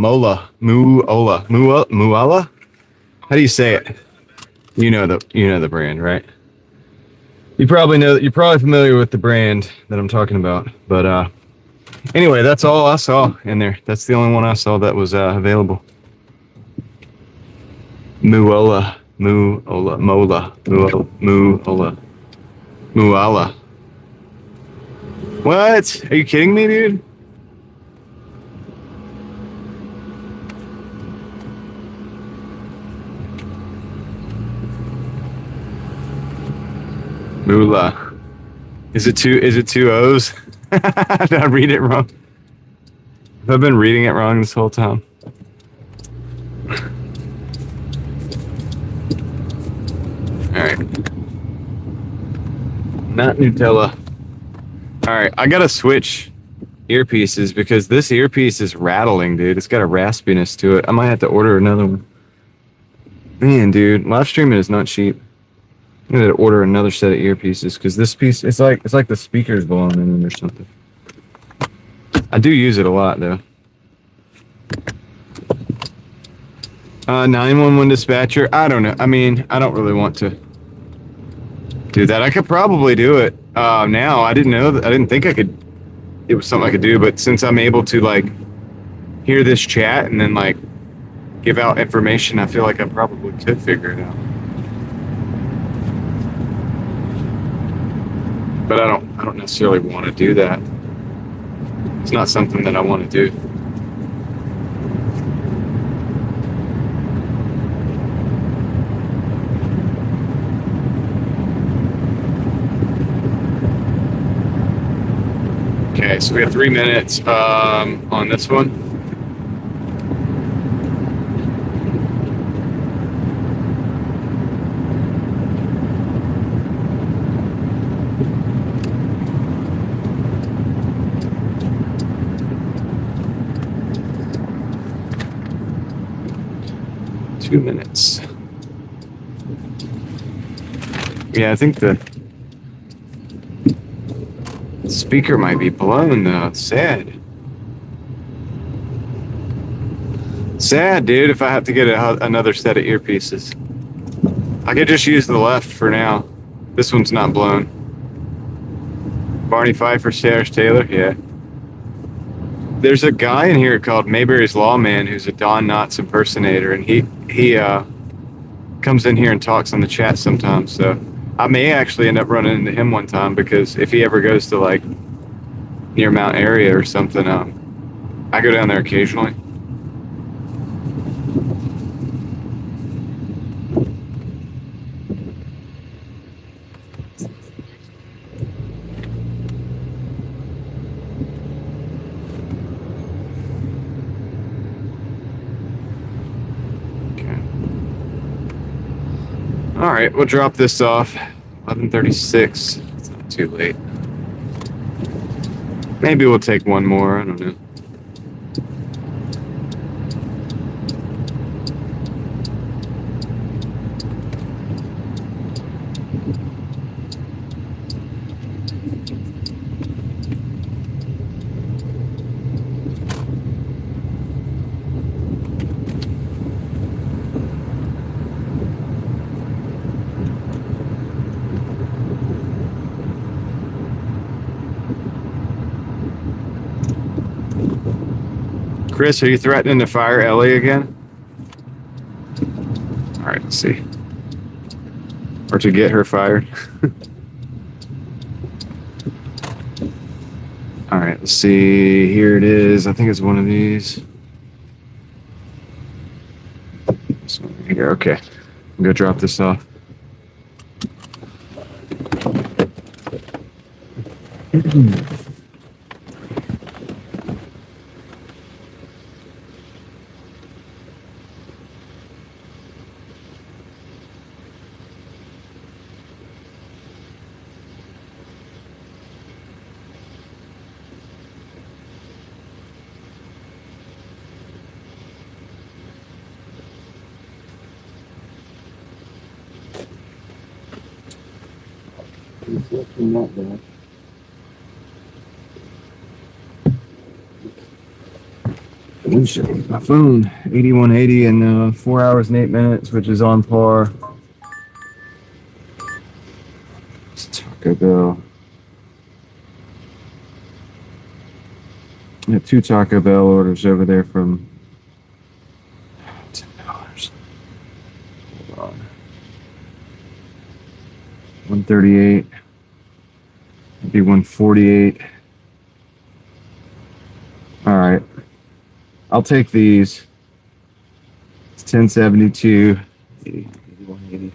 How do you say it? You know the brand, right? You probably know that. You're probably familiar with the brand that I'm talking about. But anyway, that's all I saw in there. That's the only one I saw that was available. Muola. What? Are you kidding me, dude? Moolah. Is it two O's? Did I read it wrong? Have I been reading it wrong this whole time? Alright. Not Nutella. Alright, I gotta switch earpieces because this earpiece is rattling, dude. It's got a raspiness to it. I might have to order another one. Man, dude, live streaming is not cheap. I'm gonna order another set of earpieces because this piece, it's like the speaker's blowing in it or something. I do use it a lot though. 911 dispatcher. I don't know. I mean, I don't really want to do that. I could probably do it now. I didn't know that. I didn't think I could. It was something I could do, but since I'm able to like hear this chat and then like give out information, I feel like I probably could figure it out. But I don't necessarily want to do that. It's not something that I want to do. Okay, so we have 3 minutes on this one. Two minutes. Yeah, I think the speaker might be blown though. Sad, dude. If I have to get another set of earpieces, I could just use the left for now. This one's not blown. Barney Pfeiffer, Sarah Taylor, yeah. There's a guy in here called Mayberry's Lawman who's a Don Knotts impersonator, and he comes in here and talks on the chat sometimes. So I may actually end up running into him one time because if he ever goes to like near Mount Area or something, I go down there occasionally. All right, we'll drop this off. 11:36. It's not too late. Maybe we'll take one more. I don't know. Chris, are you threatening to fire Ellie again? All right, let's see. Or to get her fired. All right, let's see. Here it is. I think it's one of these. This one here. Okay. I'm going to drop this off. Not bad. My phone, 8180 in 4 hours and 8 minutes, which is on par. It's Taco Bell. I have 2 Taco Bell orders over there from $10. Hold on. 138. Maybe 148. All right. I'll take these. It's 1072. 8180.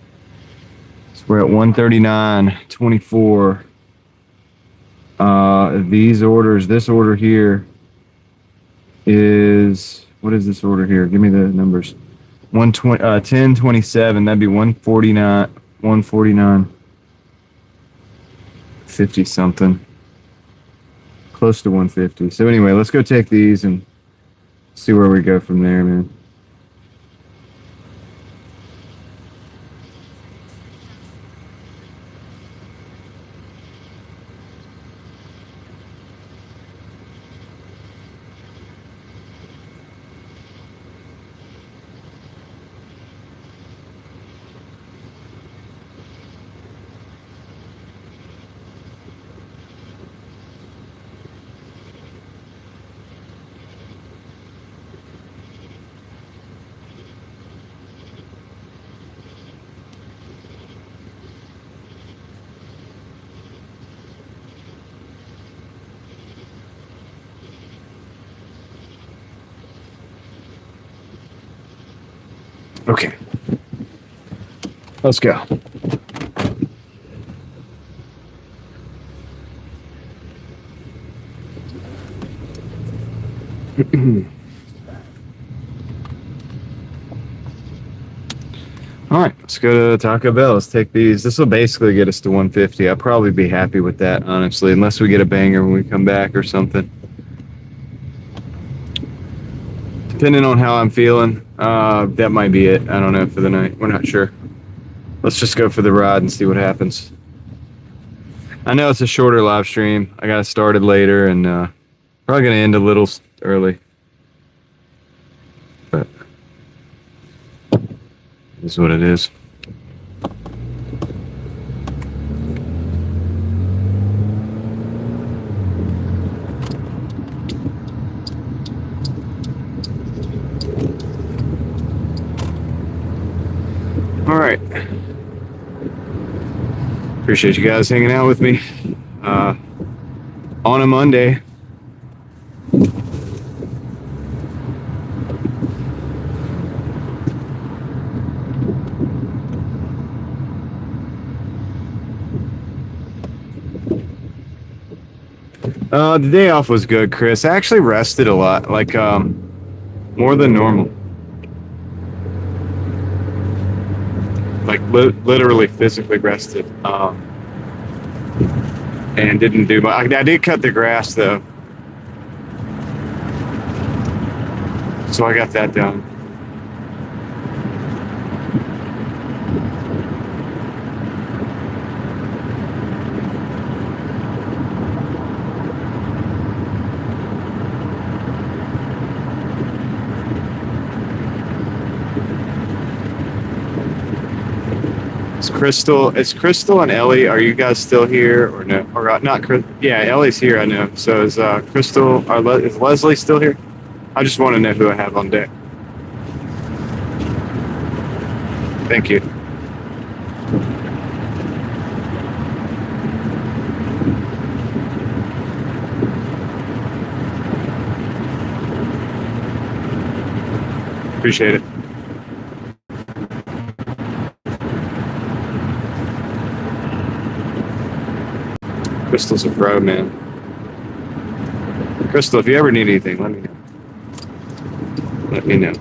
So we're at 139.24. These orders, this order here is, what is this order here? Give me the numbers. 1027. That'd be 149. 50 something. Close to 150. So anyway, let's go take these and see where we go from there, man. Okay. Let's go. All right, let's go to Taco Bell. Let's take these. This will basically get us to 150. I'll probably be happy with that, honestly, unless we get a banger when we come back or something. Depending on how I'm feeling, that might be it. I don't know for the night. We're not sure. Let's just go for the ride and see what happens. I know it's a shorter live stream. I got started later and probably going to end a little early. But it is what it is. All right. Appreciate you guys hanging out with me on a Monday. The day off was good, Chris. I actually rested a lot, like more than normal. Like literally physically rested, and didn't do much. I did cut the grass though, so I got that done. Is Crystal and Ellie, are you guys still here or no? Or not? Yeah, Ellie's here, I know. So is Crystal, is Leslie still here? I just want to know who I have on deck. Thank you. Appreciate it. Crystal's a pro, man. Crystal, if you ever need anything, let me know. Let me know.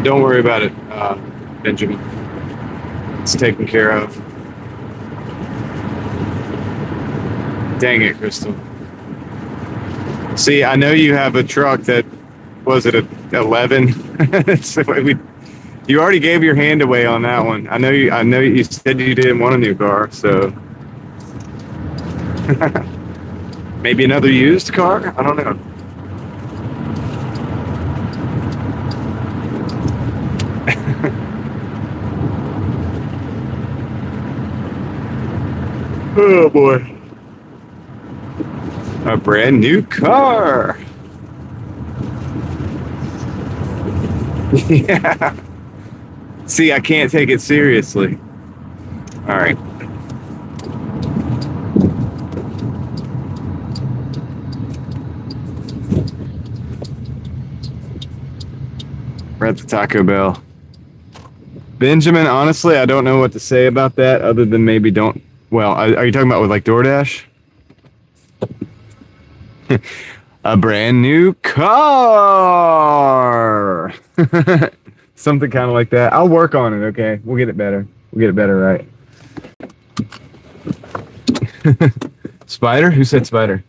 Don't worry about it, Benjamin. It's taken care of. Dang it, Crystal. See, I know you have a truck that was it a 11. So you already gave your hand away on that one. I know you. I know you said you didn't want a new car, so maybe another used car. I don't know. Oh boy, a brand new car. Yeah. See, I can't take it seriously. All right. We're at the Taco Bell. Benjamin, honestly, I don't know what to say about that other than maybe don't. Well, are you talking about with like Doordash? A brand new car. Something kind of like that. I'll work on it, okay? We'll get it better. We'll get it better, right? Spider? Who said spider?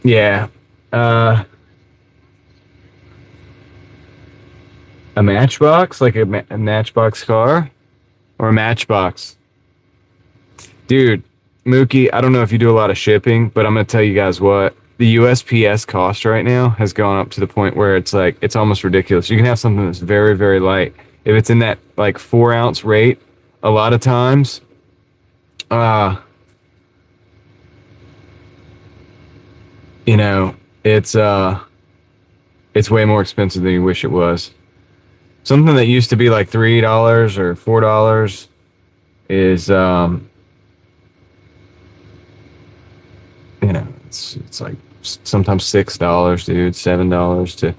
Yeah. Uh, a matchbox? Like a matchbox car? Or a matchbox? Dude, Mookie, I don't know if you do a lot of shipping, but I'm going to tell you guys what. The USPS cost right now has gone up to the point where it's like, it's almost ridiculous. You can have something that's very, very light. If it's in that like 4 ounce rate, a lot of times, uh, you know, it's way more expensive than you wish it was. Something that used to be like $3 or $4 is, it's like sometimes $6, dude, $7 to.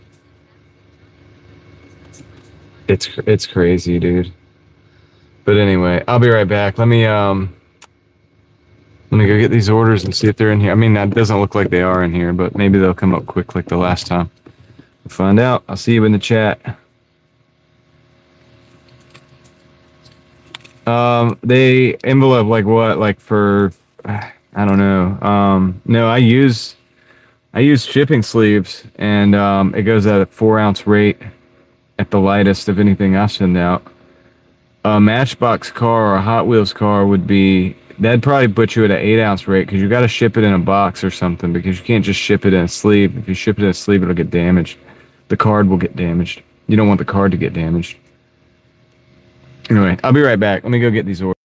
It's crazy, dude. But anyway, I'll be right back. Let me go get these orders and see if they're in here. I mean, that doesn't look like they are in here, but maybe they'll come up quick like the last time. We'll find out. I'll see you in the chat. They envelope like what? Like for I don't know. No, I use shipping sleeves, and it goes at a 4 ounce rate at the lightest of anything I send out. A Matchbox car or a Hot Wheels car would be that'd probably put you at an 8 ounce rate because you got to ship it in a box or something because you can't just ship it in a sleeve. If you ship it in a sleeve, it'll get damaged. The card will get damaged. You don't want the card to get damaged. Anyway, I'll be right back. Let me go get these orders.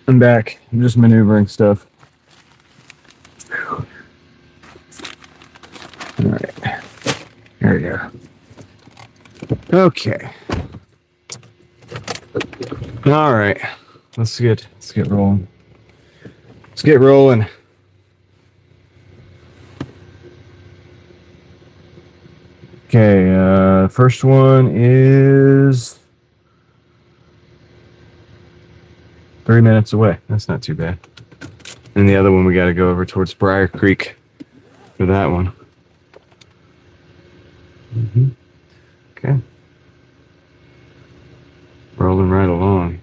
I'm back. I'm just maneuvering stuff. All right. There we go. Okay. All right. Let's get rolling. Let's get rolling. Okay, first one is 3 minutes away. That's not too bad. And the other one, we got to go over towards Briar Creek for that one. Okay. Rolling right along.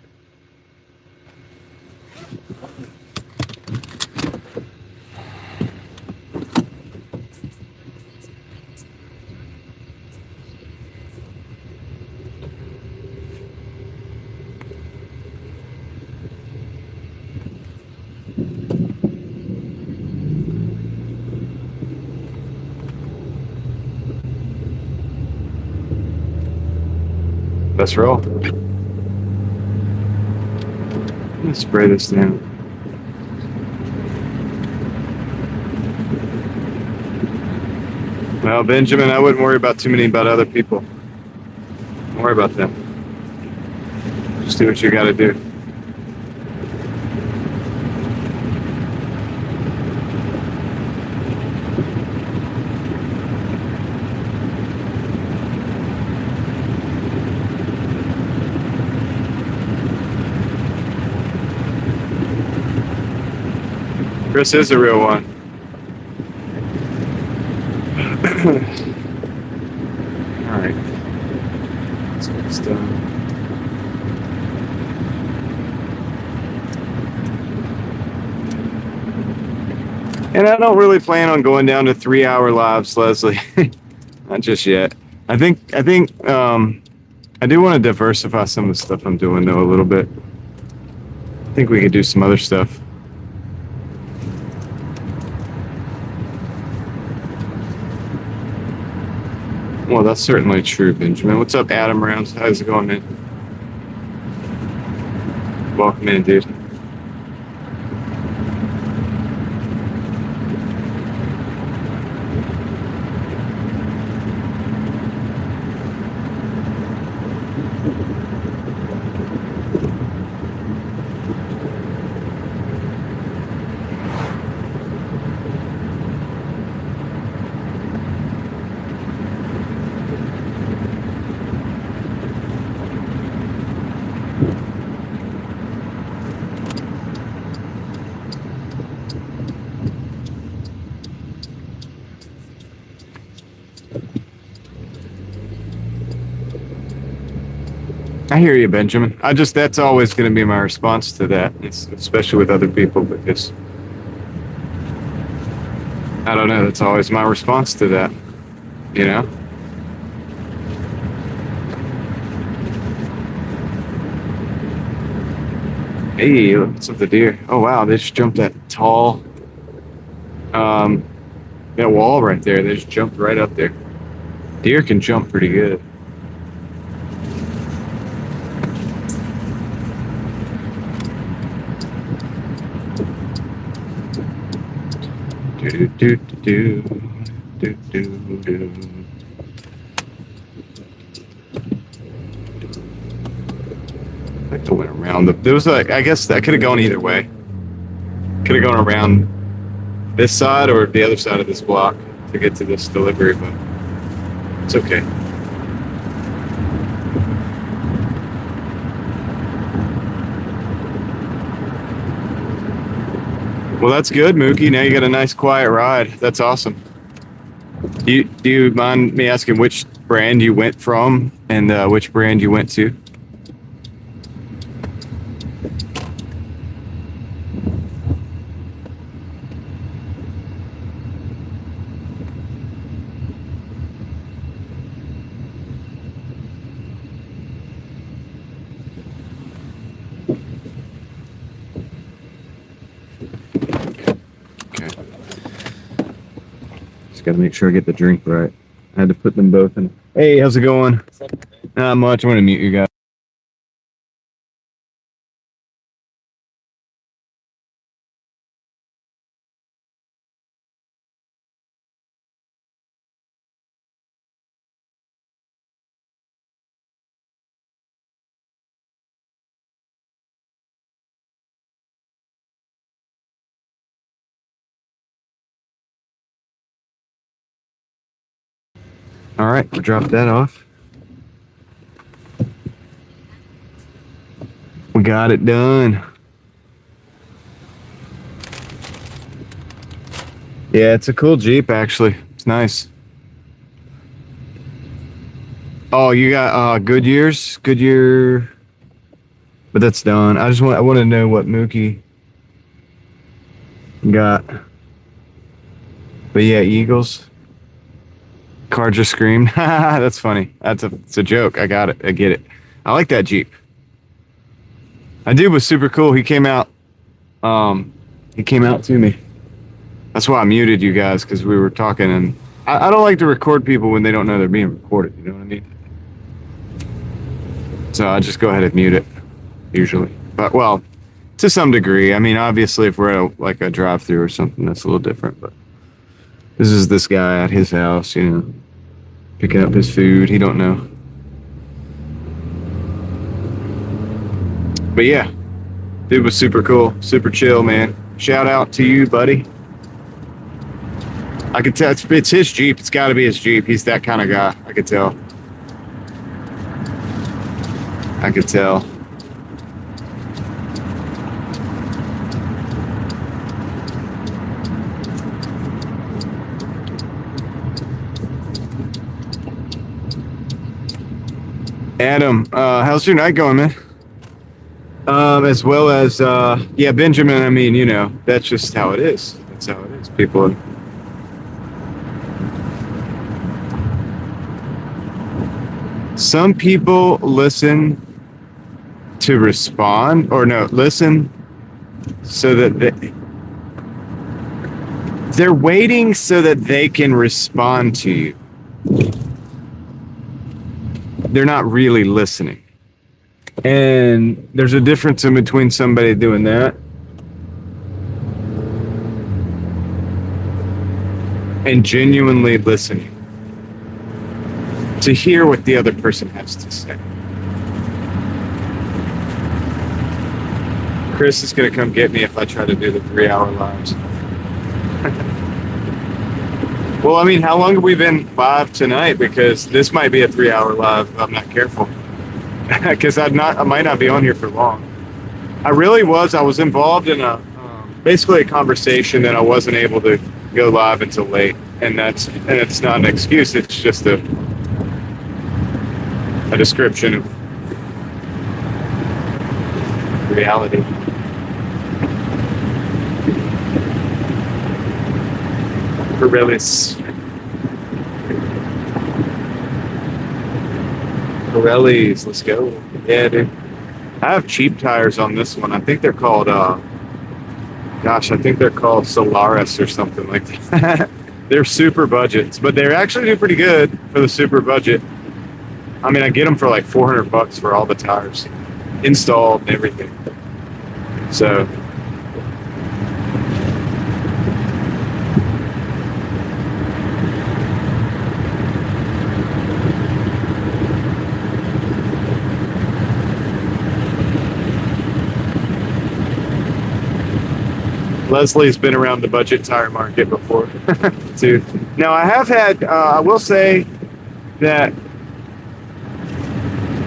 Let's roll. Let's spray this down. Well, Benjamin, I wouldn't worry about too many about other people. Don't worry about them. Just do what you got to do. Chris is a real one. All right. Let's get this done. And I don't really plan on going down to 3-hour lives, Leslie. Not just yet. I think I do want to diversify some of the stuff I'm doing though a little bit. I think we could do some other stuff. Well, that's certainly true, Benjamin. What's up, Adam Rounds? How's it going, man? Welcome in, dude. I hear you, Benjamin. That's always going to be my response to that, especially with other people, because I don't know, that's always my response to that, you know? Hey, what's up, the deer? Oh, wow, they just jumped that tall, that wall right there. They just jumped right up there. Deer can jump pretty good. Do do do do do. I think I went around there was like, I guess that could have gone either way. Could have gone around this side or the other side of this block to get to this delivery, but it's okay. Well, that's good, Mookie. Now you got a nice quiet ride. That's awesome. Do you mind me asking which brand you went from and which brand you went to? Got to make sure I get the drink right. I had to put them both in. Hey, how's it going? Not much. I'm going to mute you guys. All right, we'll drop that off. We got it done. Yeah, it's a cool Jeep, actually. It's nice. Oh, you got Goodyear, but that's done. I want to know what Mookie got. But yeah, Eagles. Car just screamed. That's funny. It's a joke. I got it. I get it. I like that Jeep. That dude was super cool. He came out to me. That's why I muted you guys, because we were talking, and I don't like to record people when they don't know they're being recorded. You know what I mean? So I just go ahead and mute it, usually. But, well, to some degree. I mean, obviously, if we're at like a drive-through or something, that's a little different. But this is this guy at his house, you know, picking up his food. He don't know. But yeah, dude was super cool, super chill, man. Shout out to you, buddy. I could tell it's his Jeep. It's got to be his Jeep. He's that kind of guy. I could tell. Adam, how's your night going, man? As well as, yeah, Benjamin, I mean, you know, that's just how it is. That's how it is. People. Some people listen to respond, or no, listen so that they're waiting so that they can respond to you. They're not really listening. And there's a difference in between somebody doing that and genuinely listening to hear what the other person has to say. Chris is going to come get me if I try to do the 3-hour lives. Well, I mean, how long have we been live tonight? Because this might be a 3-hour live if I'm not careful. Because I might not be on here for long. I was involved in basically a conversation that I wasn't able to go live until late, and it's not an excuse. It's just a description of reality. Pirellis, let's go. Yeah, dude. I have cheap tires on this one. I think they're called, Solaris or something like that. They're super budgets, but they actually do pretty good for the super budget. I mean, I get them for like $400 for all the tires, installed and everything. So. Leslie's been around the budget tire market before, too. Now, I have had, I will say that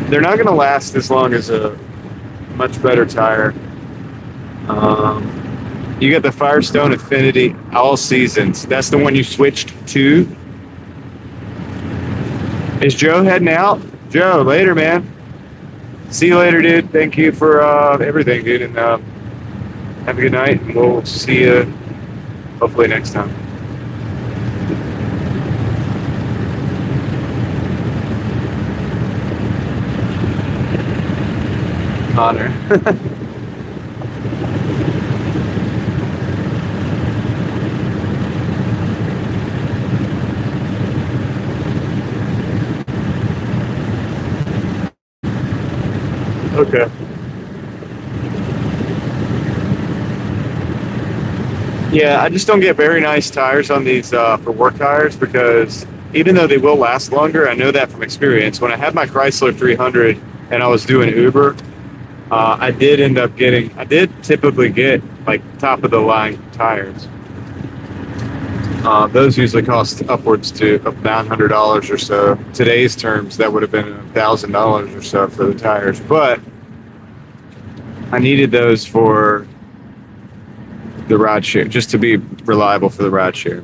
they're not going to last as long as a much better tire. You got the Firestone Affinity All Seasons. That's the one you switched to. Is Joe heading out? Joe, later, man. See you later, dude. Thank you for everything, dude. And have a good night, and we'll see you hopefully next time. Connor. Okay. Yeah, I just don't get very nice tires on these for work tires, because even though they will last longer, I know that from experience. When I had my Chrysler 300 and I was doing Uber, I did typically get like top of the line tires. Those usually cost upwards to of $900 or so. Today's terms, that would have been $1,000 or so for the tires. But I needed those for the ride share, just to be reliable for the ride share.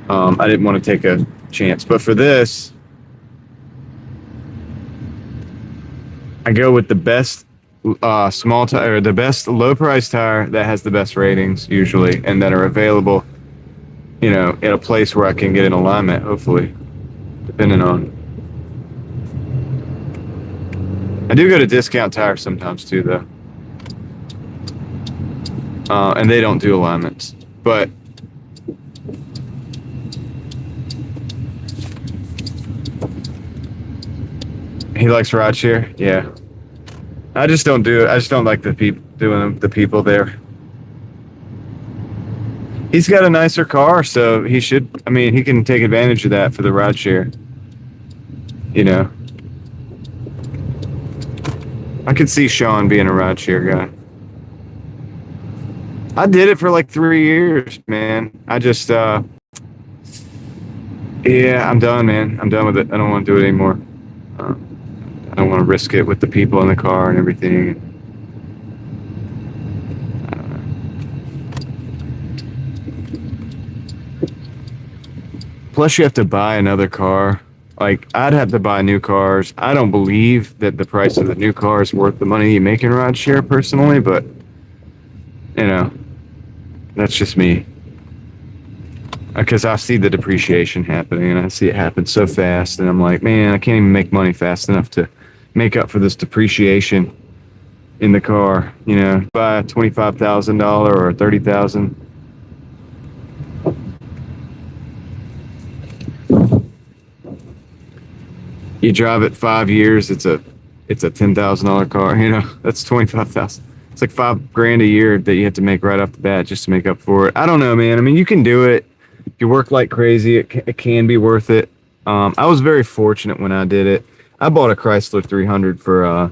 I didn't want to take a chance, but for this, I go with the best small tire, the best low price tire that has the best ratings usually, and that are available, you know, at a place where I can get an alignment, hopefully, depending on. I do go to Discount Tire sometimes too, though, and they don't do alignments, but he likes ride share. Yeah, I just don't do it. I just don't like the people doing the people there. He's got a nicer car, so he should. I mean, he can take advantage of that for the ride share. You know, I could see Sean being a ride share guy. I did it for like 3 years, man. I just, yeah, I'm done, man. I'm done with it. I don't want to do it anymore. I don't want to risk it with the people in the car and everything. I don't know. Plus, you have to buy another car. Like, I'd have to buy new cars. I don't believe that the price of the new car is worth the money you make in ride share personally, but, you know, that's just me. Because I see the depreciation happening and I see it happen so fast, and I'm like, man, I can't even make money fast enough to make up for this depreciation in the car. You know, buy a $25,000 or a $30,000. You drive it 5 years, it's a $10,000 car. You know, that's 25,000. It's like $5,000 a year that you have to make right off the bat just to make up for it. I don't know, man. I mean, you can do it. If you work like crazy, it can be worth it. I was very fortunate when I did it. I bought a Chrysler 300 for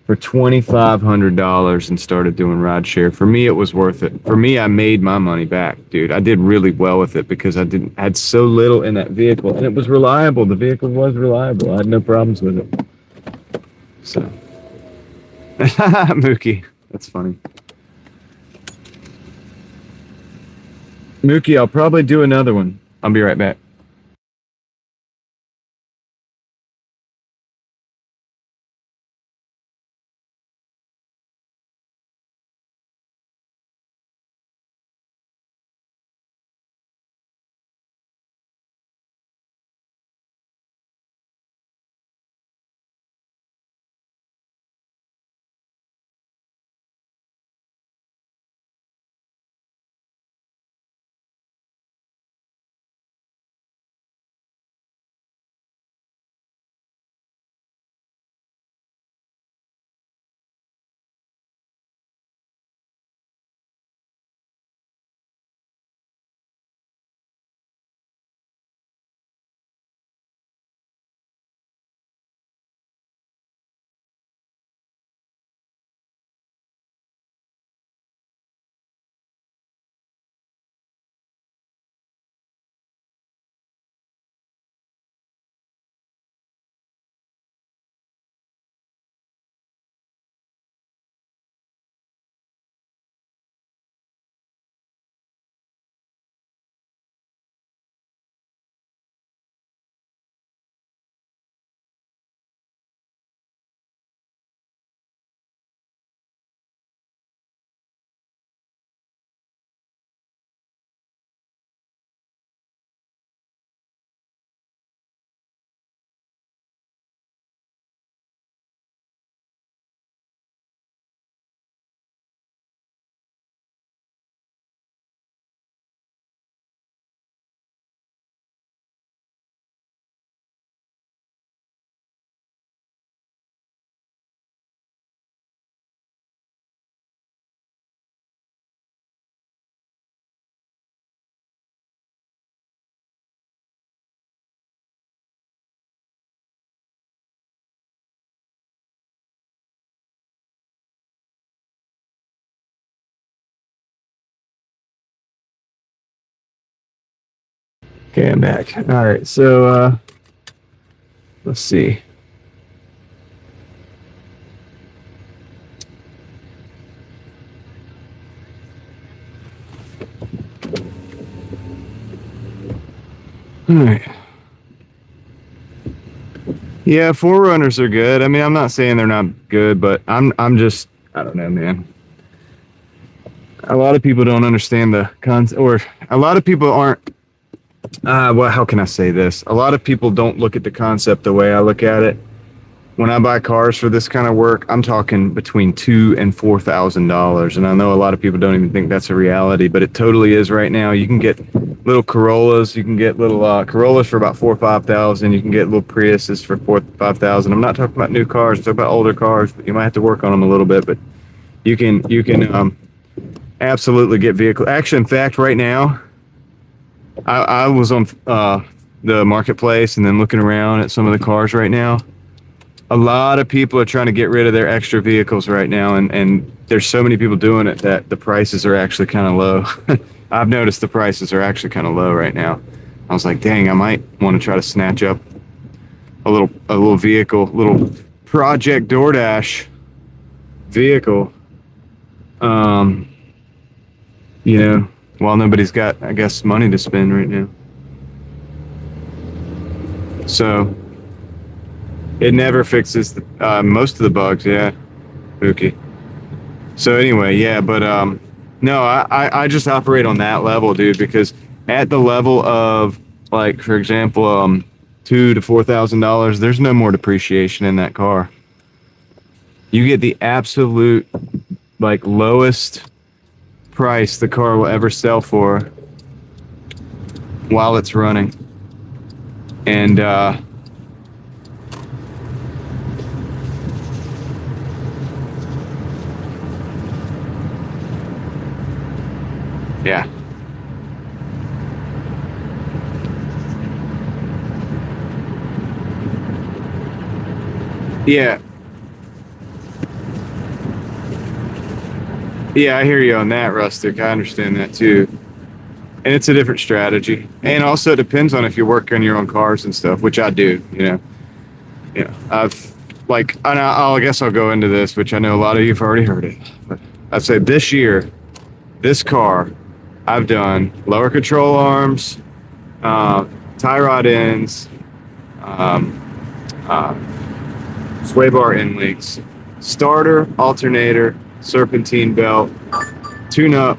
$2,500 and started doing rideshare. For me, it was worth it. For me, I made my money back, dude. I did really well with it because I had so little in that vehicle, and it was reliable. The vehicle was reliable. I had no problems with it. So, Mookie, that's funny. Mookie, I'll probably do another one. I'll be right back. Okay, I'm back. All right, so let's see. All right. Yeah, Forerunners are good. I mean, I'm not saying they're not good, but I'm just, I don't know, man. A lot of people don't understand the concept, or a lot of people aren't. Well, how can I say this? A lot of people don't look at the concept the way I look at it. When I buy cars for this kind of work, I'm talking between $2,000 and $4,000, and I know a lot of people don't even think that's a reality, but it totally is right now. You can get little Corollas, you can get little Corollas for about $4,000 or $5,000. You can get little Priuses for $4,000 or $5,000. I'm not talking about new cars; I'm talking about older cars. But you might have to work on them a little bit, but you can absolutely get vehicles. Actually, in fact, right now, I was on the marketplace and then looking around at some of the cars right now. A lot of people are trying to get rid of their extra vehicles right now, and there's so many people doing it that the prices are actually kind of low. I've noticed the prices are actually kind of low right now. I was like, dang, I might want to try to snatch up a little vehicle, little project Doordash vehicle. You know, while nobody's got, I guess, money to spend right now. So it never fixes most of the bugs, yeah. Okay. So anyway, yeah, but no, I just operate on that level, dude, because at the level of, like, for example, $2,000 to $4,000, there's no more depreciation in that car. You get the absolute, like, lowest price the car will ever sell for while it's running. And yeah. Yeah. Yeah, I hear you on that, Rustic. I understand that too. And it's a different strategy. And also it depends on if you work on your own cars and stuff, which I do, you know. Yeah. I guess I'll go into this, which I know a lot of you have already heard it. But I'd say this year, this car, I've done lower control arms, tie rod ends, sway bar end links, starter, alternator, serpentine belt, tune-up.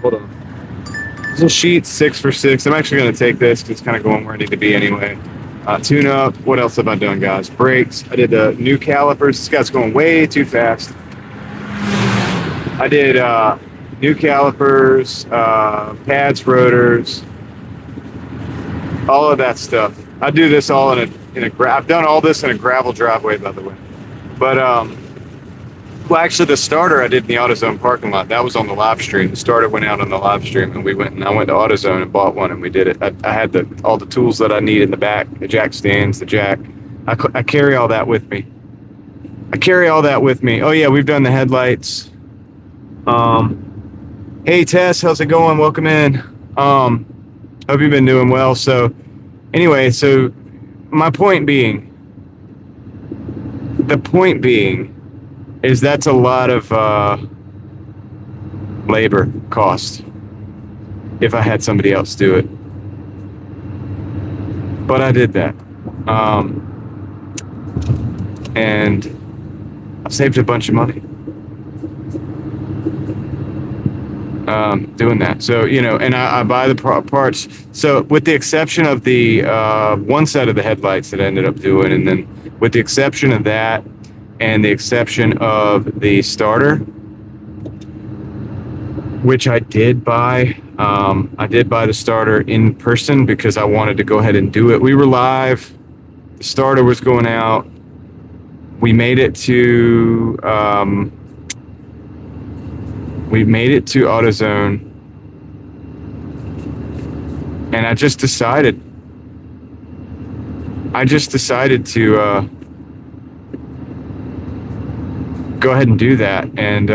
Hold on. This is sheet 6 for 6. I'm actually going to take this because it's kind of going where I need to be anyway. Tune-up. What else have I done, guys? Brakes. I did the new calipers. This guy's going way too fast. I did new calipers, pads, rotors, all of that stuff. I do this all in a I've done all this in a gravel driveway, by the way. But well, actually, the starter I did in the AutoZone parking lot. That was on the live stream. The starter went out on the live stream, and I went to AutoZone and bought one, and we did it. I had all the tools that I need in the back, the jack stands, the jack. I carry all that with me. Oh yeah, we've done the headlights. Hey Tess, how's it going? Welcome in. Hope you've been doing well. So anyway, so my point being is that's a lot of labor cost if I had somebody else do it. But I did that. And I saved a bunch of money doing that. So, you know, and I buy the parts. So with the exception of the one set of the headlights that I ended up doing, and then with the exception of that, and the exception of the starter, which I did buy. I did buy the starter in person because I wanted to go ahead and do it. We were live. The starter was going out. We made it to AutoZone, and I just decided to go ahead and do that, and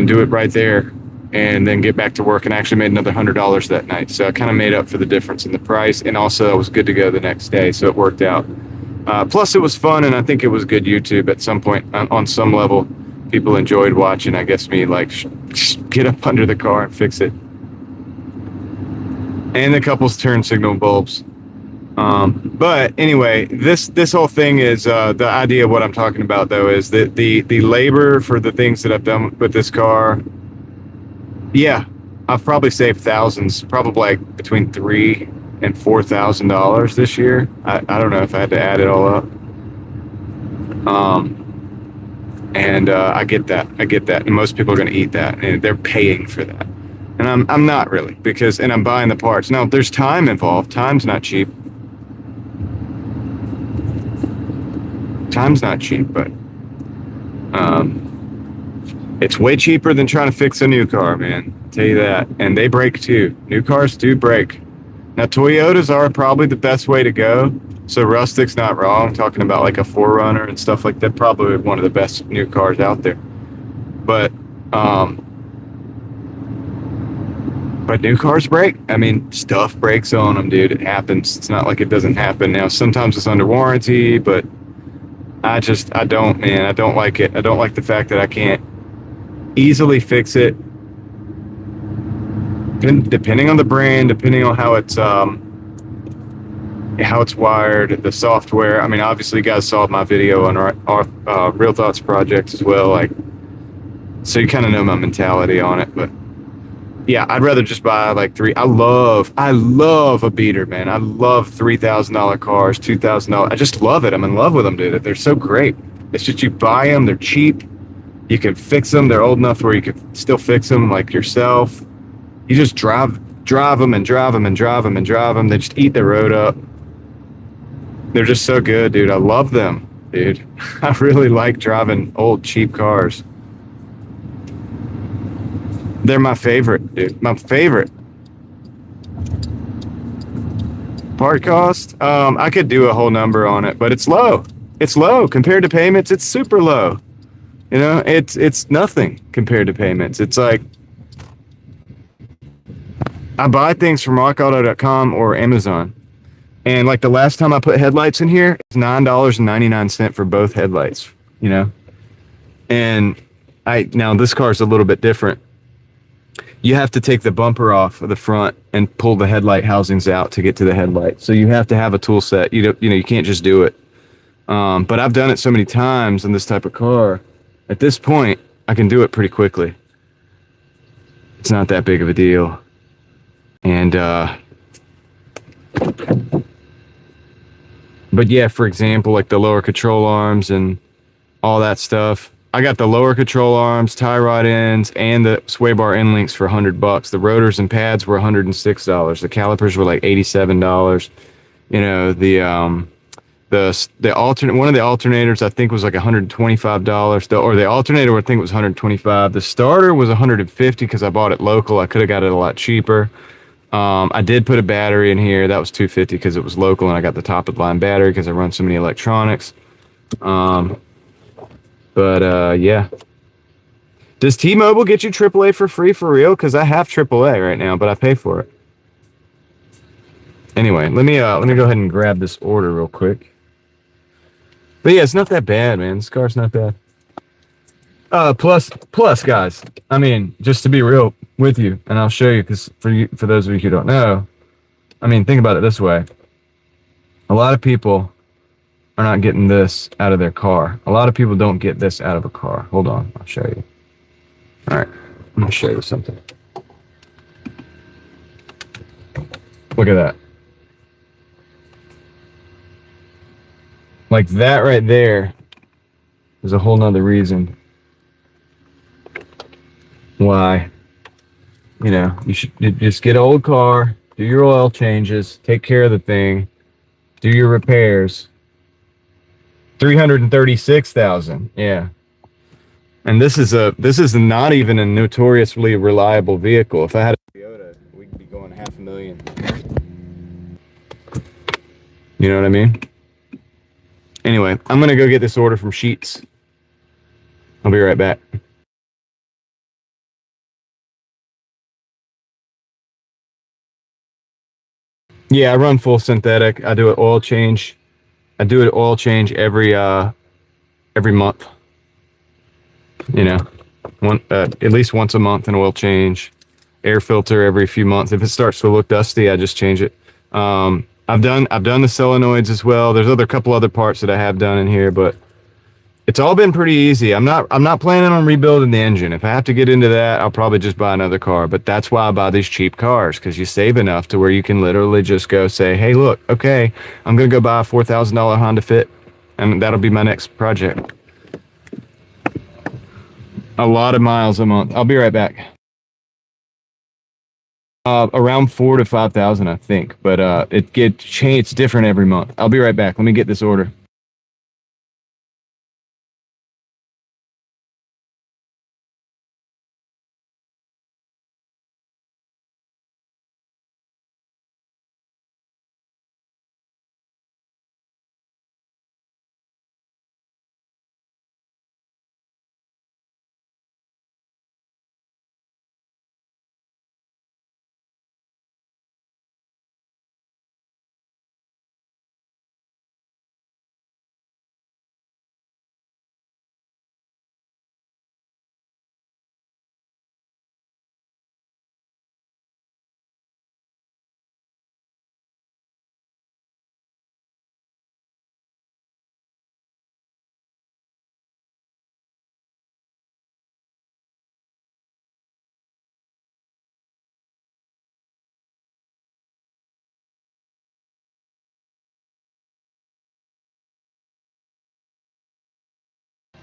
do it right there and then get back to work, and actually made another $100 that night. So I kind of made up for the difference in the price, and also I was good to go the next day, so it worked out. Plus it was fun, and I think it was good YouTube at some point. On some level, people enjoyed watching, I guess, me like get up under the car and fix it. And the couple's turn signal bulbs. But anyway, this whole thing is the idea of what I'm talking about, though, is that the labor for the things that I've done with this car. Yeah, I've probably saved thousands, probably like between $3,000 and $4,000 this year. I don't know if I had to add it all up. And I get that, and most people are going to eat that, and they're paying for that, and I'm not really, because, and I'm buying the parts. Now there's time involved. Time's not cheap. But it's way cheaper than trying to fix a new car, man. I'll tell you that. And they break too. New cars do break. Now Toyotas are probably the best way to go. So Rustic's not wrong, talking about like a 4Runner and stuff like that. Probably one of the best new cars out there. But new cars break. I mean, stuff breaks on them, dude. It happens. It's not like it doesn't happen. Now sometimes it's under warranty, but I don't, man. I don't like it. I don't like the fact that I can't easily fix it. Depending on the brand, depending on how it's wired, the software. I mean, obviously, you guys saw my video on our Real Thoughts project as well. Like, so you kind of know my mentality on it. But yeah, I'd rather just buy like three. I love a beater, man. I love $3,000 cars, $2,000. I just love it. I'm in love with them, dude. They're so great. It's just you buy them. They're cheap. You can fix them. They're old enough where you can still fix them like yourself. You just drive them and drive them and drive them and drive them. They just eat the road up. They're just so good, dude. I love them, dude. I really like driving old, cheap cars. They're my favorite, dude. My favorite. Part cost? I could do a whole number on it, but it's low. It's low. Compared to payments, it's super low. You know, it's nothing compared to payments. It's like, I buy things from rockauto.com or Amazon. And like the last time I put headlights in here, it's $9.99 for both headlights, you know? And now this car's a little bit different. You have to take the bumper off of the front and pull the headlight housings out to get to the headlight. So you have to have a tool set. You can't just do it. But I've done it so many times in this type of car. At this point, I can do it pretty quickly. It's not that big of a deal. And but yeah, for example, like the lower control arms and all that stuff. I got the lower control arms, tie rod ends, and the sway bar end links for $100. The rotors and pads were $106. The calipers were like $87. You know, the alternate, one of the alternators I think was like $125. Or the alternator I think was $125. The starter was $150 because I bought it local. I could have got it a lot cheaper. I did put a battery in here. That was $250 because it was local, and I got the top of the line battery because I run so many electronics. Yeah. Does T-Mobile get you AAA for free for real? Because I have AAA right now, but I pay for it. Anyway, let me go ahead and grab this order real quick. But yeah, it's not that bad, man. This car's not bad. Plus, guys. I mean, just to be real with you, and I'll show you, because for those of you who don't know, I mean, think about it this way. A lot of people are not getting this out of their car. A lot of people don't get this out of a car. Hold on, I'll show you. All right, I'm gonna show you something. Look at that. Like that right there is a whole nother reason why, you know, you should just get an old car, do your oil changes, take care of the thing, do your repairs. 336,000. Yeah. And this is not even a notoriously reliable vehicle. If I had a Toyota, we'd be going $500,000. You know what I mean? Anyway, I'm going to go get this order from Sheets. I'll be right back. Yeah, I run full synthetic. I do an oil change. I do an oil change every month. You know, at least once a month, an oil change. Air filter every few months. If it starts to look dusty, I just change it. I've done the solenoids as well. There's a couple other parts that I have done in here, but it's all been pretty easy. I'm not planning on rebuilding the engine. If I have to get into that, I'll probably just buy another car. But that's why I buy these cheap cars, because you save enough to where you can literally just go say, hey, look, okay, I'm gonna go buy a $4,000 Honda Fit, and that'll be my next project. A lot of miles a month. I'll be right back. Around 4,000 to 5,000, I think, but it's different every month. I'll be right back. Let me get this order.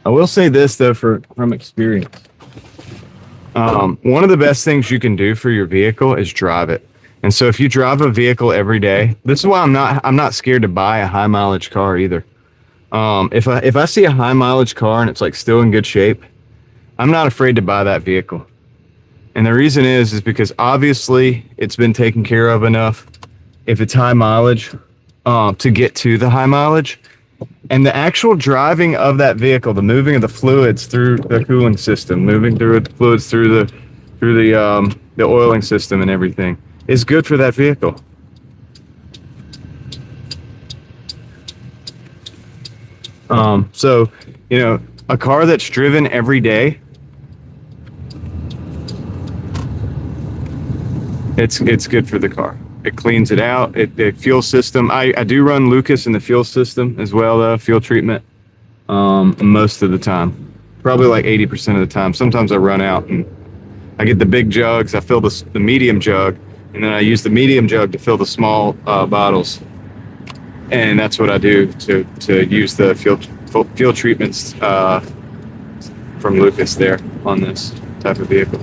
I will say this though, from experience. One of the best things you can do for your vehicle is drive it. And so if you drive a vehicle every day, this is why I'm not scared to buy a high mileage car either. If I see a high mileage car and it's like still in good shape, I'm not afraid to buy that vehicle. And the reason is because obviously it's been taken care of enough if it's high mileage to get to the high mileage. And the actual driving of that vehicle, the moving of the fluids through the cooling system, moving through the fluids through the oiling system and everything is good for that vehicle. So, a car that's driven every day, it's good for the car. It cleans it out. The fuel system. I do run Lucas in the fuel system as well, though, fuel treatment. Most of the time, probably like 80% of the time. Sometimes I run out and I get the big jugs. I fill the medium jug, and then I use the medium jug to fill the small bottles. And that's what I do to use the fuel treatments from Lucas there on this type of vehicle.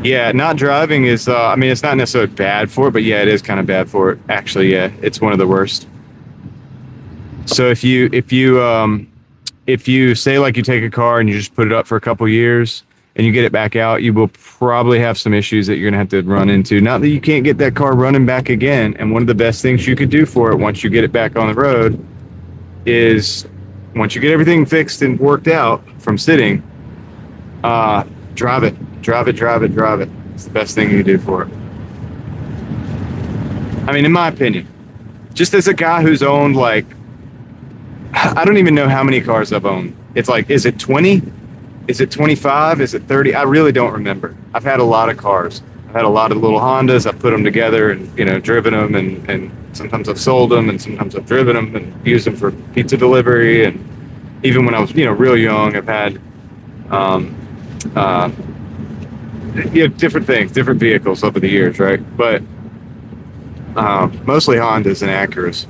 Yeah, not driving is, it's not necessarily bad for it, but yeah, it is kind of bad for it. Actually, yeah, it's one of the worst. So if you say like you take a car and you just put it up for a couple years and you get it back out, you will probably have some issues that you're gonna have to run into. Not that you can't get that car running back again. And one of the best things you could do for it once you get it back on the road is, once you get everything fixed and worked out from sitting, drive it. It's the best thing you can do for it. I mean, in my opinion, just as a guy who's owned, like, I don't even know how many cars I've owned. It's like, is it 20? Is it 25? Is it 30? I really don't remember. I've had a lot of cars. I've had a lot of little Hondas. I've put them together and, driven them, and sometimes I've sold them, and sometimes I've driven them and used them for pizza delivery. And even when I was, real young, I've had, different things, different vehicles over the years, right? But mostly Hondas and Acuras.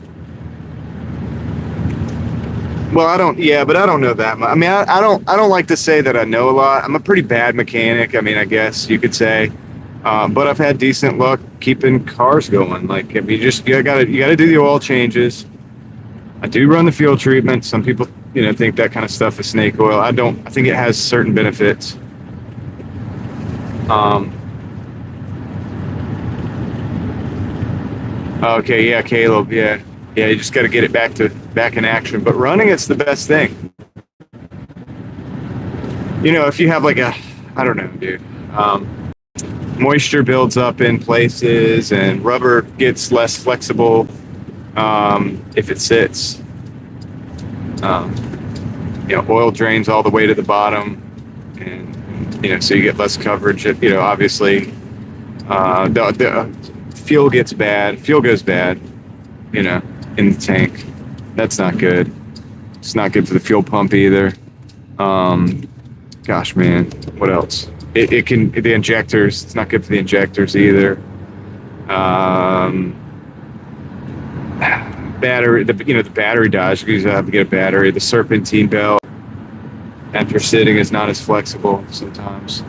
Well, I don't know that much. I mean, I don't like to say that I know a lot. I'm a pretty bad mechanic. I mean, I guess you could say, but I've had decent luck keeping cars going. Like, if you gotta do the oil changes. I do run the fuel treatment. Some people, think that kind of stuff is snake oil. I don't. I think it has certain benefits. Okay, yeah, Caleb, yeah, you just got to get it back in action. But running, it's the best thing. If you have like I don't know, dude. moisture builds up in places and rubber gets less flexible if it sits. Oil drains all the way to the bottom, and so you get less coverage. Obviously, the fuel gets bad. Fuel goes bad, in the tank. That's not good. It's not good for the fuel pump either. Gosh, man, what else? The injectors. It's not good for the injectors either. Battery. The battery dies because you have to get a battery. The serpentine belt after sitting is not as flexible sometimes.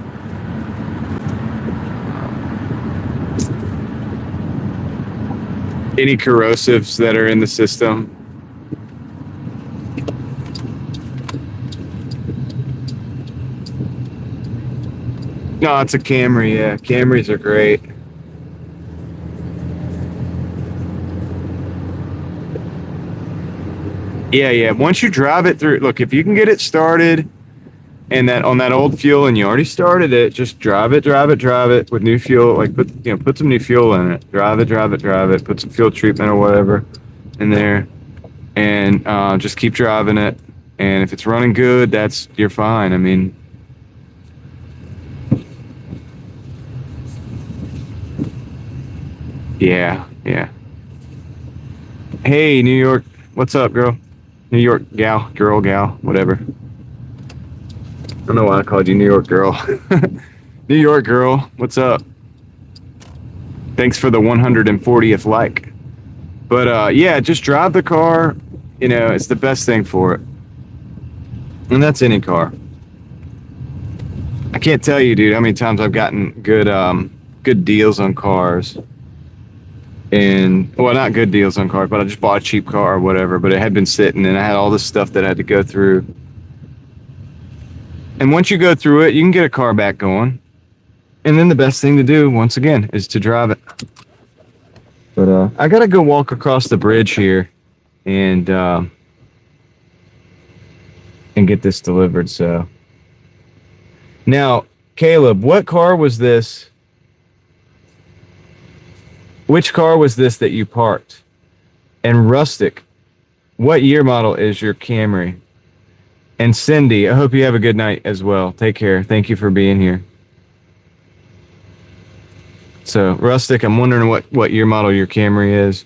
Any corrosives that are in the system. No, it's a Camry. Yeah, Camrys are great. Yeah. Once you drive it through, look, if you can get it started and that on that old fuel and you already started it, just drive it with new fuel. Like put some new fuel in it. Drive it. Put some fuel treatment or whatever in there, and just keep driving it. And if it's running good, you're fine. I mean, yeah. Hey, New York, what's up, girl? New York gal, whatever. I don't know why I called you New York girl. New York girl, what's up? Thanks for the 140th like. But yeah, just drive the car. It's the best thing for it. And that's any car. I can't tell you, dude, how many times I've gotten good deals on cars. Not good deals on cars, but I just bought a cheap car or whatever, but it had been sitting and I had all this stuff that I had to go through. And once you go through it, you can get a car back going. And then the best thing to do, once again, is to drive it. But I got to go walk across the bridge here and get this delivered. So now, Caleb, what car was this? Which car was this that you parked? And Rustic, what year model is your Camry? And Cindy, I hope you have a good night as well. Take care. Thank you for being here. So, Rustic, I'm wondering what year model your Camry is.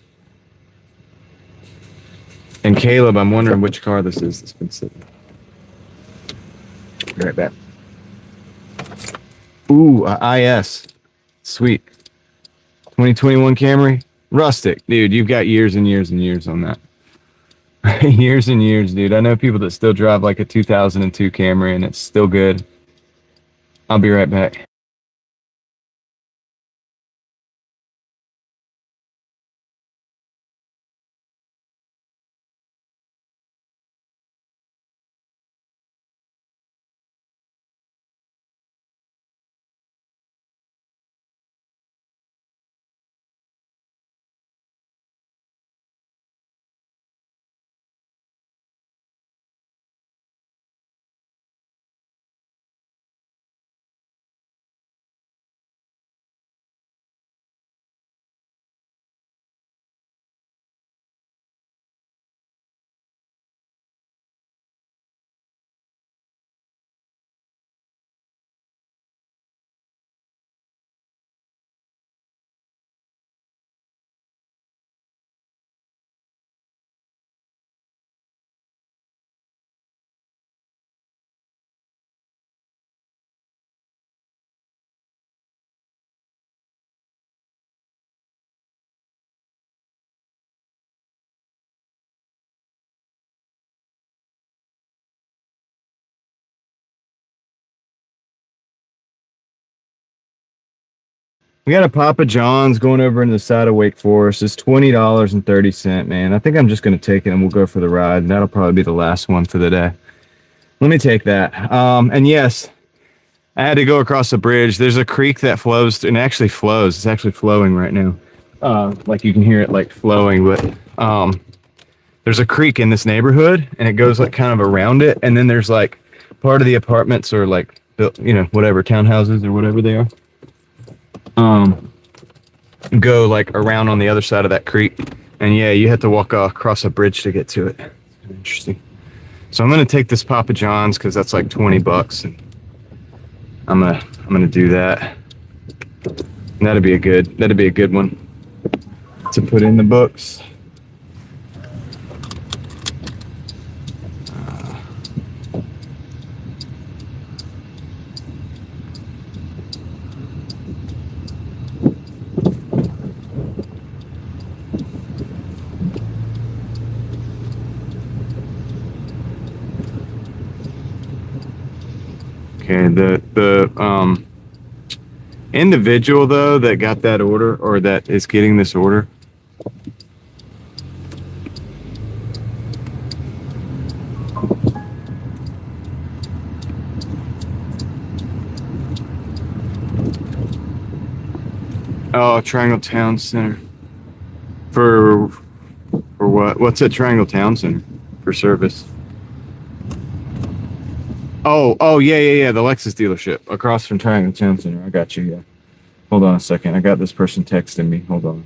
And Caleb, I'm wondering which car this is that's been sitting. Be right back. Ooh, IS. Sweet. 2021 Camry. Rustic. Dude, you've got years and years and years on that. Years and years, dude. I know people that still drive like a 2002 Camry and it's still good. I'll be right back. We got a Papa John's going over into the side of Wake Forest. It's $20.30, man. I think I'm just going to take it and we'll go for the ride. That'll probably be the last one for the day. Let me take that. And yes, I had to go across a bridge. There's a creek that flows and actually flows. It's actually flowing right now. Like you can hear it like flowing, but there's a creek in this neighborhood and it goes like kind of around it. And then there's like part of the apartments or like, whatever, townhouses or whatever they are. go like around on the other side of that creek, and yeah, you have to walk across a bridge to get to it. Interesting. So I'm gonna take this Papa John's because that's like $20, and I'm gonna do that. And that'd be a good one to put in the books. Okay, the individual though that got that order or that is getting this order. Oh, Triangle Town Center. For what? What's at Triangle Town Center for service? Oh, yeah. The Lexus dealership across from Triangle Town Center. I got you. Yeah. Hold on a second. I got this person texting me. Hold on.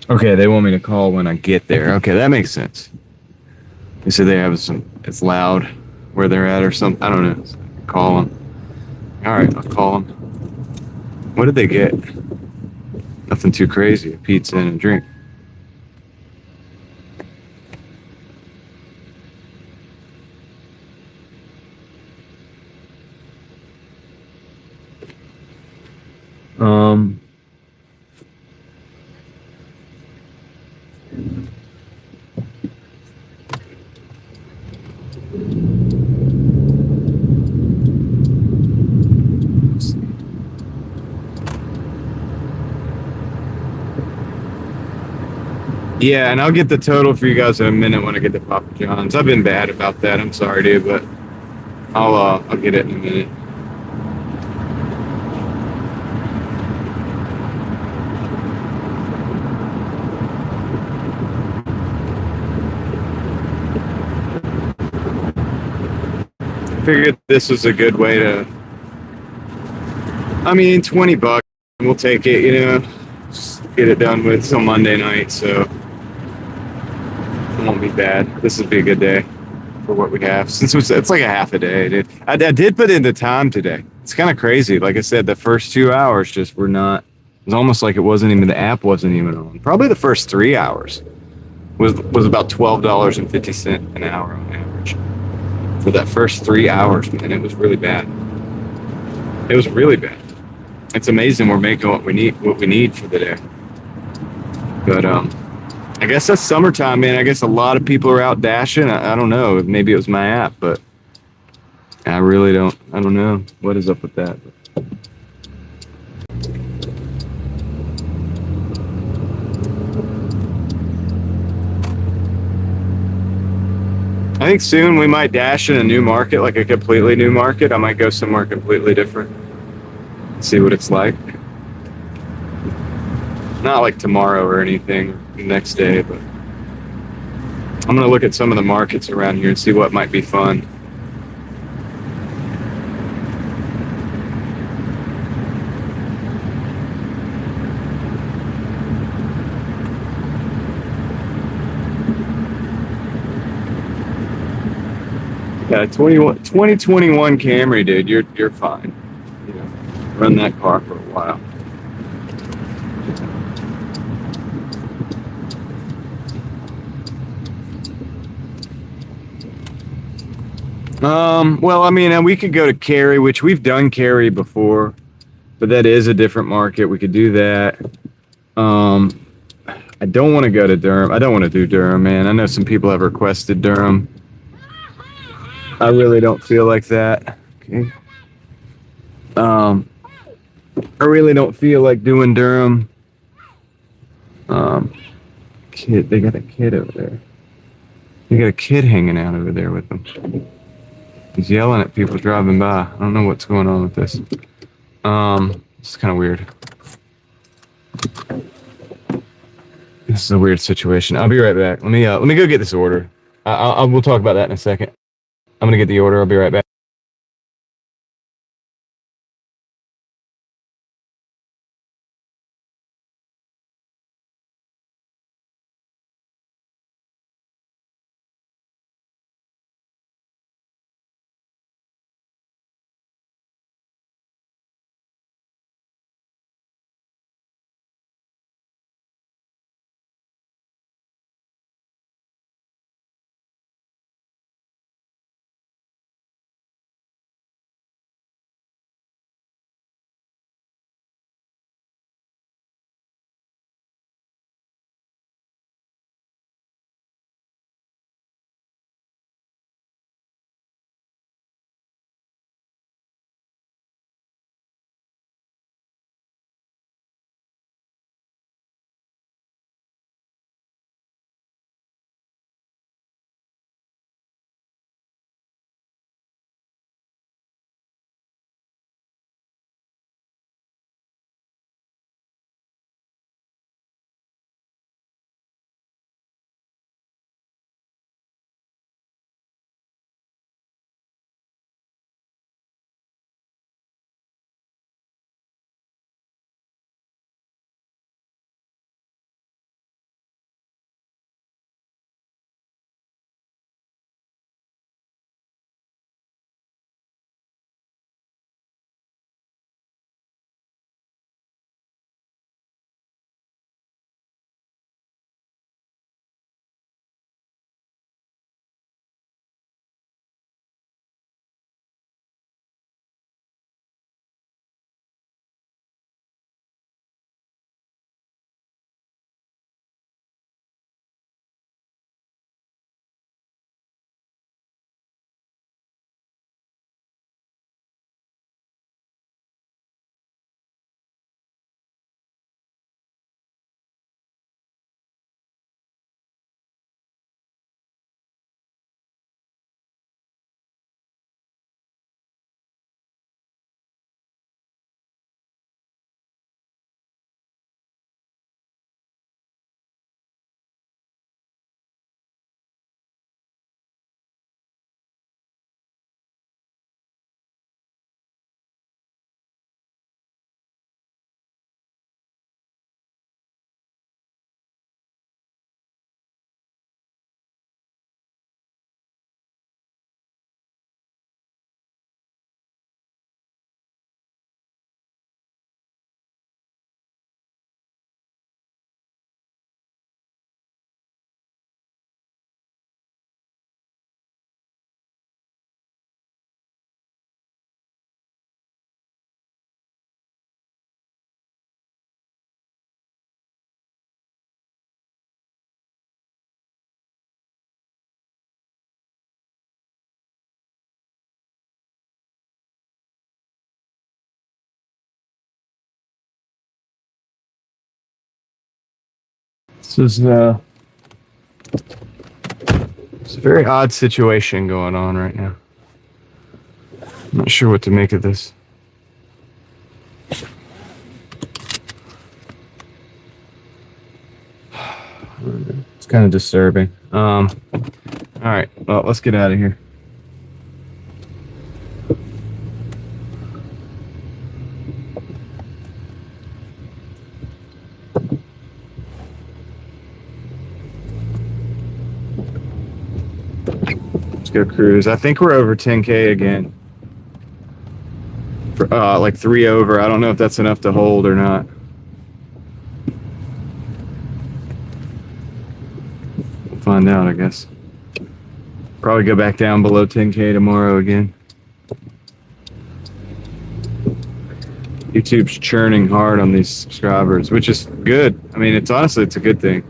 Okay, they want me to call when I get there. Okay, that makes sense. They said they have it's loud where they're at or something. I don't know. Call them. All right, I'll call them. What did they get? Nothing too crazy. A pizza and a drink. Yeah, and I'll get the total for you guys in a minute when I get to Papa John's. I've been bad about that. I'm sorry, dude, but I'll get it in a minute. Figured this was a good way to. I mean, $20, we'll take it. You know, just get it done with till Monday night, so it won't be bad. This will be a good day for what we have. Since it's like a half a day, dude. I did put in the time today. It's kind of crazy. Like I said, the first 2 hours just were not. It was almost like it wasn't even the app wasn't even on. Probably the first 3 hours was about $12.50 an hour on average. For that first 3 hours, man, it was really bad. It was really bad. It's amazing we're making what we need for the day. But I guess that's summertime, man. I guess a lot of people are out dashing. I don't know. Maybe it was my app, but I really don't. I don't know what is up with that. I think soon we might dash in a new market, like a completely new market. I might go somewhere completely different. See what it's like. Not like tomorrow or anything, the next day, but I'm gonna look at some of the markets around here and see what might be fun. Yeah, 2021 Camry, dude, you're fine. You know, run that car for a while. Well, I mean, we could go to Cary, which we've done Cary before, but that is a different market. We could do that. I don't want to go to Durham. I don't want to do Durham, man. I know some people have requested Durham. I really don't feel like that. Okay. I really don't feel like doing Durham. Kid, they got a kid over there. You got a kid hanging out over there with him. He's yelling at people driving by. I don't know what's going on with this. It's kind of weird. This is a weird situation. I'll be right back. Let me go get this order. We'll talk about that in a second. I'm gonna get the order. I'll be right back. This is it's a very odd situation going on right now. I'm not sure what to make of this. It's kind of disturbing. All right, well, let's get out of here. Let's go cruise. I think we're over 10K again. Like 3 over. I don't know if that's enough to hold or not. We'll find out, I guess. Probably go back down below 10K tomorrow again. YouTube's churning hard on these subscribers, which is good. I mean, it's honestly a good thing.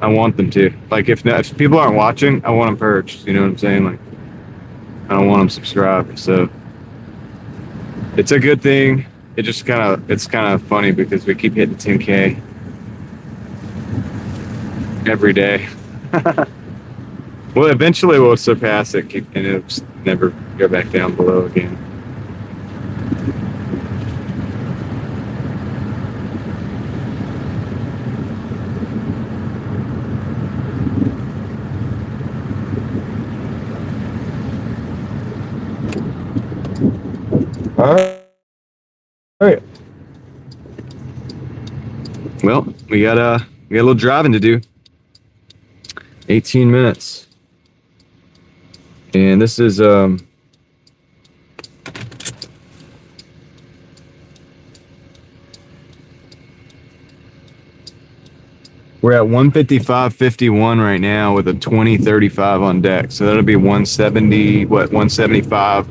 I want them to. Like, if people aren't watching, I want them purged. You know what I'm saying? Like, I don't want them subscribed. So it's a good thing. It's kind of funny because we keep hitting 10K every day. Well, eventually we'll surpass it, and it'll just never go back down below again. All right. Well, we got a little driving to do. 18 minutes. And this is we're at 155.51 right now with a 2035 on deck. So that'll be 170, 175,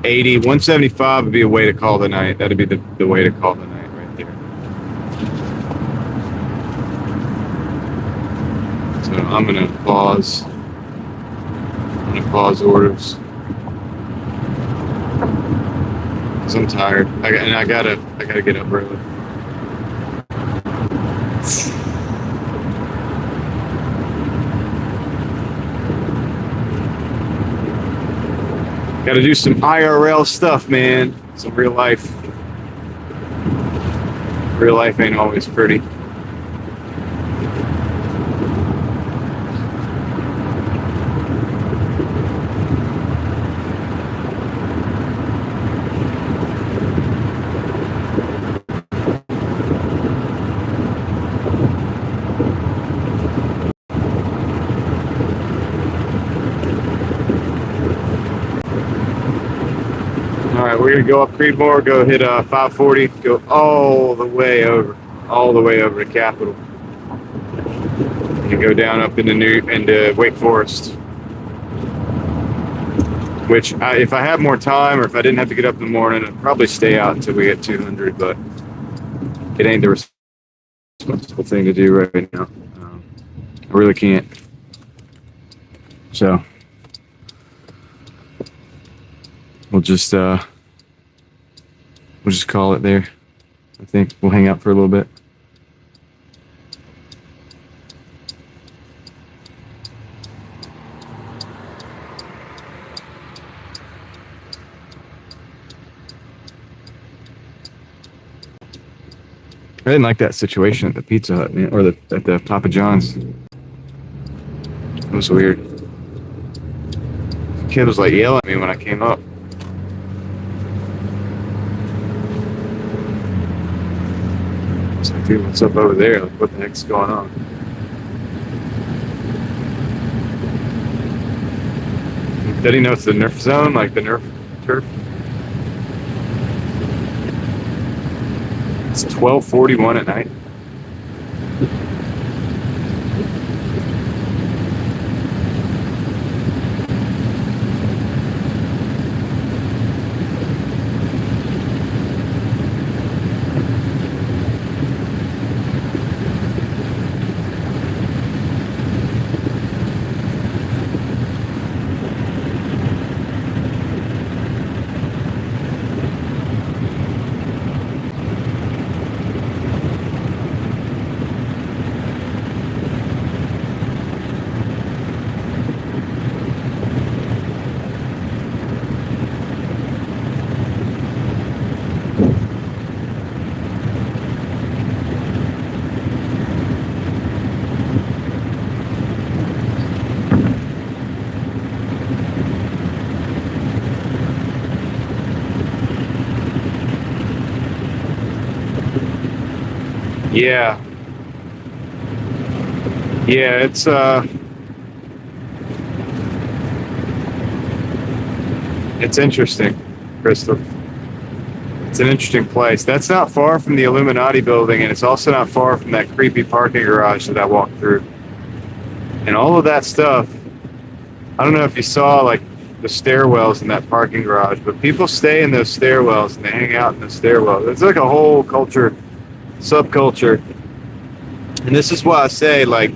80. 175 would be a way to call the night. That'd be the way to call the night right there. So I'm gonna pause. I'm gonna pause orders. Cause I'm tired. I gotta get up early. Got to do some IRL stuff, man. Some real life. Real life ain't always pretty. All right, we're gonna go up Creedmoor, go hit 540, go all the way over to Capitol, and go down up into Wake Forest. Which, if I have more time, or if I didn't have to get up in the morning, I'd probably stay out until we get 200. But it ain't the responsible thing to do right now. I really can't. So we'll just call it there. I think we'll hang out for a little bit. I didn't like that situation at the Pizza Hut, man, or at the Papa John's. It was weird. The kid was like yelling at me when I came up. It's like, dude, what's up over there? Like, what the heck's going on? Did he know it's the Nerf zone, like the Nerf turf? It's 12:41 at night. Yeah. Yeah, it's interesting, Crystal. It's an interesting place. That's not far from the Illuminati building, and it's also not far from that creepy parking garage that I walked through. And all of that stuff, I don't know if you saw like the stairwells in that parking garage, but people stay in those stairwells and they hang out in the stairwells. It's like a whole culture, subculture. And this is why I say, like,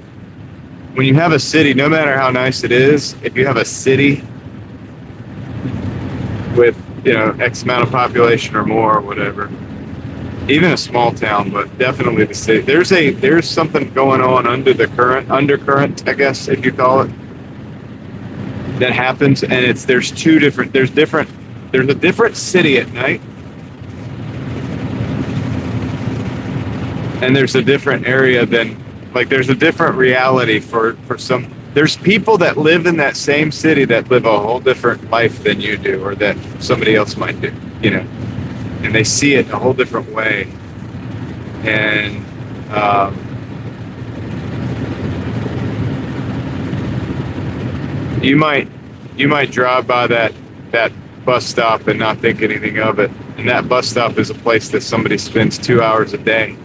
when you have a city, no matter how nice it is, if you have a city with, you know, X amount of population or more or whatever, even a small town, but definitely the city, there's something going on undercurrent, I guess, if you call it, that happens, and there's a different city at night, and there's a different area there's a different reality for some. There's people that live in that same city that live a whole different life than you do, or that somebody else might do, and they see it a whole different way. And you might drive by that bus stop and not think anything of it, and that bus stop is a place that somebody spends 2 hours a day,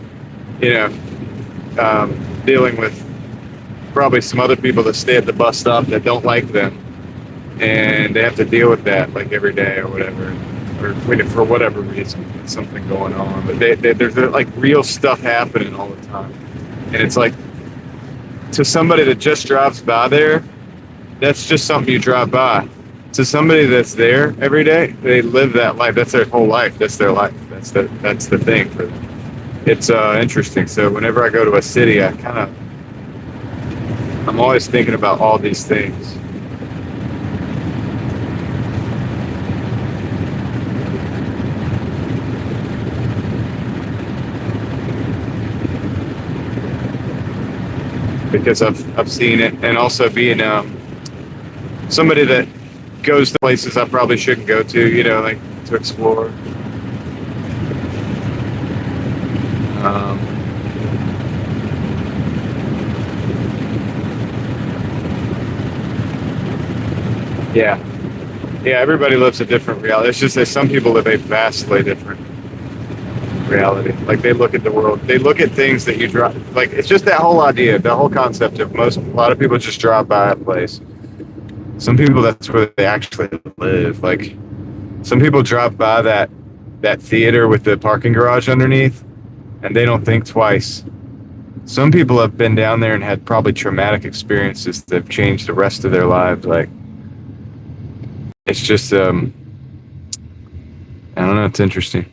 dealing with probably some other people that stay at the bus stop that don't like them, and they have to deal with that like every day or whatever, or for whatever reason, there's something going on. But there's like real stuff happening all the time, and it's like, to somebody that just drives by there, that's just something you drive by. To somebody that's there every day, they live that life. That's their whole life. That's their life. That's the thing for them. It's interesting. So whenever I go to a city, I'm always thinking about all these things. Because I've seen it, and also being somebody that goes to places I probably shouldn't go to, like to explore. Yeah, everybody lives a different reality. It's just that some people live a vastly different reality. Like, they look at the world, they look at things that you drive. Like, it's just that whole idea, the whole concept of a lot of people just drive by a place. Some people, that's where they actually live. Like, some people drive by that theater with the parking garage underneath, and they don't think twice. Some people have been down there and had probably traumatic experiences that have changed the rest of their lives. Like, it's just, I don't know, it's interesting.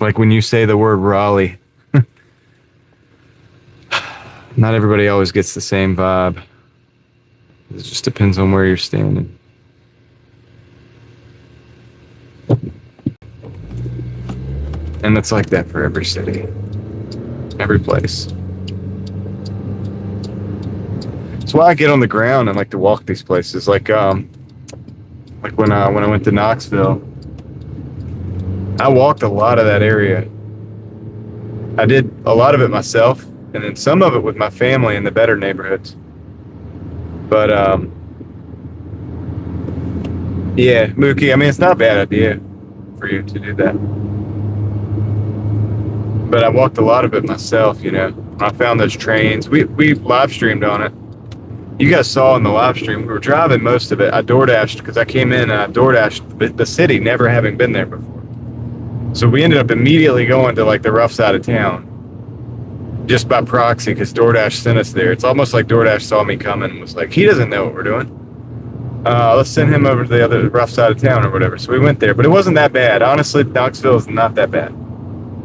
Like when you say the word Raleigh, not everybody always gets the same vibe. It just depends on where you're standing. And it's like that for every city, every place. That's why I get on the ground and like to walk these places. Like when I went to Knoxville, I walked a lot of that area. I did a lot of it myself, and then some of it with my family in the better neighborhoods. But yeah, Mookie, I mean, it's not a bad idea for you to do that. But I walked a lot of it myself, I found those trains. We live streamed on it. You guys saw in the live stream, we were driving most of it. I Doordashed, because I came in and I Doordashed the city, never having been there before. So we ended up immediately going to like the rough side of town, just by proxy, because Doordash sent us there. It's almost like Doordash saw me coming and was like, he doesn't know what we're doing. Let's send him over to the other rough side of town or whatever. So we went there, but it wasn't that bad. Honestly, Knoxville is not that bad.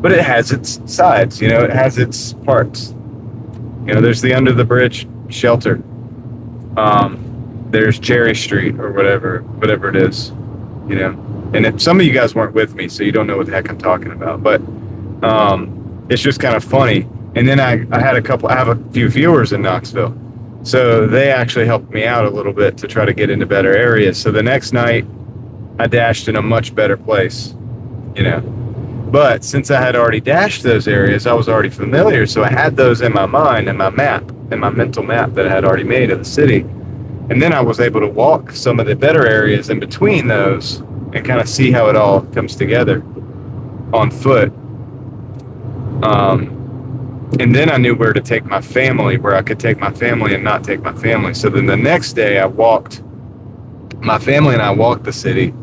But it has its sides, it has its parts. There's the under the bridge shelter. There's Cherry Street or whatever it is, And if some of you guys weren't with me, so you don't know what the heck I'm talking about. But it's just kind of funny. And then I have a few viewers in Knoxville. So they actually helped me out a little bit to try to get into better areas. So the next night, I dashed in a much better place, But since I had already dashed those areas, I was already familiar. So I had those in my mind and my mental map that I had already made of the city. And then I was able to walk some of the better areas in between those and kind of see how it all comes together on foot. And then I knew where to take my family, where I could take my family and not take my family. So then the next day my family and I walked the city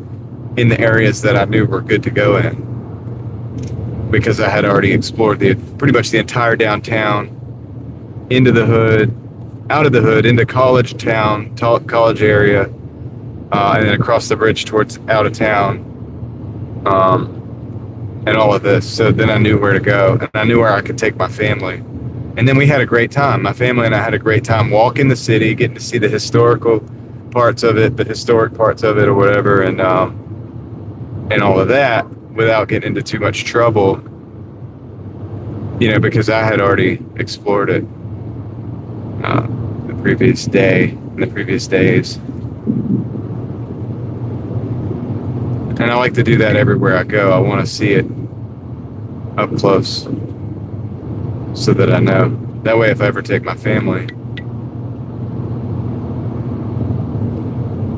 in the areas that I knew were good to go in, because I had already explored pretty much the entire downtown, into the hood, out of the hood, into college town, college area, and then across the bridge towards out of town, and all of this. So then I knew where to go, and I knew where I could take my family. And then we had a great time. My family and I had a great time walking the city, getting to see the historical parts of it, the historic parts of it or whatever, and all of that without getting into too much trouble, you know, because I had already explored it the previous day and the previous days. And I like to do that everywhere I go. I want to see it up close so that I know. That way, if I ever take my family,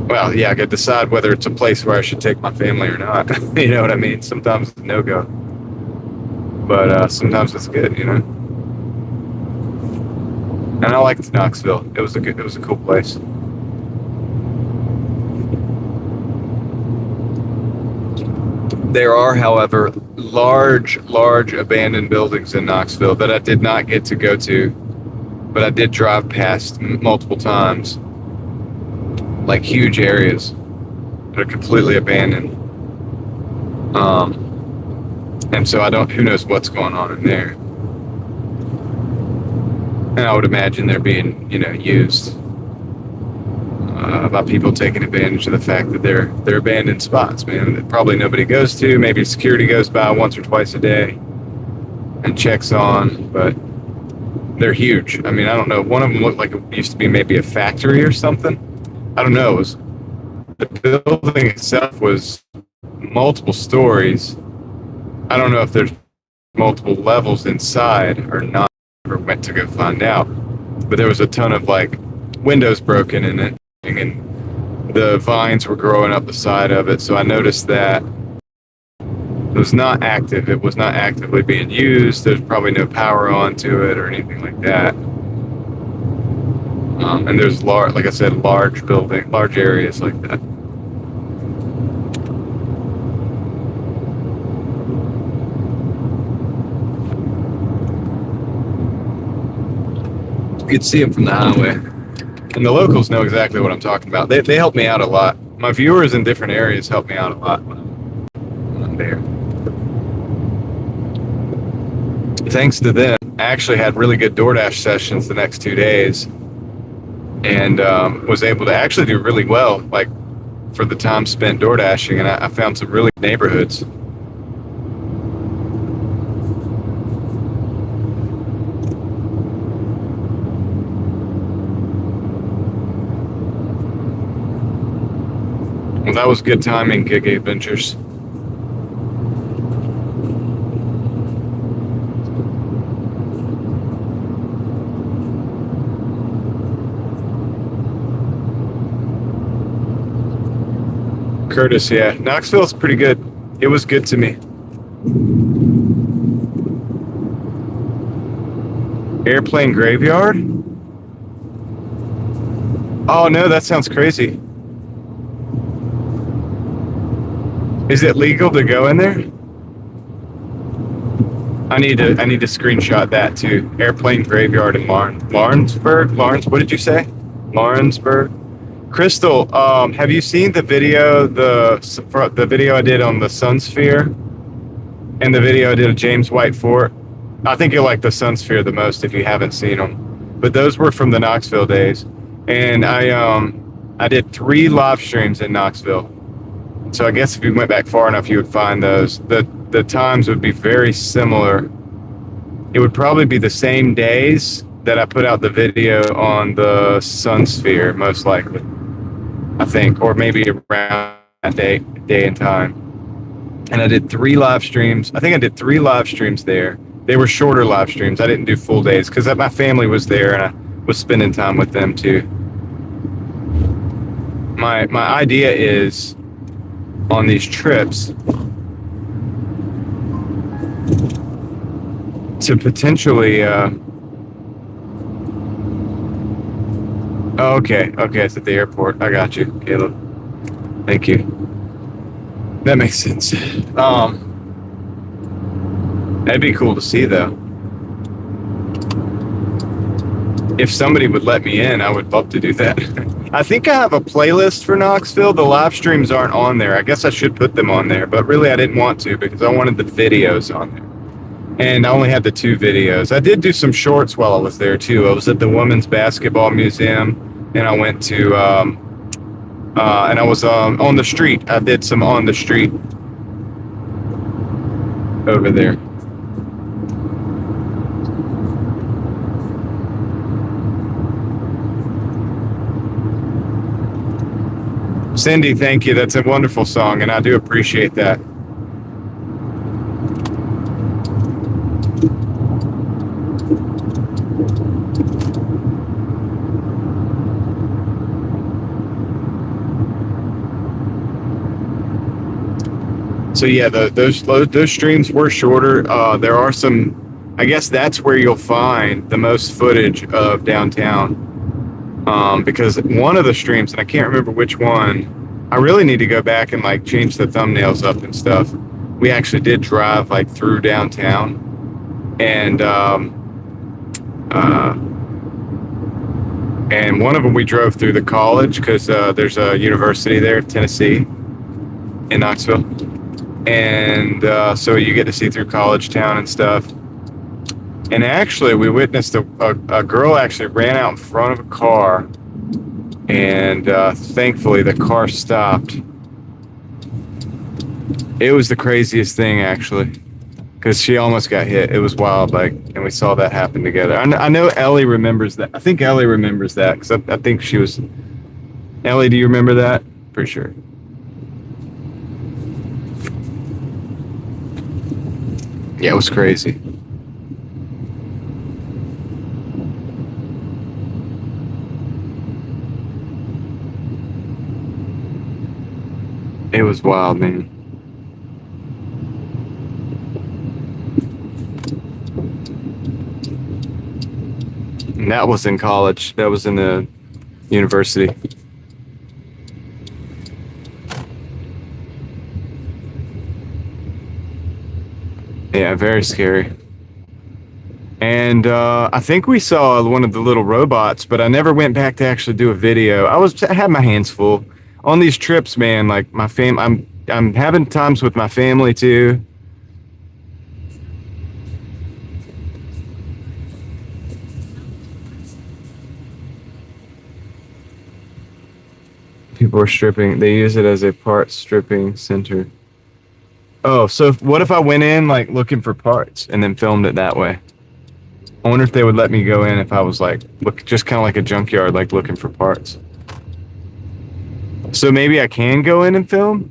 well, yeah, I could decide whether it's a place where I should take my family or not. You know what I mean? Sometimes it's no-go. But sometimes it's good, you know? And I liked Knoxville. It was a cool place. There are, however, large abandoned buildings in Knoxville that I did not get to go to, but I did drive past multiple times. Like huge areas that are completely abandoned. And so who knows what's going on in there. And I would imagine they're being, you know, used by people taking advantage of the fact that they're abandoned spots, man, that probably nobody goes to. Maybe security goes by once or twice a day and checks on, but they're huge. I mean, I don't know. One of them looked like it used to be maybe a factory or something. I don't know. The building itself was multiple stories. I don't know if there's multiple levels inside or not. I never went to go find out. But there was a ton of like windows broken in it, and the vines were growing up the side of it. So I noticed that it was not active. It was not actively being used. There's probably no power onto it or anything like that. And there's like I said, large areas like that. You could see them from the highway. And the locals know exactly what I'm talking about. They help me out a lot. My viewers in different areas help me out a lot when I'm there. Thanks to them, I actually had really good Doordash sessions the next 2 days, and was able to actually do really well, like for the time spent Doordashing, and I found some really good neighborhoods. Well, that was good timing, Gig Adventures. Curtis, yeah. Knoxville's pretty good. It was good to me. Airplane graveyard? Oh no, that sounds crazy. Is it legal to go in there? I need to screenshot that too. Airplane graveyard in Lawrenceburg? What did you say? Lawrenceburg? Crystal, have you seen the video, the video I did on the Sun Sphere and the video I did of James White Fort? I think you'll like the Sun Sphere the most if you haven't seen them. But those were from the Knoxville days. And I did 3 live streams in Knoxville. So I guess if you went back far enough, you would find those. The times would be very similar. It would probably be the same days that I put out the video on the Sun Sphere, most likely, I think, or maybe around that day and time. And I did 3 live streams. I think I did 3 live streams there. They were shorter live streams. I didn't do full days because my family was there and I was spending time with them too. My idea is on these trips to potentially okay, it's at the airport. I got you, Caleb. Thank you. That makes sense. That'd be cool to see though. If somebody would let me in, I would love to do that. I think I have a playlist for Knoxville. The live streams aren't on there. I guess I should put them on there, but really I didn't want to because I wanted the videos on there. And I only had the 2 videos. I did do some shorts while I was there too. I was at the Women's Basketball Museum, and I went to, and I was on the street. I did some on the street over there. Cindy, thank you. That's a wonderful song, and I do appreciate that. So yeah, those streams were shorter. There are some, I guess that's where you'll find the most footage of downtown. Because one of the streams, and I can't remember which one, I really need to go back and like change the thumbnails up and stuff. We actually did drive like through downtown, and one of them we drove through the college because there's a university there, Tennessee, in Knoxville. And so you get to see through College Town and stuff. And actually, we witnessed a girl actually ran out in front of a car, and thankfully the car stopped. It was the craziest thing, actually, because she almost got hit. It was wild, like, and we saw that happen together. I know Ellie remembers that. I think Ellie remembers that, because I think she was... Ellie, do you remember that? Pretty sure. Yeah, it was crazy. It was wild, man. And that was in college. That was in the university. Yeah, very scary. And I think we saw one of the little robots, but I never went back to actually do a video. I had my hands full on these trips, man. Like I'm having times with my family too. People are stripping. They use it as a part stripping center. Oh, so what if I went in like looking for parts and then filmed it that way? I wonder if they would let me go in if I was like, just kind of like a junkyard, like looking for parts. So maybe I can go in and film?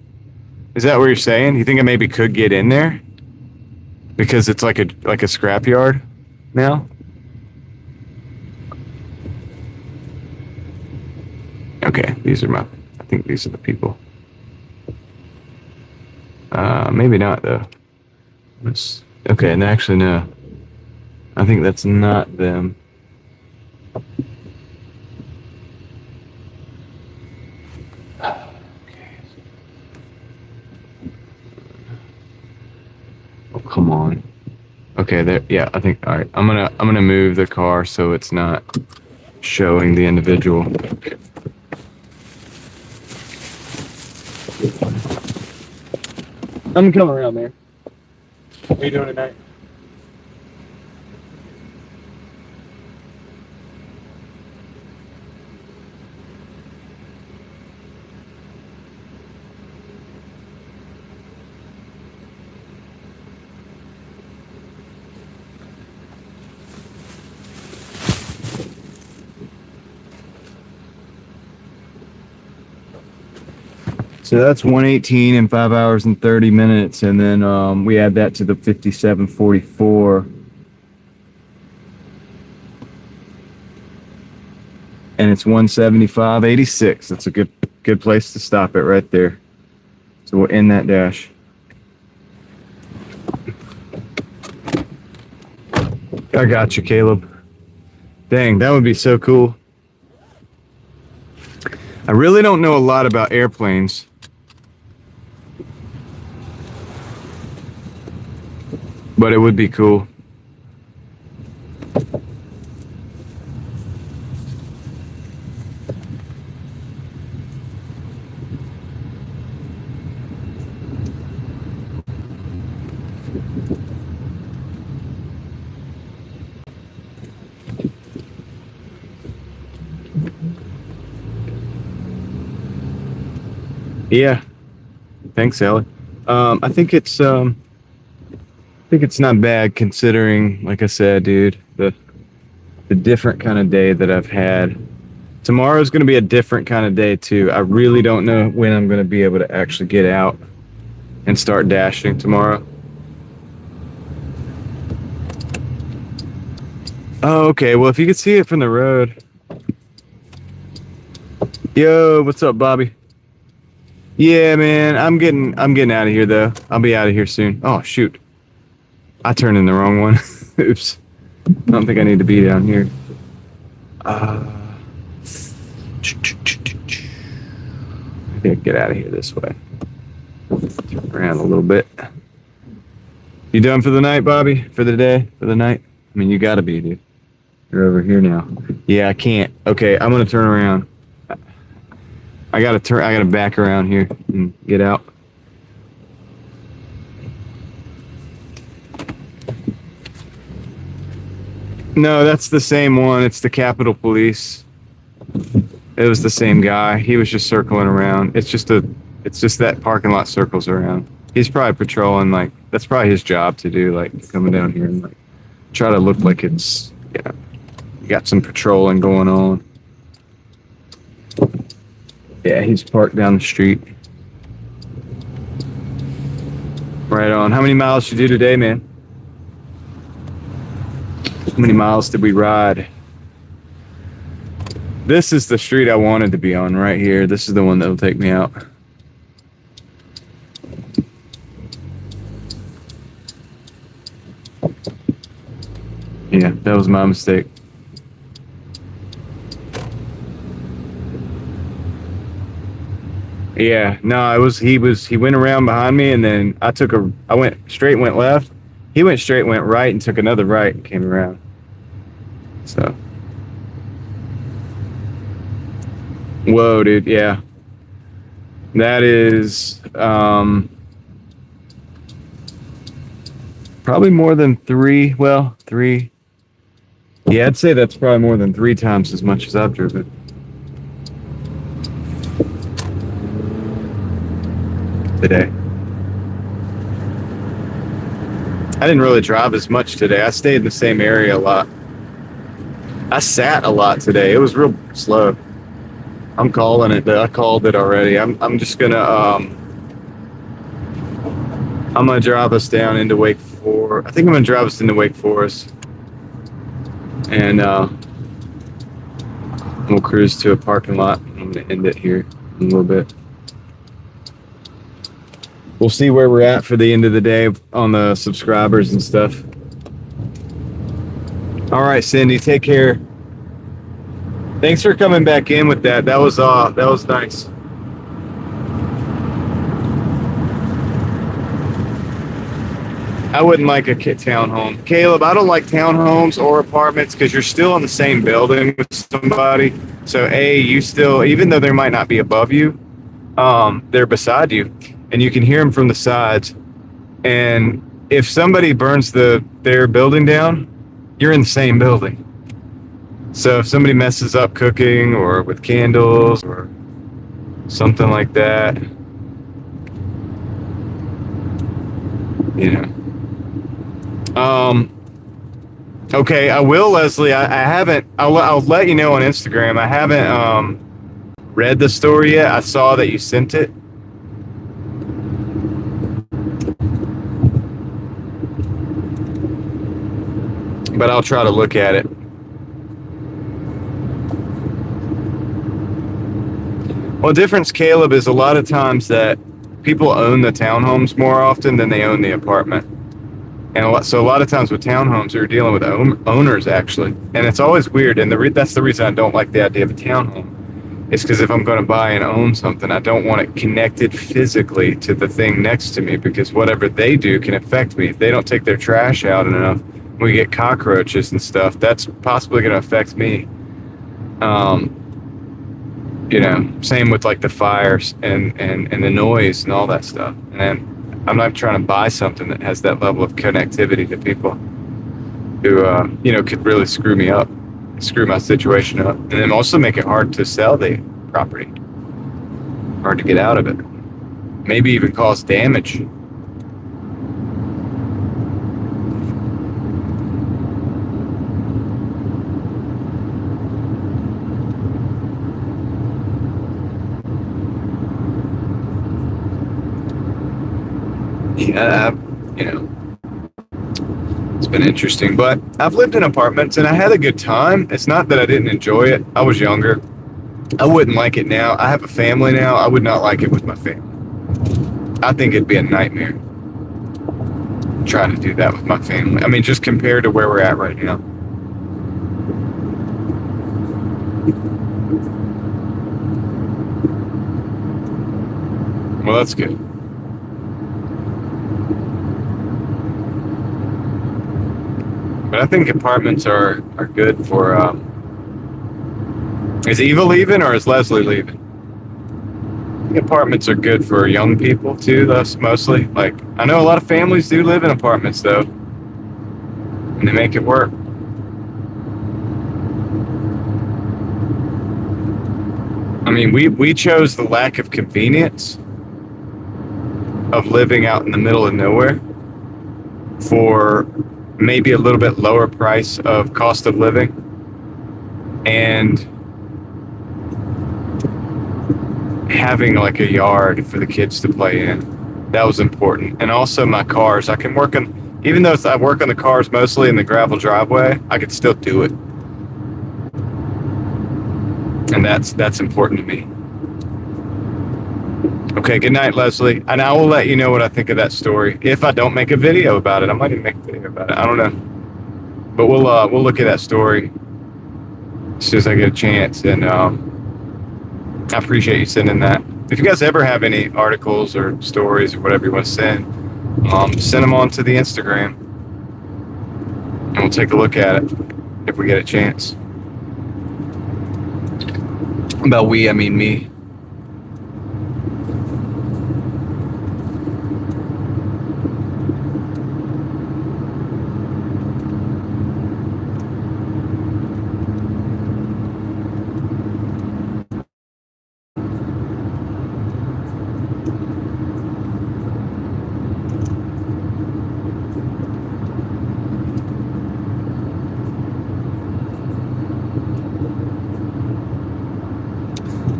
Is that what you're saying? You think I maybe could get in there? Because it's like a scrapyard now? Okay, I think these are the people. Maybe not though. Okay, and actually no. I think that's not them. Oh, come on. Okay, there. Yeah, I think. All right, I'm gonna move the car so it's not showing the individual. I'm coming around there. What are you doing tonight? So that's 118 in 5 hours and 30 minutes, and then we add that to the 57:44, and it's 175.86. That's a good place to stop it right there. So we'll end that dash. I got you, Caleb. Dang, that would be so cool. I really don't know a lot about airplanes. But it would be cool. Yeah. Thanks, Ellie. I think it's not bad considering, like I said, dude, the different kind of day that I've had. Tomorrow's going to be a different kind of day too. I really don't know when I'm going to be able to actually get out and start dashing tomorrow. Oh, okay. Well, if you could see it from the road. Yo, what's up, Bobby? Yeah, man, I'm getting out of here though. I'll be out of here soon. Oh shoot, I turned in the wrong one. Oops. I don't think I need to be down here. Maybe I can get out of here this way. Turn around a little bit. You done for the night, Bobby? For the day? For the night? I mean, you gotta be, dude. You're over here now. Yeah, I can't. Okay, I'm gonna turn around. I gotta back around here and get out. No, that's the same one. It's the Capitol Police. It was the same guy. He was just circling around. It's just that parking lot circles around. He's probably patrolling, like, that's probably his job to do, like, coming down here and, like, try to look like it's, you got some patrolling going on. Yeah, he's parked down the street. Right on. How many miles did you do today, man? How many miles did we ride? This is the street I wanted to be on right here. This is the one that'll take me out. Yeah, that was my mistake. Yeah, no, he went around behind me and then I went straight, went left. He went straight, went right and took another right and came around. So. Whoa, dude, yeah. That is probably more than three. Yeah, I'd say that's probably more than 3 times as much as I've driven. Today. I didn't really drive as much today. I stayed in the same area a lot. I sat a lot today. It was real slow. I'm calling it. I called it already. I'm just gonna I'm gonna drive us down into Wake Forest. I think I'm gonna drive us into Wake Forest, and we'll cruise to a parking lot. I'm gonna end it here in a little bit. We'll see where we're at for the end of the day on the subscribers and stuff. All right, Cindy, take care. Thanks for coming back in with that. That was nice. I wouldn't like a townhome. Caleb, I don't like townhomes or apartments because you're still in the same building with somebody. So you still, even though they might not be above you, they're beside you. And you can hear them from the sides. And if somebody burns their building down, you're in the same building. So if somebody messes up cooking or with candles or something like that, okay, I will, Leslie. I haven't. I'll let you know on Instagram. I haven't read the story yet. I saw that you sent it. But I'll try to look at it. Well, the difference, Caleb, is a lot of times that people own the townhomes more often than they own the apartment. And so a lot of times with townhomes, you're dealing with owners, actually. And it's always weird. And that's the reason I don't like the idea of a townhome. It's because if I'm going to buy and own something, I don't want it connected physically to the thing next to me, because whatever they do can affect me. If they don't take their trash out enough, we get cockroaches and stuff, that's possibly going to affect me. Same with like the fires and the noise and all that stuff. And then I'm not trying to buy something that has that level of connectivity to people who, could really screw me up, screw my situation up, and then also make it hard to sell the property, hard to get out of it. maybe even cause damage. Yeah, it's been interesting, but I've lived in apartments and I had a good time. It's not that I didn't enjoy it. I was younger. I wouldn't like it now. I have a family now. I would not like it with my family. I think it'd be a nightmare trying to do that with my family. I mean, just compared to where we're at right now. Well, that's good. But I think apartments are good for. Is Eva leaving or is Leslie leaving? I think apartments are good for young people too. That's mostly like I know a lot of families do live in apartments though, and they make it work. I mean, we chose the lack of convenience of living out in the middle of nowhere for maybe a little bit lower price of cost of living and having like a yard for the kids to play in. That was important. And also my cars. I can work on, even though I work on the cars mostly in the gravel driveway, I could still do it. And that's important to me. Okay, good night, Leslie. And I will let you know what I think of that story. If I don't make a video about it, I might even make a video about it. I don't know. But we'll look at that story as soon as I get a chance. And I appreciate you sending that. If you guys ever have any articles or stories or whatever you want to send them on to the Instagram. And we'll take a look at it if we get a chance. By we, I mean me.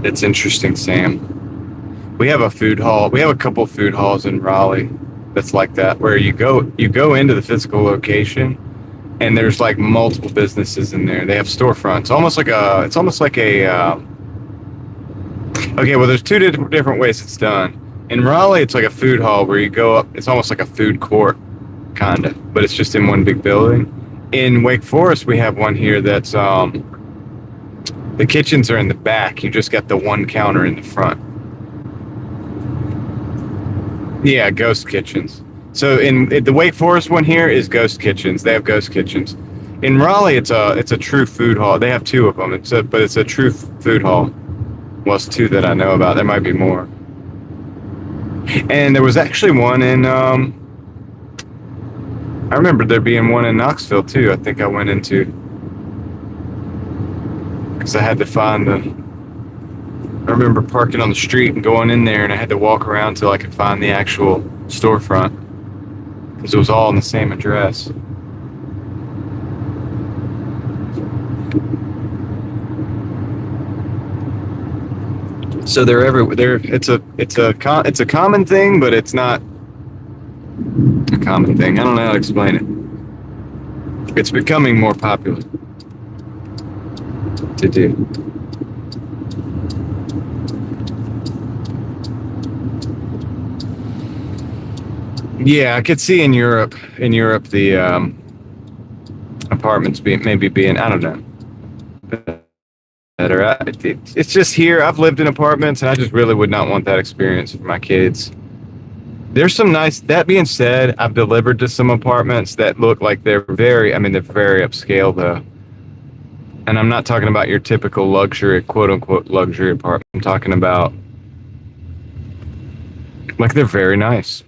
It's interesting, Sam. We have a food hall. We have a couple food halls in Raleigh that's like that, where you go into the physical location, and there's like multiple businesses in there. They have storefronts, it's almost like a. Okay, well, there's two different ways it's done. In Raleigh, it's like a food hall where you go up. It's almost like a food court, kinda, but it's just in one big building. In Wake Forest, we have one here that's the kitchens are in the back. You just got the one counter in the front. Yeah, ghost kitchens. So in the Wake Forest one here is ghost kitchens. They have ghost kitchens. In Raleigh, it's a true food hall. They have two of them. But it's a true food hall. Well, it's two that I know about. There might be more. And there was actually one in. I remember there being one in Knoxville too. I think I went into. Because I had to find I remember parking on the street and going in there, and I had to walk around till I could find the actual storefront because it was all on the same address. So they're everywhere. It's a common thing, but it's not a common thing. I don't know how to explain it. It's becoming more popular to do. Yeah, I could see in Europe the apartments maybe being, I don't know, better. It's just here. I've lived in apartments, and I just really would not want that experience for my kids. There's some nice. That being said, I've delivered to some apartments that look like they're very upscale though. And I'm not talking about your typical luxury, quote unquote, luxury apartment. I'm talking about like they're very nice.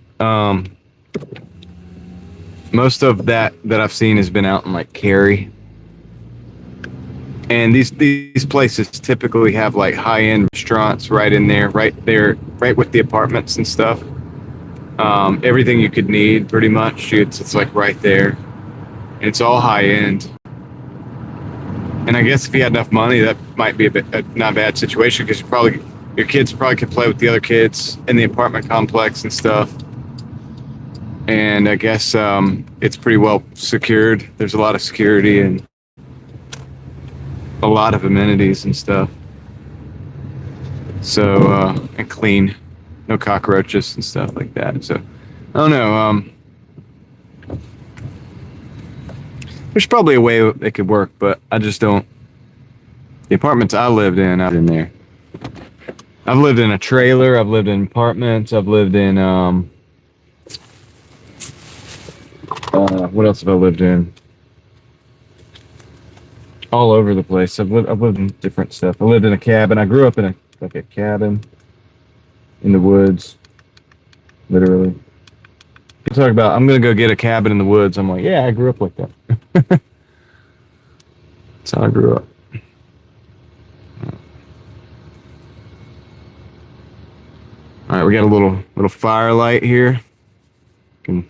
Most of that I've seen has been out in like Cary. And these places typically have like high-end restaurants right there right with the apartments and stuff. Everything you could need, pretty much. It's like right there, and it's all high end. And I guess if you had enough money, that might be a not bad situation because your kids probably could play with the other kids in the apartment complex and stuff. And I guess it's pretty well secured. There's a lot of security and a lot of amenities and stuff. So, and clean. No cockroaches and stuff like that. So, I don't know. There's probably a way it could work, but I just don't. The apartments I lived in, I've been there. I've lived in a trailer. I've lived in apartments. I've lived in, what else have I lived in? All over the place. I've lived in different stuff. I lived in a cabin. I grew up in a cabin in the woods, literally. You talk about, I'm gonna go get a cabin in the woods. I'm like, yeah, I grew up like that. That's how I grew up. All right, we got a little firelight here. I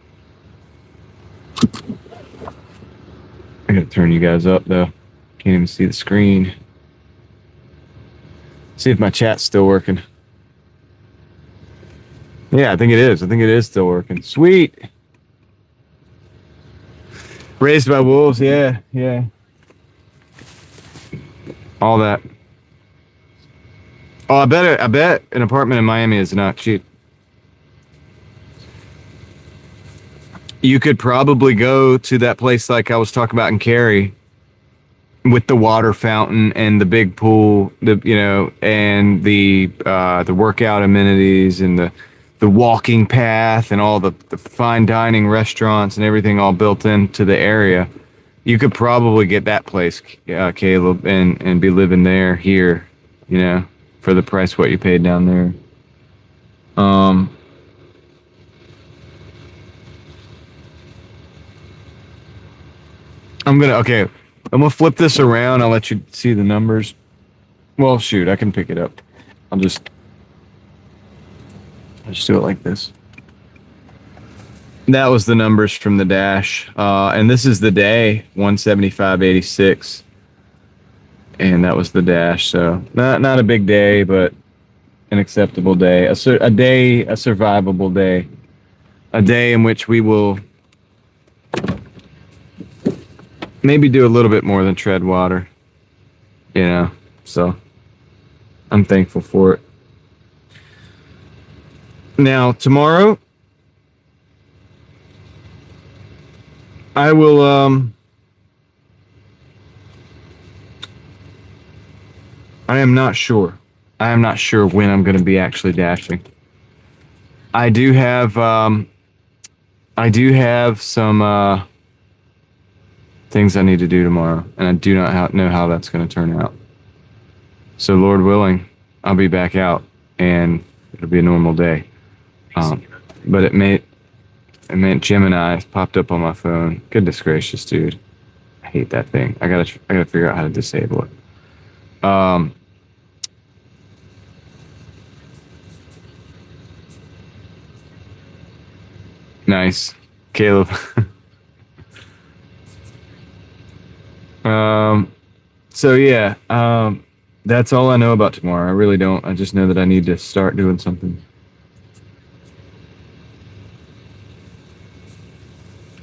gotta turn you guys up though. Can't even see the screen. See if my chat's still working. Yeah, I think it is. I think it is still working. Sweet. Raised by wolves. Yeah, yeah. All that. Oh, I bet an apartment in Miami is not cheap. You could probably go to that place like I was talking about in Cary, with the water fountain and the big pool, and the workout amenities and the walking path and all the fine dining restaurants and everything all built into the area. You could probably get that place, Caleb, and be living there here, for the price what you paid down there. I'm gonna flip this around. I'll let you see the numbers. Well, shoot, I can pick it up. I'll just do it like this. That was the numbers from the dash. And this is the day, 175.86. And that was the dash. So not a big day, but an acceptable day. A survivable day. A day in which we will maybe do a little bit more than tread water. So I'm thankful for it. Now, tomorrow, I will, I am not sure. I am not sure when I'm going to be actually dashing. I do have some, things I need to do tomorrow, and I do not know how that's going to turn out. So, Lord willing, I'll be back out, and it'll be a normal day. But it meant Gemini popped up on my phone. Goodness gracious, dude. I hate that thing. I gotta figure out how to disable it. Nice. Caleb. So yeah, that's all I know about tomorrow. I really don't. I just know that I need to start doing something.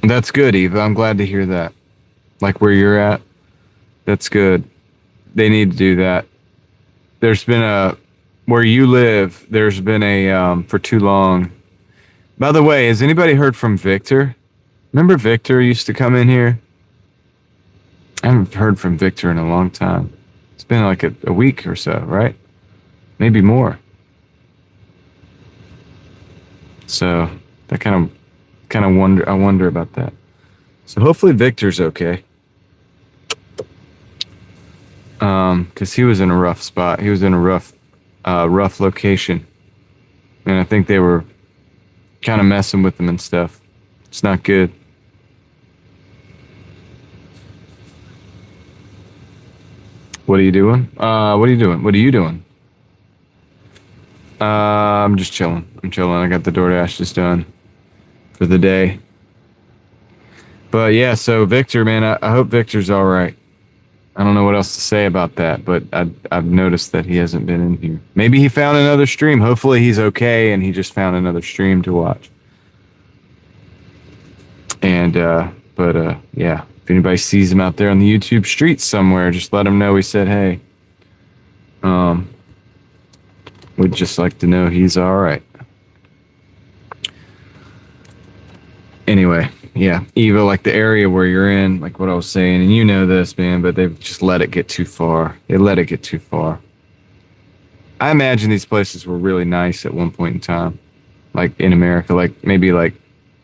That's good, Eva. I'm glad to hear that. Like where you're at, that's good. They need to do that. There's been where you live, there's been for too long. By the way, has anybody heard from Victor? Remember Victor used to come in here? I haven't heard from Victor in a long time. It's been like a week or so, right? Maybe more. So that kind of wonder about that. So hopefully Victor's okay. Because he was in a rough spot. He was in a rough location. And I think they were kind of messing with him and stuff. It's not good. What are you doing? I'm just chilling. I got the Doordash just done for the day. But yeah, so Victor, man, I hope Victor's all right. I don't know what else to say about that, but I've noticed that he hasn't been in here. Maybe he found another stream. Hopefully he's okay and he just found another stream to watch. And, yeah, if anybody sees him out there on the YouTube streets somewhere, just let him know we said, hey. We'd just like to know he's all right. Anyway, yeah, Eva, like the area where you're in, like what I was saying, and you know this, man, but they've just let it get too far. They let it get too far. I imagine these places were really nice at one point in time, like in America, like maybe like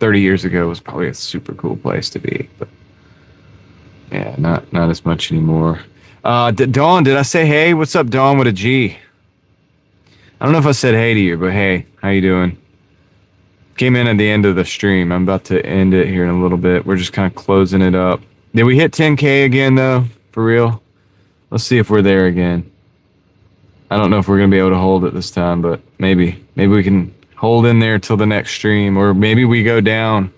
30 years ago was probably a super cool place to be, but yeah, not as much anymore. Dawn, did I say hey? What's up, Dawn with a G? I don't know if I said hey to you, but hey, how you doing? Came in at the end of the stream. I'm about to end it here in a little bit. We're just kind of closing it up. Did we hit 10K again, though? For real? Let's see if we're there again. I don't know if we're going to be able to hold it this time, but maybe. Maybe we can hold in there till the next stream, or maybe we go down.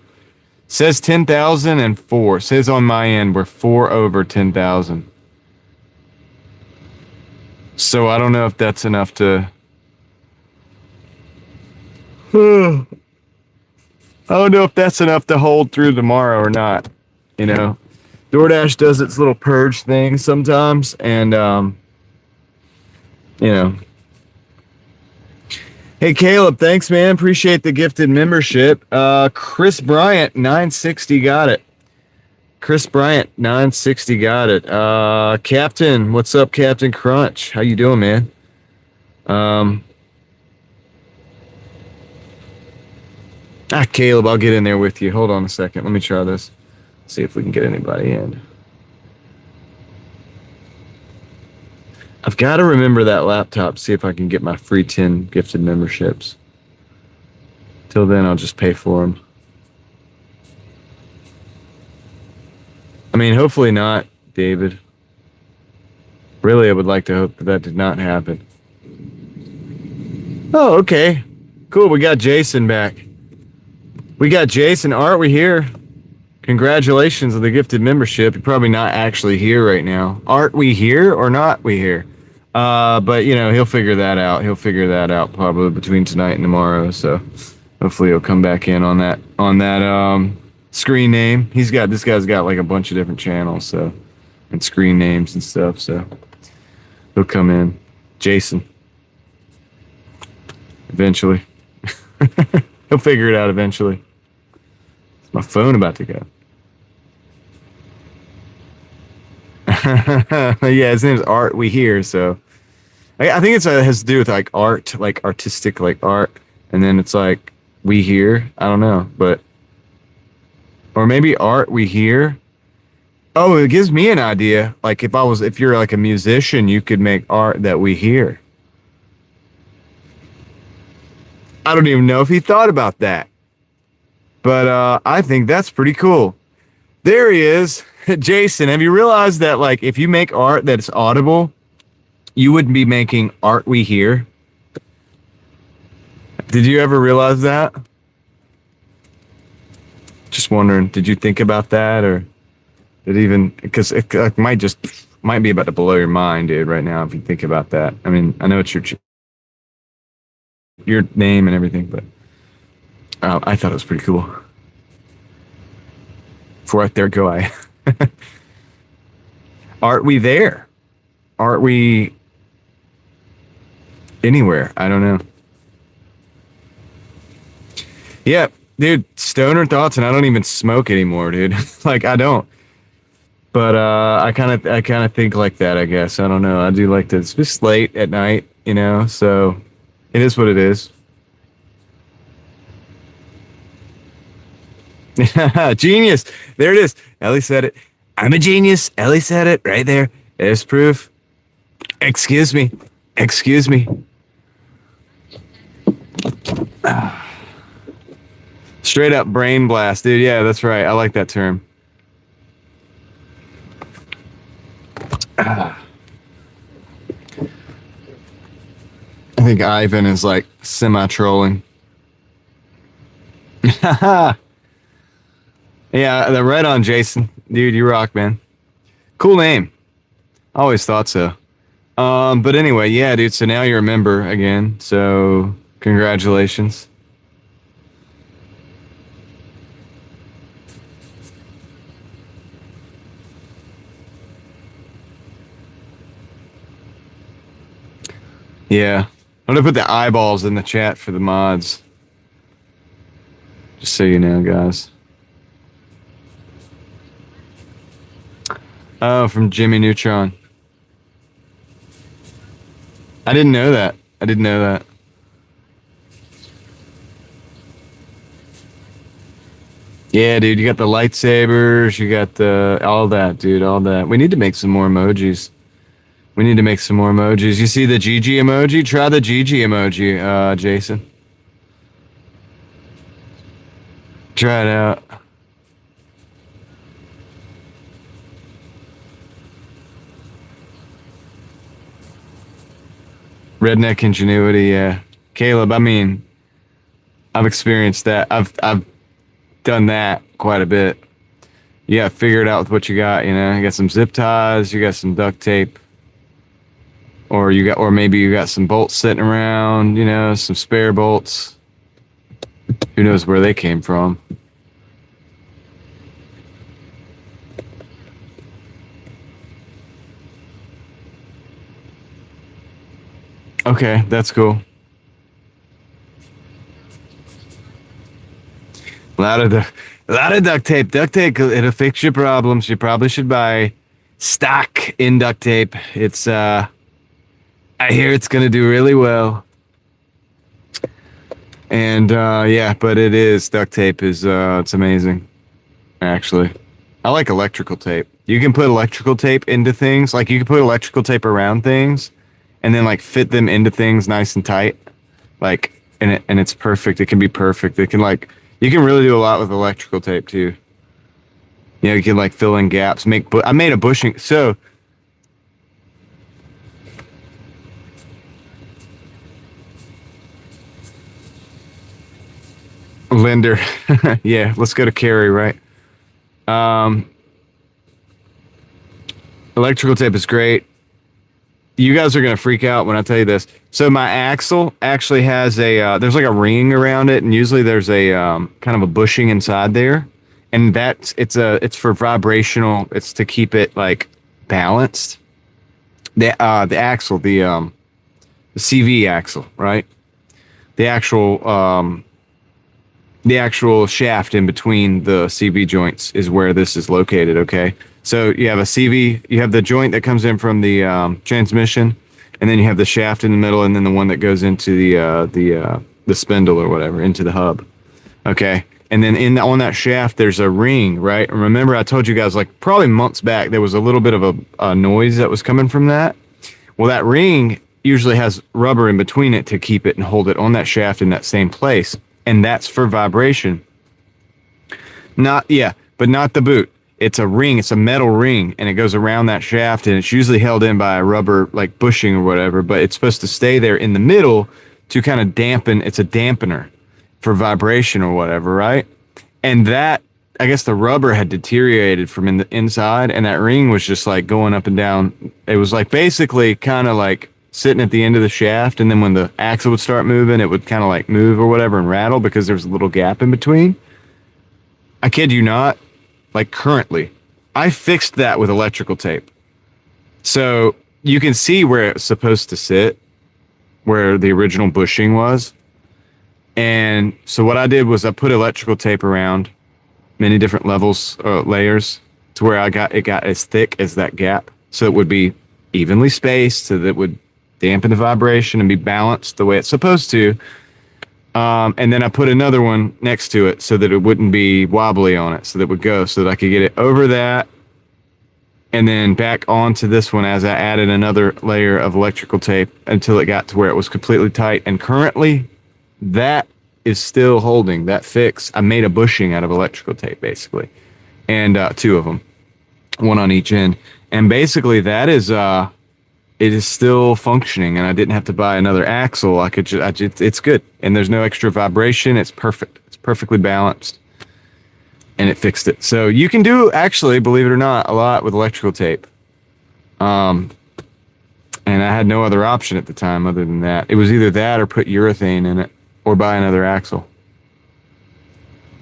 Says 10,004. Says on my end we're 4 over 10,000. So I don't know if that's enough to... I don't know if that's enough to hold through tomorrow or not. You know, DoorDash does its little purge thing sometimes, and you know. Hey Caleb, thanks man. Appreciate the gifted membership. Chris Bryant 960 got it. Chris Bryant 960 got it. Captain, what's up, Captain Crunch? How you doing, man? Caleb, I'll get in there with you. Hold on a second. Let me try this. See if we can get anybody in. I've got to remember that laptop. See if I can get my free 10 gifted memberships. Till then, I'll just pay for them. I mean, hopefully not, David. Really, I would like to hope that that did not happen. Oh, okay. Cool, we got Jason back. We got Jason. Art, we here? Congratulations on the gifted membership. You're probably not actually here right now. Art, we here or not we here? But, you know, he'll figure that out. He'll figure that out probably between tonight and tomorrow. So hopefully he'll come back in on that screen name. This guy's got like a bunch of different channels, so, and screen names and stuff. So he'll come in. Jason. Eventually. He'll figure it out eventually. Is my phone about to go? Yeah, his name's Art. We hear, so I think it has to do with like art, like artistic, like art, and then it's like we hear. I don't know, but or maybe Art we hear. Oh, it gives me an idea. Like if you're like a musician, you could make art that we hear. I don't even know if he thought about that. But I think that's pretty cool. There he is. Jason, have you realized that like if you make art that's audible, you wouldn't be making art we hear? Did you ever realize that? Just wondering, did you think about that, or did even, because it might be about to blow your mind, dude, right now if you think about that. I mean, I know it's your name and everything, but I thought it was pretty cool. For right there go I. Aren't we there? Aren't we anywhere? I don't know. Yeah, dude, stoner thoughts, and I don't even smoke anymore, dude. Like I don't. But I kind of think like that, I guess. I don't know. I do like to. It's just late at night, you know, so it is what it is. Genius. There it is. Ellie said it. I'm a genius. Ellie said it right there. There's proof. Excuse me. Excuse me. Straight up brain blast, dude. Yeah, that's right. I like that term. think Ivan is like semi-trolling. Yeah, right on, Jason. Dude, you rock, man. Cool name. Always thought so. But anyway, yeah, dude. So now you're a member again. So congratulations. Yeah. I'm gonna put the eyeballs in the chat for the mods. Just so you know, guys. Oh, from Jimmy Neutron. I didn't know that. I didn't know that. Yeah, dude, you got the lightsabers, you got the all that, dude, all that. We need to make some more emojis. We need to make some more emojis. You see the GG emoji? Try the GG emoji, Jason. Try it out. Redneck ingenuity, yeah. Caleb, I mean, I've experienced that. I've done that quite a bit. Yeah, figure it out with what you got, you know. You got some zip ties, you got some duct tape. Or maybe you got some bolts sitting around, you know, some spare bolts. Who knows where they came from? Okay, that's cool. A lot of duct tape. Duct tape, it'll fix your problems. You probably should buy stock in duct tape. It's I hear it's gonna do really well. And yeah, but it is duct tape is it's amazing. Actually, I like electrical tape. You can put electrical tape into things. Like you can put electrical tape around things, and then like fit them into things nice and tight. Like and it's perfect. It can be perfect. It can like you can really do a lot with electrical tape too. You know, you can like fill in gaps. I made a bushing. So Linder, yeah. Let's go to Carrie, right? Electrical tape is great. You guys are gonna freak out when I tell you this. So my axle actually has there's like a ring around it, and usually there's a kind of a bushing inside there, and it's for vibrational. It's to keep it like balanced. The axle, the CV axle, right? The actual shaft in between the CV joints is where this is located. Okay. So you have a CV, you have the joint that comes in from the transmission, and then you have the shaft in the middle, and then the one that goes into the spindle or whatever, into the hub. Okay, and then on that shaft there's a ring, right? And remember I told you guys like probably months back there was a little bit of a noise that was coming from that. Well, that ring usually has rubber in between it to keep it and hold it on that shaft in that same place, and that's for vibration. But not the boot. It's a ring. It's a metal ring, and it goes around that shaft, and it's usually held in by a rubber like bushing or whatever, but it's supposed to stay there in the middle to kind of dampen. It's a dampener for vibration or whatever, right? And that, I guess the rubber had deteriorated from in the inside, and that ring was just like going up and down. It was like basically kind of like sitting at the end of the shaft, and then when the axle would start moving, it would kind of like move or whatever and rattle because there was a little gap in between. I kid you not. Like currently, I fixed that with electrical tape. So you can see where it's supposed to sit, where the original bushing was. And so what I did was I put electrical tape around many different levels, layers, to where it got as thick as that gap. So it would be evenly spaced, so that it would dampen the vibration and be balanced the way it's supposed to. And then I put another one next to it so that it wouldn't be wobbly on it, so that it would go, so that I could get it over that and then back onto this one as I added another layer of electrical tape until it got to where it was completely tight. And currently that is still holding that fix. I made a bushing out of electrical tape basically, and two of them, one on each end. And basically that is it is still functioning, and I didn't have to buy another axle. I could it's good, and there's no extra vibration. It's perfect. It's perfectly balanced, and it fixed it. So you can do, actually, believe it or not, a lot with electrical tape. And I had no other option at the time other than that. It was either that or put urethane in it or buy another axle.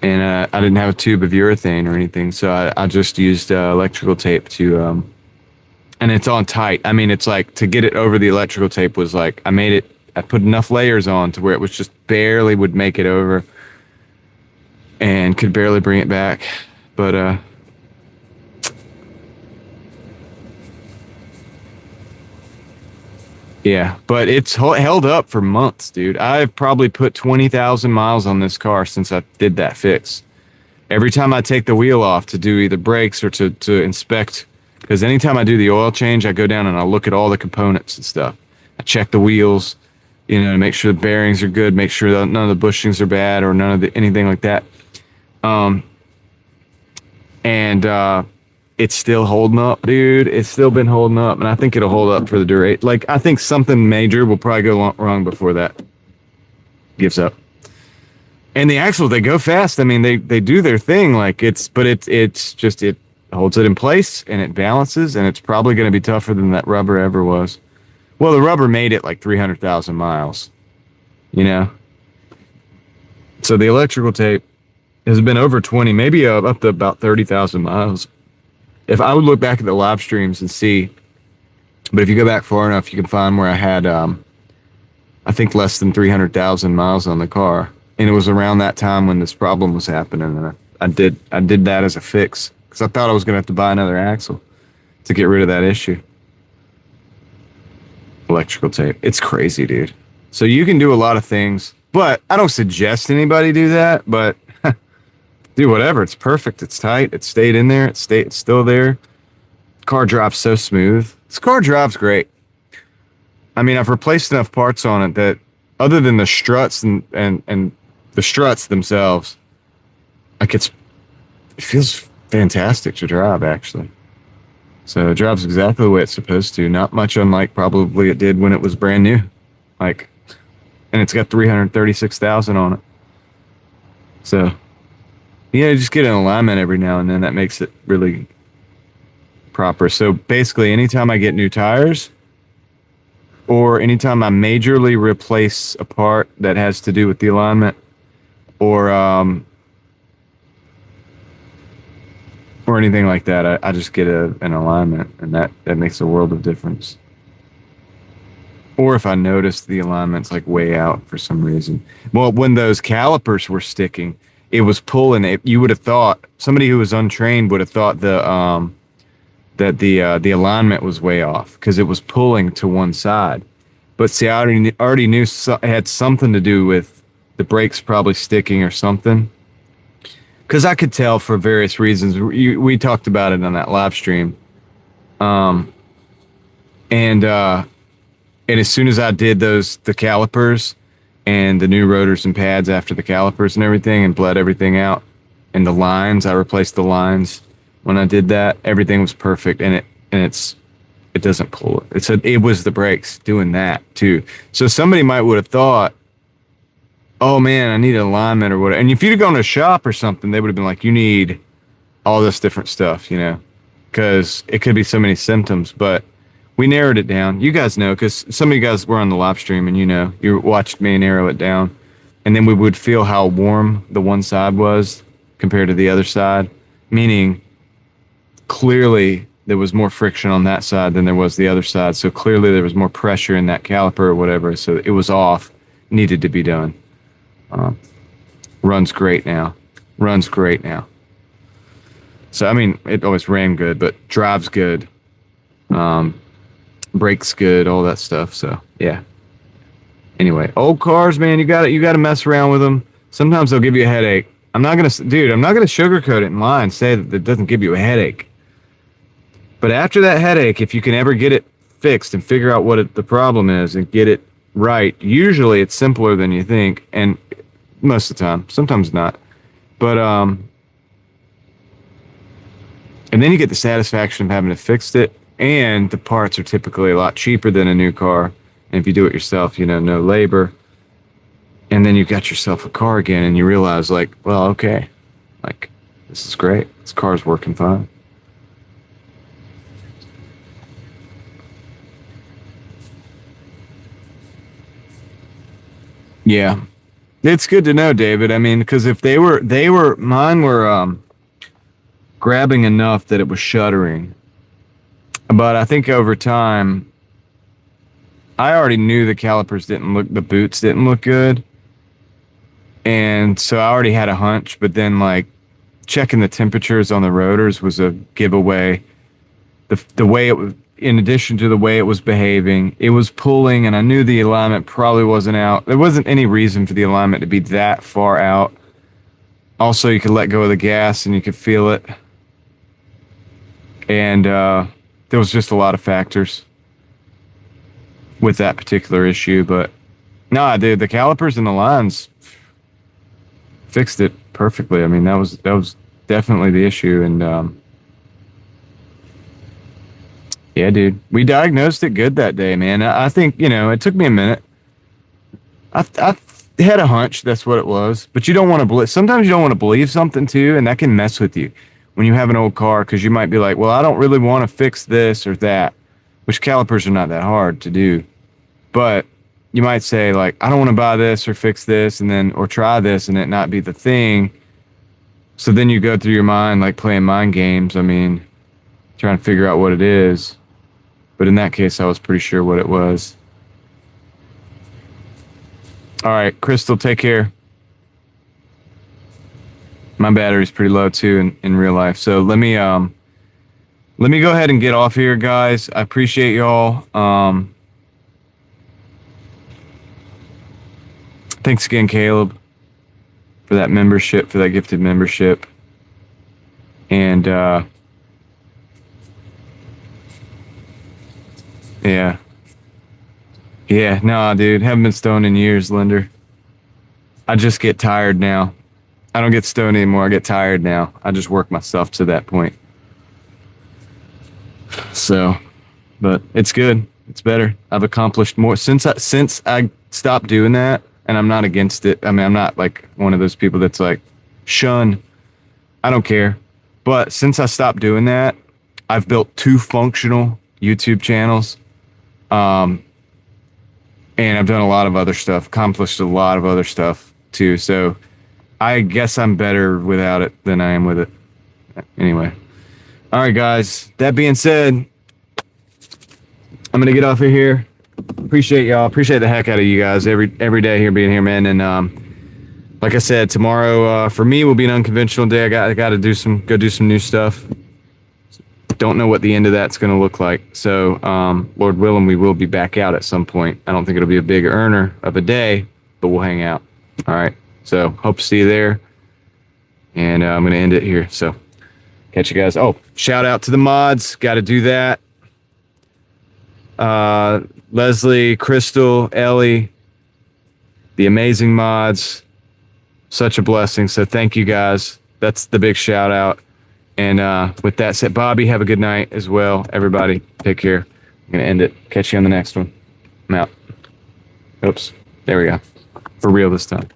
And I didn't have a tube of urethane or anything, so I just used electrical tape to, and it's on tight. I mean, it's like, to get it over the electrical tape was like, I put enough layers on to where it was just barely would make it over and could barely bring it back. But, yeah, but it's held up for months, dude. I've probably put 20,000 miles on this car since I did that fix. Every time I take the wheel off to do either brakes or to inspect, because anytime I do the oil change, I go down and I look at all the components and stuff. I check the wheels, to make sure the bearings are good, make sure that none of the bushings are bad or none of anything like that. It's still holding up, dude. It's still been holding up, and I think it'll hold up for the duration. Like, I think something major will probably go wrong before that gives up. And the axles, they go fast. I mean, they do their thing. Like, it holds it in place and it balances, and it's probably going to be tougher than that rubber ever was. Well, the rubber made it like 300,000 miles, So the electrical tape has been over 20, maybe up to about 30,000 miles. If I would look back at the live streams and see, but if you go back far enough, you can find where I had, I think, less than 300,000 miles on the car. And it was around that time when this problem was happening. And I did that as a fix because I thought I was going to have to buy another axle to get rid of that issue. Electrical tape. It's crazy, dude. So you can do a lot of things, but I don't suggest anybody do that, but do whatever. It's perfect. It's tight. It stayed in there. It's still there. Car drives so smooth. This car drives great. I mean, I've replaced enough parts on it that, other than the struts and the struts themselves, like it feels fantastic to drive, actually. So it drives exactly the way it's supposed to. Not much unlike probably it did when it was brand new. And it's got 336,000 on it. So, just get an alignment every now and then. That makes it really proper. So basically, anytime I get new tires or anytime I majorly replace a part that has to do with the alignment or anything like that, I just get an alignment, and that makes a world of difference. Or if I notice the alignment's like way out for some reason. Well, when those calipers were sticking, it was pulling it. You would have thought, somebody who was untrained would have thought that the alignment was way off because it was pulling to one side. But see, I already knew it had something to do with the brakes probably sticking or something. Because I could tell for various reasons. We talked about it on that live stream. And as soon as I did the calipers and the new rotors and pads after the calipers and everything, and bled everything out, and the lines, I replaced the lines. When I did that, everything was perfect, and it doesn't pull it. It was the brakes doing that too. So somebody would have thought, oh man, I need an alignment or whatever. And if you'd have gone to a shop or something, they would have been like, you need all this different stuff, because it could be so many symptoms. But we narrowed it down. You guys know, because some of you guys were on the live stream, and you watched me narrow it down. And then we would feel how warm the one side was compared to the other side, meaning clearly there was more friction on that side than there was the other side. So clearly there was more pressure in that caliper or whatever. So it was off, needed to be done. Runs great now. So, I mean, it always ran good, but drives good. Brakes good, all that stuff. So, yeah. Anyway, old cars, man, you got to mess around with them. Sometimes they'll give you a headache. I'm not going to sugarcoat it and lie and say that it doesn't give you a headache. But after that headache, if you can ever get it fixed and figure out what the problem is and get it right, usually it's simpler than you think, and most of the time, sometimes not. But and then you get the satisfaction of having to fix it, and the parts are typically a lot cheaper than a new car. And if you do it yourself, you know, no labor. And then you got yourself a car again, and you realize, like, well, okay, like, this is great. This car's working fine. Yeah, it's good to know, David. I mean, because if mine were grabbing enough that it was shuddering. But I think over time, I already knew the boots didn't look good. And so I already had a hunch, but then like checking the temperatures on the rotors was a giveaway. The way it was, in addition to the way it was behaving, it was pulling, and I knew the alignment probably wasn't out. There wasn't any reason for the alignment to be that far out. Also, you could let go of the gas and you could feel it. And there was just a lot of factors with that particular issue. But no, dude, the calipers and the lines fixed it perfectly. I mean, that was definitely the issue. And yeah, dude, we diagnosed it good that day, man. I think, you know, it took me a minute. I had a hunch that's what it was, but you don't want to believe. Sometimes you don't want to believe something too, and that can mess with you when you have an old car, because you might be like, well, I don't really want to fix this or that, which calipers are not that hard to do. But you might say, like, I don't want to buy this or fix this or try this and it not be the thing. So then you go through your mind, like playing mind games. I mean, trying to figure out what it is. But in that case, I was pretty sure what it was. All right, Crystal, take care. My battery's pretty low too in real life. So let me go ahead and get off here, guys. I appreciate y'all. Thanks again, Caleb, for that membership, for that gifted membership. And yeah. Yeah, nah, dude. Haven't been stoned in years, Linder. I just get tired now. I don't get stoned anymore. I get tired now. I just work myself to that point. So, but it's good. It's better. I've accomplished more since I stopped doing that, and I'm not against it. I mean, I'm not like one of those people that's like shun. I don't care. But since I stopped doing that, I've built 2 functional YouTube channels. And I've done a lot of other stuff, accomplished a lot of other stuff too. So I guess I'm better without it than I am with it. Anyway. All right, guys. That being said, I'm going to get off of here. Appreciate y'all. Appreciate the heck out of you guys every day here being here, man. And like I said, tomorrow for me will be an unconventional day. I got to go do some new stuff. Don't know what the end of that's going to look like. So, Lord willing, we will be back out at some point. I don't think it'll be a big earner of a day, but we'll hang out. All right. So, hope to see you there. And I'm going to end it here. So, catch you guys. Oh, shout out to the mods. Got to do that. Leslie, Crystal, Ellie, the amazing mods. Such a blessing. So, thank you guys. That's the big shout out. And with that said, Bobby, have a good night as well. Everybody, take care. I'm going to end it. Catch you on the next one. I'm out. Oops. There we go. For real this time.